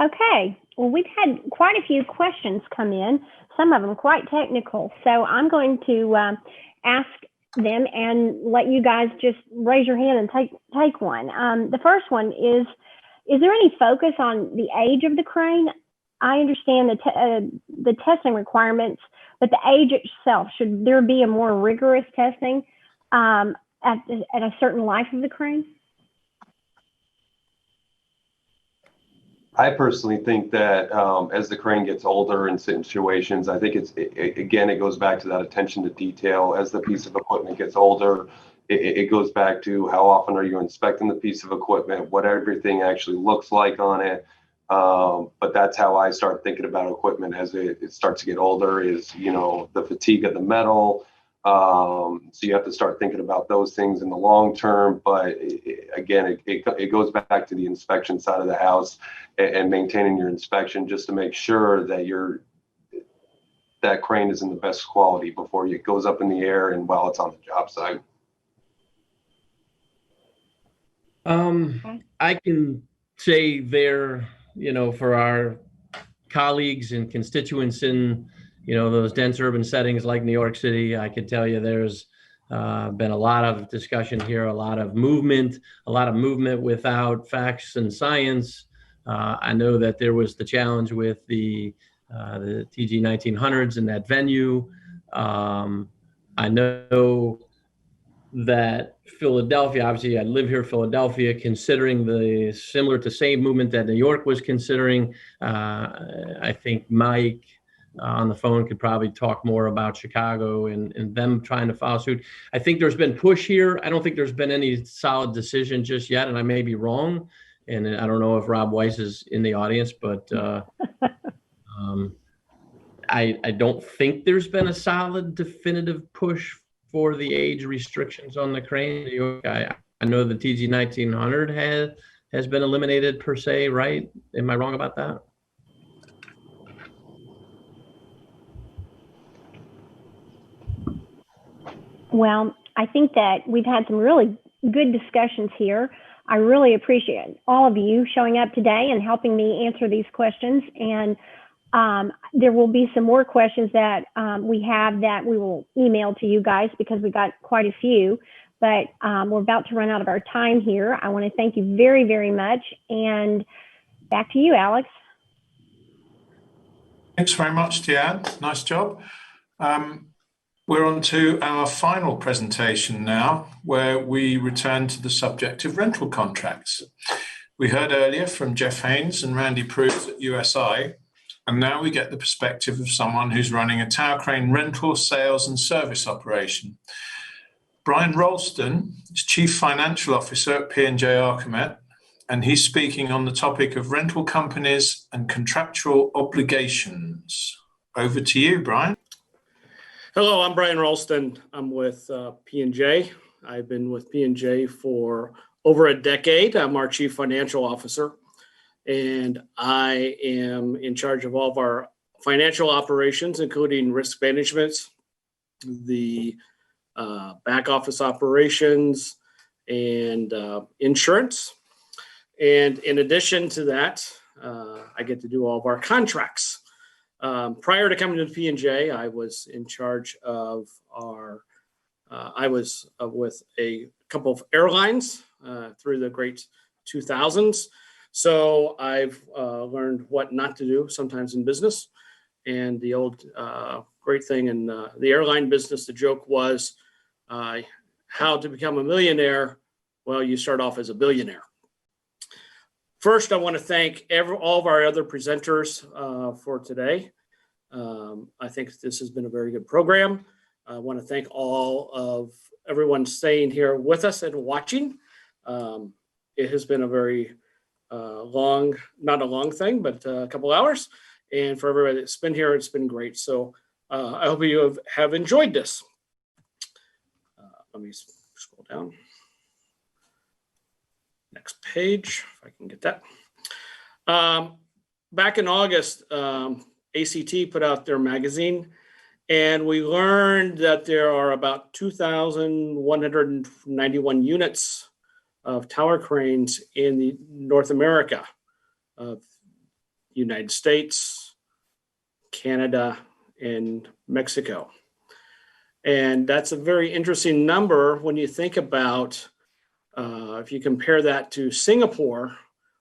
S7: Okay, well, we've had quite a few questions come in, some of them quite technical. So I'm going to ask them and let you guys just raise your hand and take one. The first one is there any focus on the age of the crane? I understand the testing requirements, but the age itself, should there be a more rigorous testing at a certain life of the crane?
S8: I personally think that as the crane gets older in situations, I think it goes back to that attention to detail. As the piece of equipment gets older, it goes back to how often are you inspecting the piece of equipment, what everything actually looks like on it. But that's how I start thinking about equipment as it starts to get older is, the fatigue of the metal. So you have to start thinking about those things in the long term. But it goes back to the inspection side of the house and maintaining your inspection just to make sure that that crane is in the best quality before it goes up in the air and while it's on the job site.
S10: I can say there, for our colleagues and constituents in those dense urban settings like New York City, I could tell you there's been a lot of discussion here, a lot of movement without facts and science. I know that there was the challenge with the TG 1900s in that venue. I know that Philadelphia, obviously I live here, Philadelphia, considering the similar to same movement that New York was considering. I think Mike on the phone could probably talk more about Chicago and them trying to file suit. I think there's been push here. I don't think there's been any solid decision just yet, and I may be wrong. And I don't know if Rob Weiss is in the audience, but I don't think there's been a solid definitive push for the age restrictions on the crane. I know the TG 1900 has been eliminated per se, right? Am I wrong about that?
S7: Well, I think that we've had some really good discussions here. I really appreciate all of you showing up today and helping me answer these questions. And there will be some more questions that we have that we will email to you guys because we got quite a few. But we're about to run out of our time here. I want to thank you very, very much. And back to you, Alex.
S1: Thanks very much, Deanne. Nice job. We're on to our final presentation now, where we return to the subject of rental contracts. We heard earlier from Jeff Haynes and Randy Pruse at USI, and now we get the perspective of someone who's running a tower crane rental, sales and service operation. Brian Ralston is Chief Financial Officer at P&J Archimet, and he's speaking on the topic of rental companies and contractual obligations. Over to you, Brian.
S11: Hello, I'm Brian Ralston. I'm with P&J. I've been with P&J for over a decade. I'm our Chief Financial Officer, and I am in charge of all of our financial operations, including risk management, the back office operations, and insurance. And in addition to that, I get to do all of our contracts. Prior to coming to P&J, I was in charge of I was with a couple of airlines through the great 2000s. So I've learned what not to do sometimes in business. And the old great thing in the airline business, the joke was how to become a millionaire. Well, you start off as a billionaire. First, I want to thank all of our other presenters for today. I think this has been a very good program. I want to thank all of everyone staying here with us and watching. It has been a very long, not a long thing, but a couple hours. And for everybody that's been here, it's been great. So I hope you have enjoyed this. Let me scroll down. Next page, if I can get that. Back in August, ACT put out their magazine, and we learned that there are about 2,191 units of tower cranes in North America, United States, Canada, and Mexico. And that's a very interesting number when you think about if you compare that to Singapore,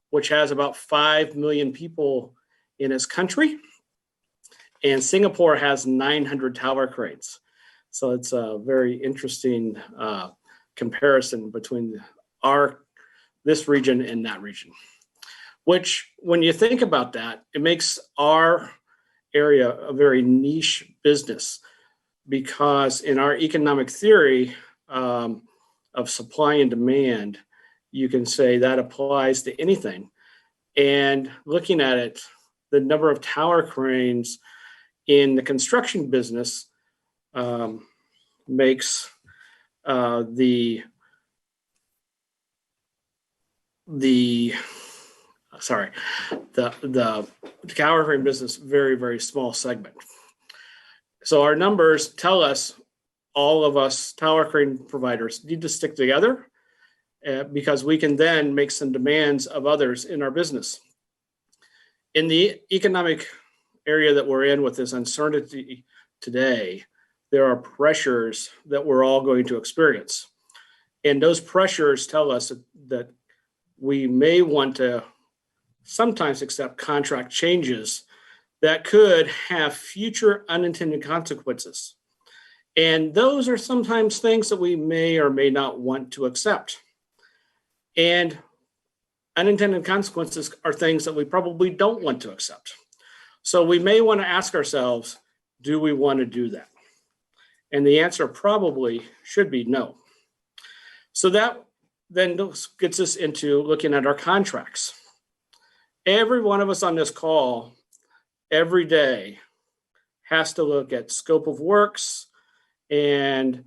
S11: which has about 5 million people in its country, and Singapore has 900 tower cranes. So it's a very interesting comparison between this region and that region, which when you think about that, it makes our area a very niche business, because in our economic theory of supply and demand, you can say that applies to anything. And looking at it, the number of tower cranes in the construction business makes the tower crane business very, very small segment. So our numbers tell us, all of us tower crane providers need to stick together because we can then make some demands of others in our business. In the economic area that we're in with this uncertainty today, there are pressures that we're all going to experience. And those pressures tell us that we may want to sometimes accept contract changes that could have future unintended consequences. And those are sometimes things that we may or may not want to accept. And unintended consequences are things that we probably don't want to accept. So we may want to ask ourselves, do we want to do that? And the answer probably should be no. So that then gets us into looking at our contracts. Every one of us on this call every day has to look at scope of works, and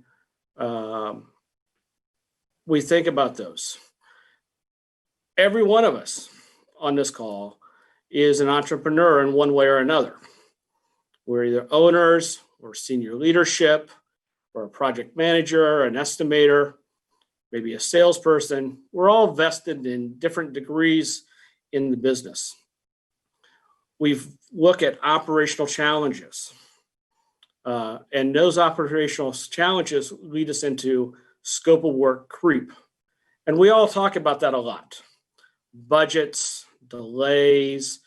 S11: we think about those. Every one of us on this call is an entrepreneur in one way or another. We're either owners or senior leadership or a project manager, an estimator, maybe a salesperson. We're all vested in different degrees in the business. We look at operational challenges, and those operational challenges lead us into scope of work creep. And we all talk about that a lot. Budgets, delays,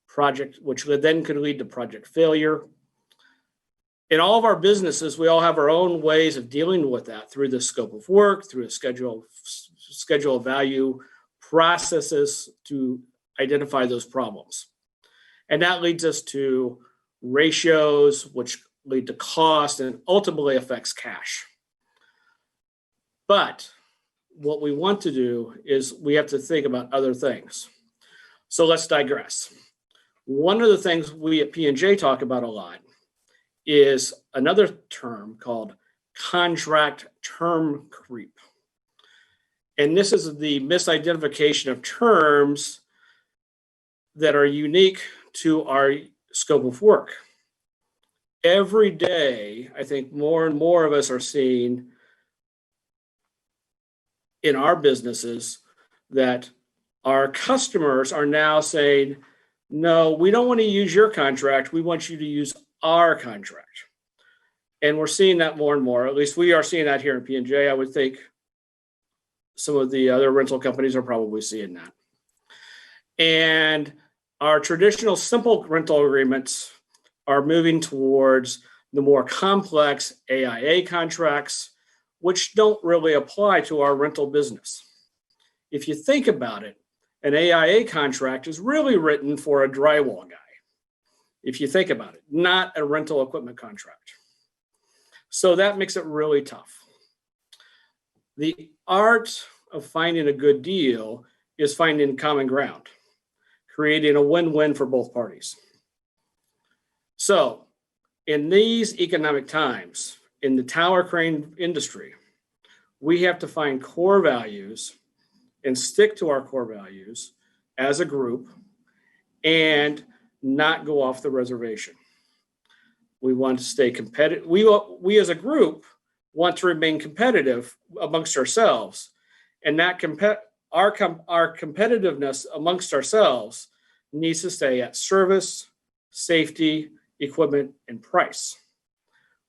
S11: project, which then could lead to project failure. In all of our businesses, we all have our own ways of dealing with that through the scope of work, through a schedule of value processes to identify those problems. And that leads us to ratios, which lead to cost and ultimately affects cash. But what we want to do is we have to think about other things. So let's digress. One of the things we at P&J talk about a lot is another term called contract term creep. And this is the misidentification of terms that are unique to our scope of work. Every day, I think more and more of us are seeing in our businesses that our customers are now saying, no, we don't want to use your contract. We want you to use our contract. And we're seeing that more and more. At least we are seeing that here in P&J. I would think some of the other rental companies are probably seeing that. And our traditional simple rental agreements are moving towards the more complex AIA contracts, which don't really apply to our rental business. If you think about it, an AIA contract is really written for a drywall guy, if you think about it, not a rental equipment contract. So that makes it really tough. The art of finding a good deal is finding common ground, creating a win-win for both parties. So in these economic times, in the tower crane industry, we have to find core values and stick to our core values as a group and not go off the reservation. We want to stay competitive. We as a group want to remain competitive amongst ourselves, and that our competitiveness amongst ourselves needs to stay at service, safety, equipment, and price.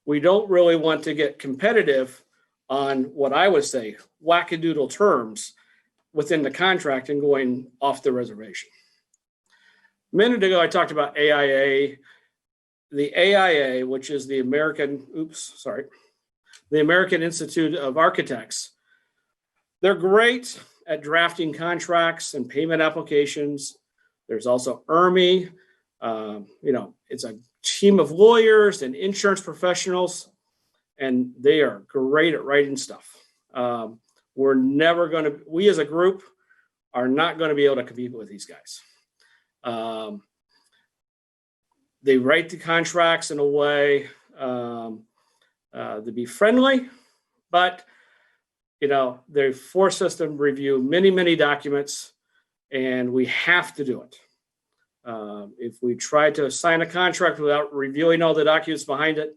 S11: We don't really want to get competitive on what I would say wackadoodle terms within the contract and going off the reservation. A minute ago, I talked about AIA. The AIA, which is the American Institute of Architects, they're great at drafting contracts and payment applications. There's also IRMI. It's a team of lawyers and insurance professionals, and they are great at writing stuff. We as a group are not going to be able to compete with these guys. They write the contracts in a way to be friendly, but they force us to review many, many documents, and we have to do it. If we try to sign a contract without reviewing all the documents behind it,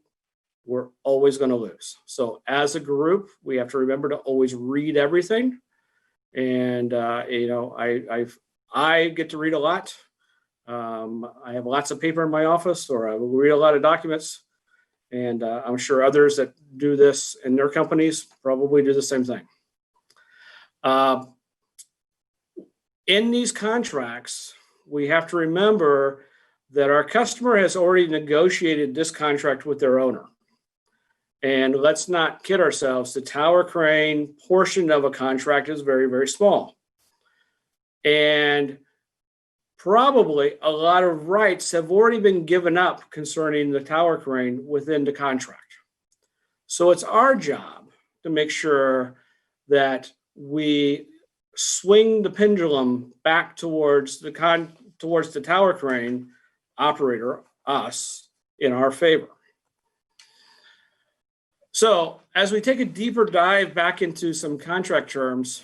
S11: we're always going to lose. So as a group, we have to remember to always read everything. And, I get to read a lot. I have lots of paper in my office, or I will read a lot of documents. And I'm sure others that do this in their companies probably do the same thing. In these contracts, we have to remember that our customer has already negotiated this contract with their owner. And let's not kid ourselves, the tower crane portion of a contract is very, very small. And probably a lot of rights have already been given up concerning the tower crane within the contract. So it's our job to make sure that we swing the pendulum back towards the tower crane operator, us, in our favor. So as we take a deeper dive back into some contract terms,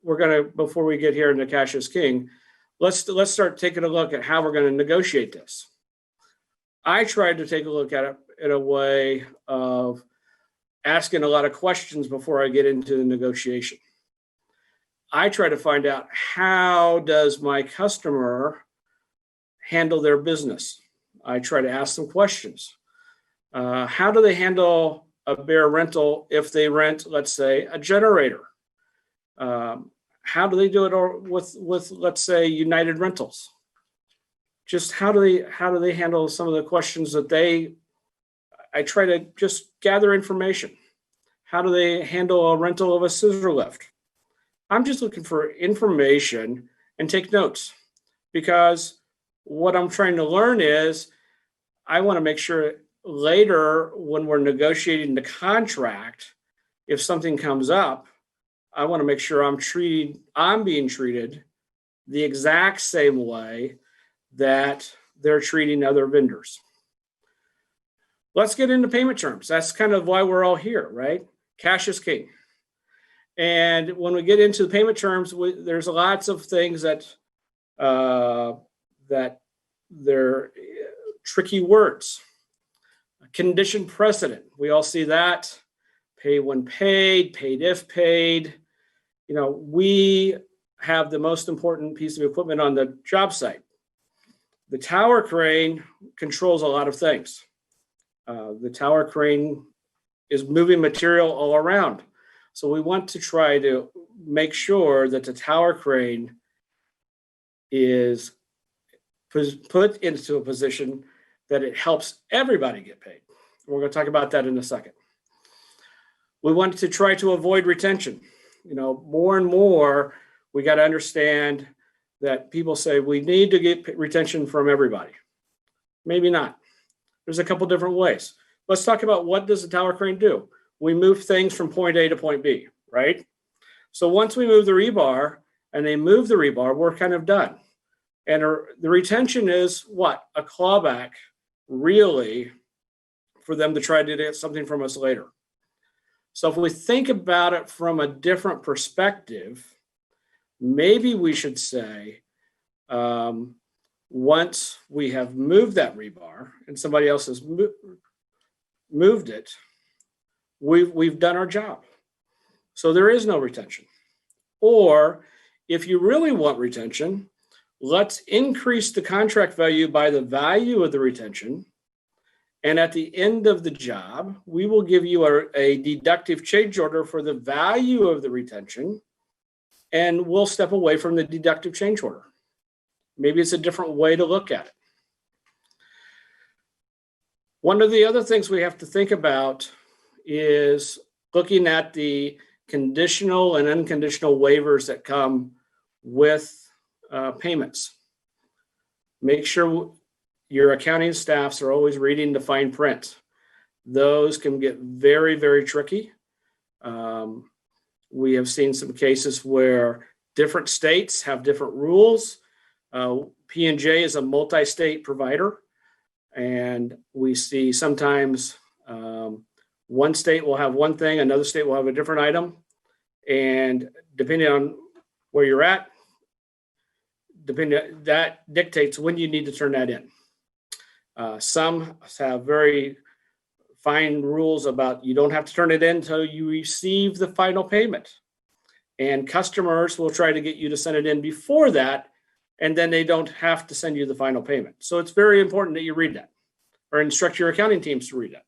S11: before we get here into Cash is King, let's start taking a look at how we're going to negotiate this. I tried to take a look at it in a way of asking a lot of questions before I get into the negotiation. I try to find out, how does my customer handle their business? I try to ask them questions. How do they handle a bare rental if they rent, let's say, a generator? How do they do it with let's say, United Rentals? Just how do they handle some of the questions that I try to just gather information. How do they handle a rental of a scissor lift? I'm just looking for information and take notes, because what I'm trying to learn is I want to make sure later when we're negotiating the contract, if something comes up, I want to make sure I'm being treated the exact same way that they're treating other vendors. Let's get into payment terms. That's kind of why we're all here, right? Cash is king. And when we get into the payment terms, there's lots of things that they're tricky words. Condition precedent. We all see that. Pay when paid, paid if paid. We have the most important piece of equipment on the job site. The tower crane controls a lot of things. The tower crane is moving material all around. So we want to try to make sure that the tower crane is put into a position that it helps everybody get paid. We're going to talk about that in a second. We want to try to avoid retention. More and more, we got to understand that people say we need to get retention from everybody. Maybe not. There's a couple different ways. Let's talk about, what does the tower crane do? We move things from point A to point B, right? So once we move the rebar and they move the rebar, we're kind of done. And the retention is what? A clawback, really, for them to try to get something from us later. So if we think about it from a different perspective, maybe we should say, once we have moved that rebar and somebody else has moved it, we've done our job. So there is no retention. Or if you really want retention, let's increase the contract value by the value of the retention. And at the end of the job, we will give you a deductive change order for the value of the retention, and we'll step away from the deductive change order. Maybe it's a different way to look at it. One of the other things we have to think about is looking at the conditional and unconditional waivers that come with payments. Make sure your accounting staffs are always reading the fine print. Those can get very, very tricky. We have seen some cases where different states have different rules. P&J is a multi-state provider, and we see sometimes one state will have one thing, another state will have a different item, and depending on where you're at, that dictates when you need to turn that in. Some have very fine rules about you don't have to turn it in until you receive the final payment. And customers will try to get you to send it in before that, and then they don't have to send you the final payment. So it's very important that you read that, or instruct your accounting teams to read that.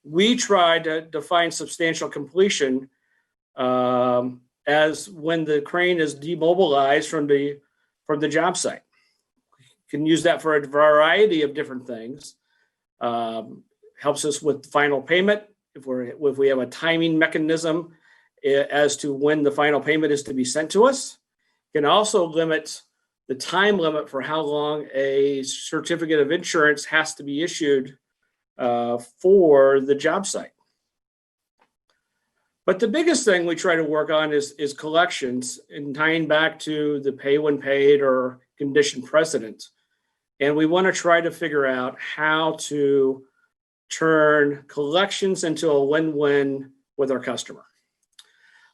S11: We try to define substantial completion as when the crane is demobilized from the job site. You can use that for a variety of different things. Helps us with final payment if we have a timing mechanism as to when the final payment is to be sent to us. Can also limit the time limit for how long a certificate of insurance has to be issued for the job site. But the biggest thing we try to work on is collections, and tying back to the pay when paid or condition precedent. And we want to try to figure out how to turn collections into a win-win with our customer.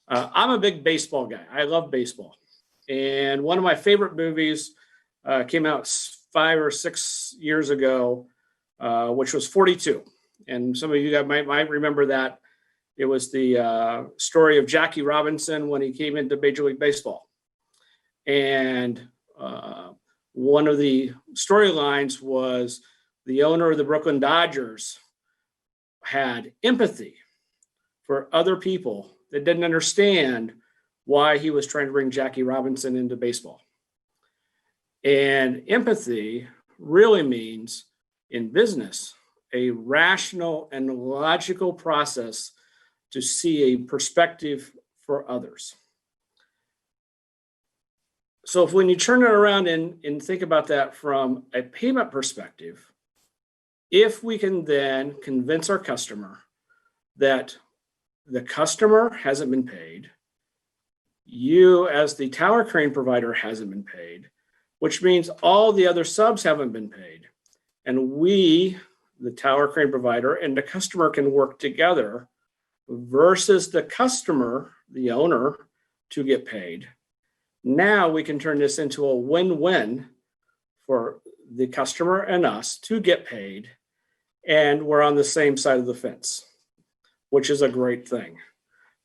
S11: I'm a big baseball guy. I love baseball. And one of my favorite movies came out 5 or 6 years ago, which was 42. And some of you guys might remember that. It was the story of Jackie Robinson when he came into Major League Baseball. And one of the storylines was the owner of the Brooklyn Dodgers had empathy for other people that didn't understand why he was trying to bring Jackie Robinson into baseball. And empathy really means, in business, a rational and logical process to see a perspective for others. So if when you turn it around and think about that from a payment perspective, if we can then convince our customer that the customer hasn't been paid, you as the tower crane provider hasn't been paid, which means all the other subs haven't been paid, and we, the tower crane provider, and the customer can work together versus the customer, the owner, to get paid. Now we can turn this into a win-win for the customer and us to get paid, and we're on the same side of the fence, which is a great thing,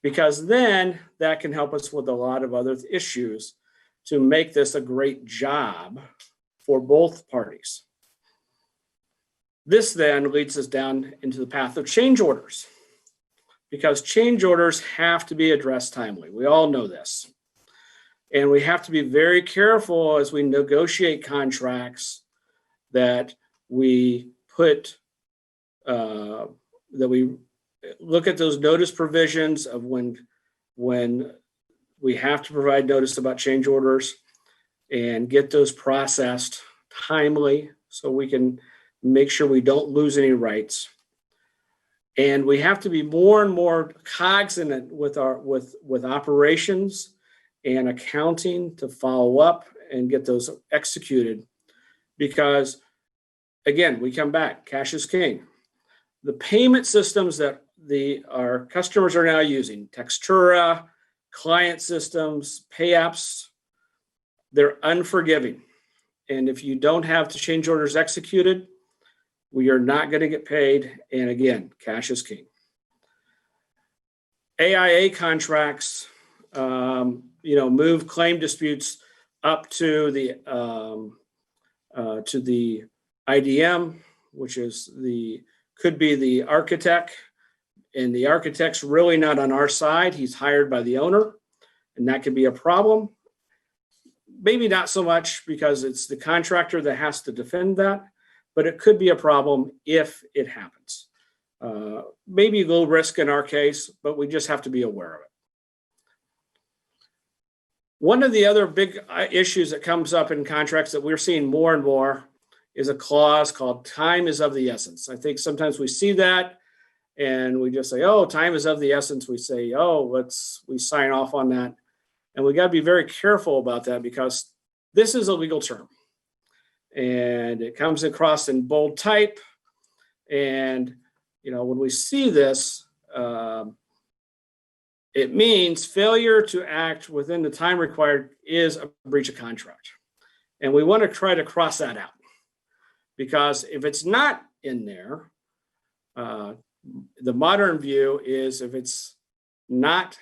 S11: because then that can help us with a lot of other issues to make this a great job for both parties. This then leads us down into the path of change orders, because change orders have to be addressed timely. We all know this. And we have to be very careful as we negotiate contracts that we put, that we look at those notice provisions of when we have to provide notice about change orders and get those processed timely so we can make sure we don't lose any rights. And we have to be more and more cognizant with operations and accounting to follow up and get those executed. Because again, we come back, cash is king. The payment systems that our customers are now using, Textura, client systems, pay apps, they're unforgiving. And if you don't have the change orders executed, we are not going to get paid. And again, cash is king. AIA contracts, move claim disputes up to the IDM, which could be the architect, and the architect's really not on our side. He's hired by the owner, and that could be a problem. Maybe not so much because it's the contractor that has to defend that, but it could be a problem if it happens. Maybe a little risk in our case, but we just have to be aware of it. One of the other big issues that comes up in contracts that we're seeing more and more is a clause called time is of the essence. I think sometimes we see that and we just say, oh, time is of the essence. We say, oh, we sign off on that. And we got to be very careful about that because this is a legal term. And it comes across in bold type. And, when we see this, it means failure to act within the time required is a breach of contract. And we want to try to cross that out. Because if it's not in there, the modern view is if it's not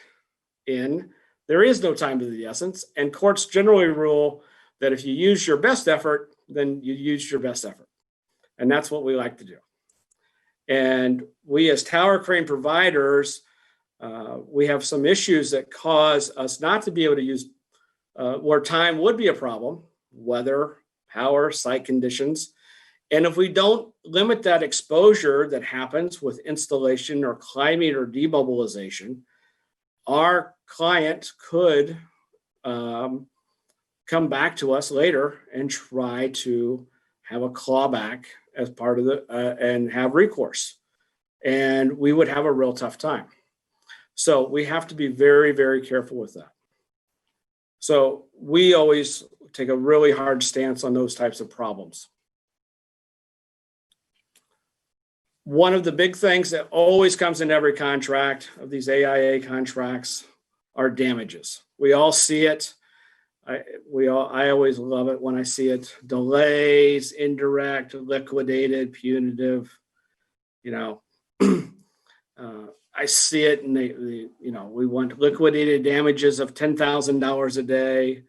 S11: in, there is no time to the essence. And courts generally rule that if you use your best effort, then you use your best effort. And that's what we like to do. And we as tower crane providers, we have some issues that cause us not to be able to use where time would be a problem, weather, power, site conditions. And if we don't limit that exposure that happens with installation or climbing or demobilization, our client could come back to us later and try to have a clawback as part of and have recourse. And we would have a real tough time. So we have to be very, very careful with that. So we always take a really hard stance on those types of problems. One of the big things that always comes in every contract of these AIA contracts are damages. We all see it. I always love it when I see it. Delays, indirect, liquidated, punitive. I see it, and we want liquidated damages of $10,000 a day.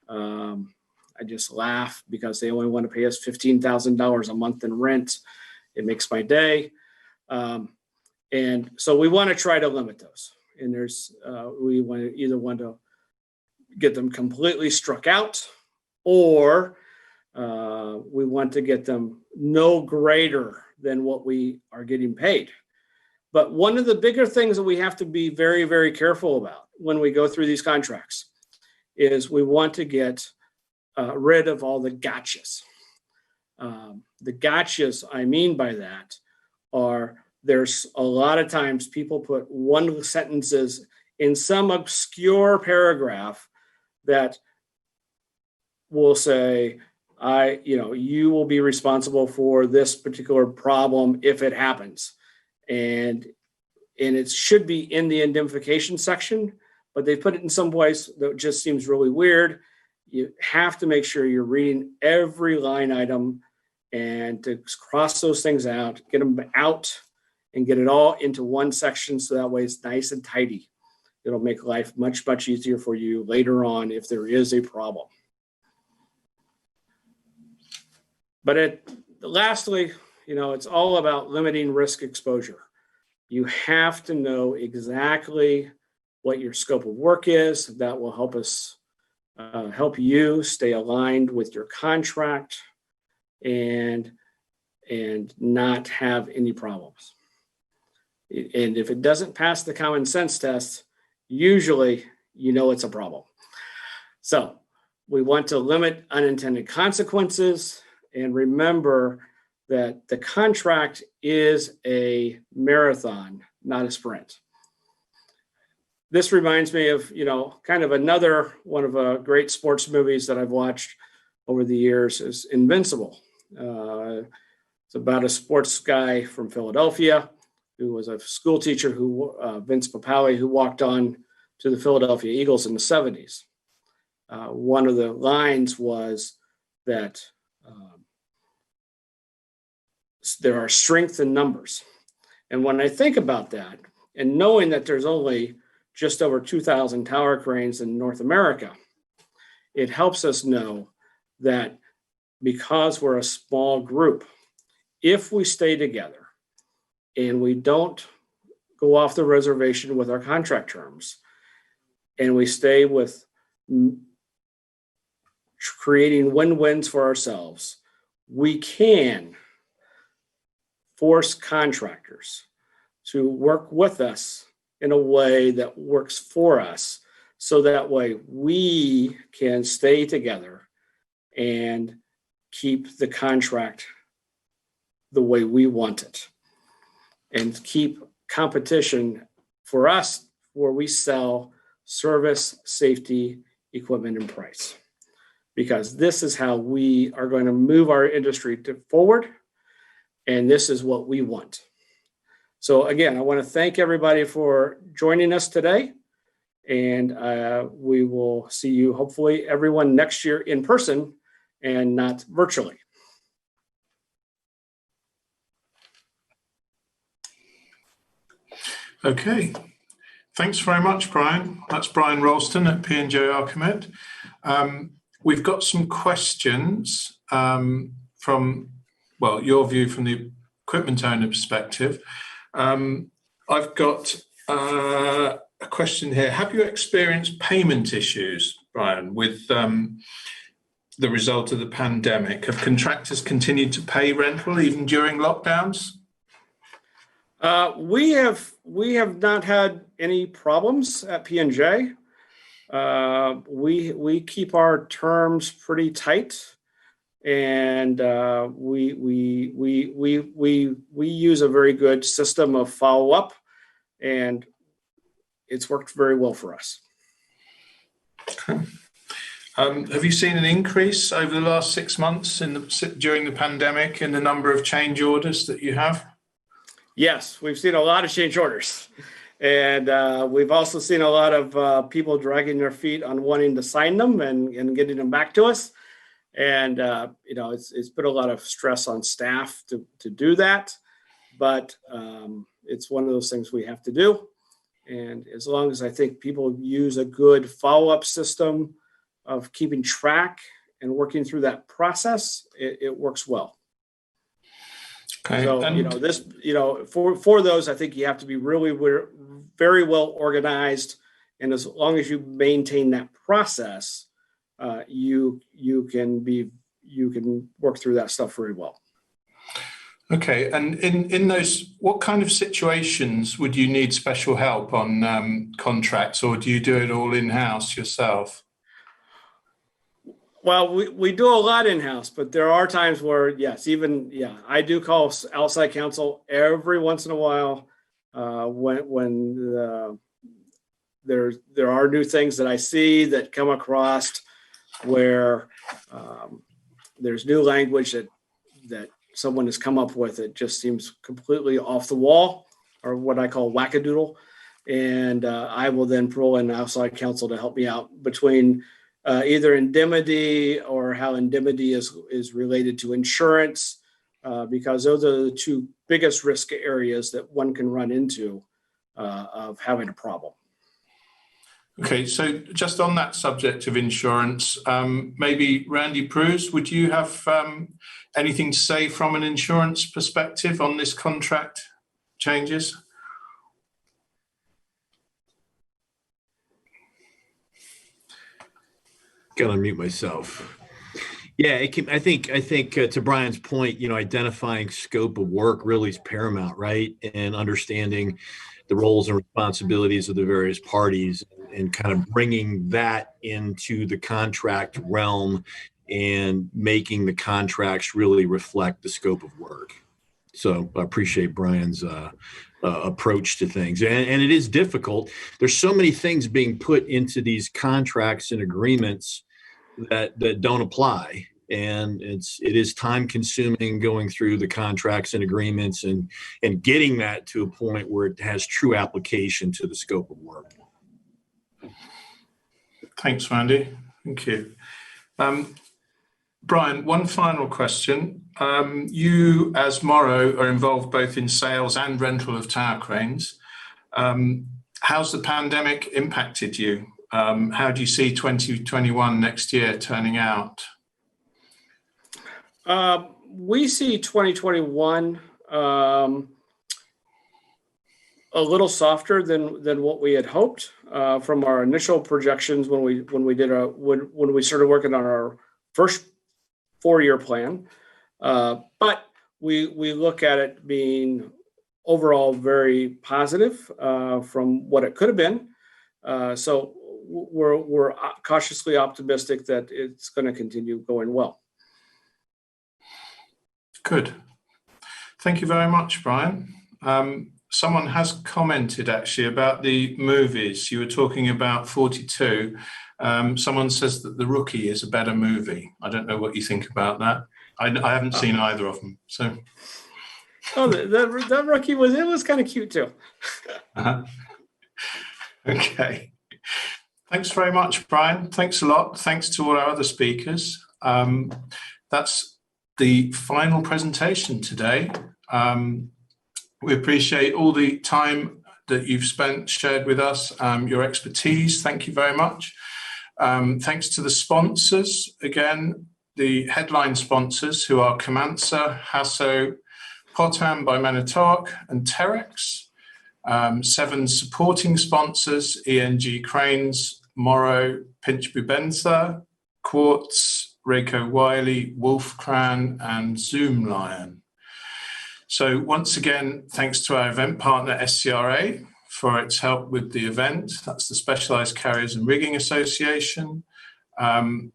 S11: I just laugh because they only want to pay us $15,000 a month in rent. It makes my day. And so we want to try to limit those. And we want to get them completely struck out, or we want to get them no greater than what we are getting paid. But one of the bigger things that we have to be very, very careful about when we go through these contracts is we want to get rid of all the gotchas. The gotchas I mean by that are there's a lot of times people put one sentences in some obscure paragraph that will say, you will be responsible for this particular problem if it happens. And it should be in the indemnification section, but they put it in some place that just seems really weird. You have to make sure you're reading every line item and to cross those things out, get them out and get it all into one section so that way it's nice and tidy. It'll make life much, much easier for you later on if there is a problem. But lastly, it's all about limiting risk exposure. You have to know exactly what your scope of work is. That will help us help you stay aligned with your contract and not have any problems. And if it doesn't pass the common sense test, usually it's a problem. So we want to limit unintended consequences and remember that the contract is a marathon, not a sprint. This reminds me of, kind of another one of great sports movies that I've watched over the years is Invincible. It's about a sports guy from Philadelphia who was a school teacher Vince Papale, who walked on to the Philadelphia Eagles in the 70s. One of the lines was that there are strength in numbers. And when I think about that, and knowing that there's only just over 2,000 tower cranes in North America, it helps us know that because we're a small group, if we stay together and we don't go off the reservation with our contract terms, and we stay with creating win-wins for ourselves, we can force contractors to work with us in a way that works for us, so that way we can stay together and keep the contract the way we want it, and keep competition for us where we sell service, safety, equipment, and price. Because this is how we are going to move our industry forward, and this is what we want. So again, I want to thank everybody for joining us today, and we will see you, hopefully everyone, next year in person and not virtually.
S1: Okay. Thanks very much, Brian. That's Brian Ralston at P&J Archimed. We've got some questions from your view from the equipment owner perspective. I've got a question here. Have you experienced payment issues, Brian, with the result of the pandemic? Have contractors continued to pay rental even during lockdowns?
S11: We have not had any problems at P&J. We keep our terms pretty tight, and we use a very good system of follow-up, and it's worked very well for us.
S1: Okay. Have you seen an increase over the last 6 months during the pandemic in the number of change orders that you have?
S11: Yes, we've seen a lot of change orders, and we've also seen a lot of people dragging their feet on wanting to sign them and getting them back to us. And it's put a lot of stress on staff to do that, but it's one of those things we have to do. And as long as I think people use a good follow-up system of keeping track and working through that process, it works well.
S1: Okay.
S11: So, for those, I think you have to be really very well organized. And as long as you maintain that process, you can work through that stuff very well.
S1: Okay. And in those, what kind of situations would you need special help on contracts, or do you do it all in-house yourself?
S11: Well, we do a lot in-house, but there are times where, yes, I do call outside counsel every once in a while when there are new things that I see that come across where there's new language that someone has come up with. It just seems completely off the wall, or what I call wackadoodle. And I will then pull in outside counsel to help me out between either indemnity or how indemnity is related to insurance, because those are the two biggest risk areas that one can run into of having a problem.
S1: Okay, so just on that subject of insurance, maybe Randy Pruse, would you have anything to say from an insurance perspective on this contract changes?
S5: Gotta unmute myself. Yeah, I think to Brian's point, identifying scope of work really is paramount, right? And understanding the roles and responsibilities of the various parties and kind of bringing that into the contract realm and making the contracts really reflect the scope of work. So I appreciate Brian's approach to things. And it is difficult. There's so many things being put into these contracts and agreements that don't apply. And it is time consuming going through the contracts and agreements and getting that to a point where it has true application to the scope of work.
S1: Thanks, Randy. Thank you. Brian, one final question. You, as Morrow, are involved both in sales and rental of tower cranes. How's the pandemic impacted you? How do you see 2021 next year turning out?
S11: We see 2021 a little softer than what we had hoped from our initial projections when we started working on our first 4-year plan. But we look at it being overall very positive from what it could have been. So we're cautiously optimistic that it's going to continue going well.
S1: Good. Thank you very much, Brian. Someone has commented actually about the movies. You were talking about 42. Someone says that The Rookie is a better movie. I don't know what you think about that. I haven't seen either of them. So.
S11: Oh, that Rookie was kind of cute too.
S1: Uh-huh. Okay. Thanks very much, Brian. Thanks a lot. Thanks to all our other speakers. That's the final presentation today. We appreciate all the time that you've shared with us, your expertise. Thank you very much. Thanks to the sponsors, again, the headline sponsors who are Comansa, Hasso, Potam by Manitowoc, and Terex. 7 supporting sponsors, ENG Cranes, Morrow, Pinch Bubenza, Quartz, Rayco Wiley, Wolf Cran, and Zoomlion. So once again, thanks to our event partner, SCRA, for its help with the event. That's the Specialized Carriers and Rigging Association.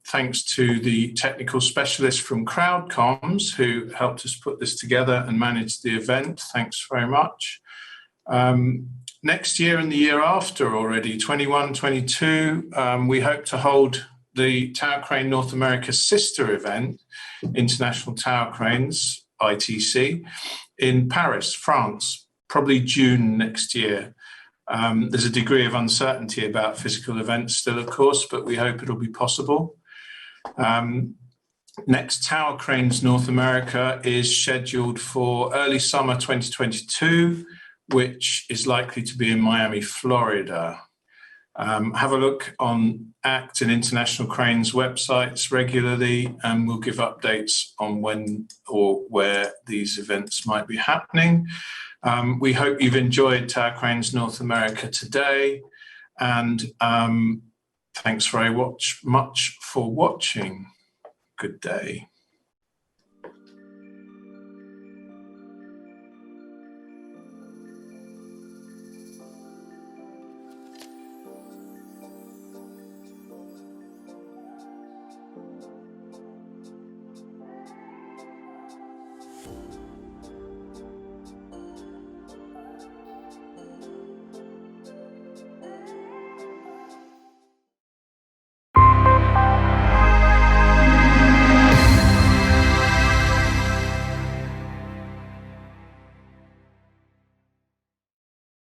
S1: Thanks to the technical specialists from CrowdComms who helped us put this together and manage the event. Thanks very much. Next year and the year after already, 21, 22, we hope to hold the Tower Crane North America sister event, International Tower Cranes, ITC, in Paris, France, probably June next year. There's a degree of uncertainty about physical events still, of course, but we hope it'll be possible. Next Tower Cranes North America is scheduled for early summer 2022, which is likely to be in Miami, Florida. Have a look on ACT and International Cranes websites regularly, and we'll give updates on when or where these events might be happening. We hope you've enjoyed Tower Cranes North America today, and thanks very much for watching. Good day.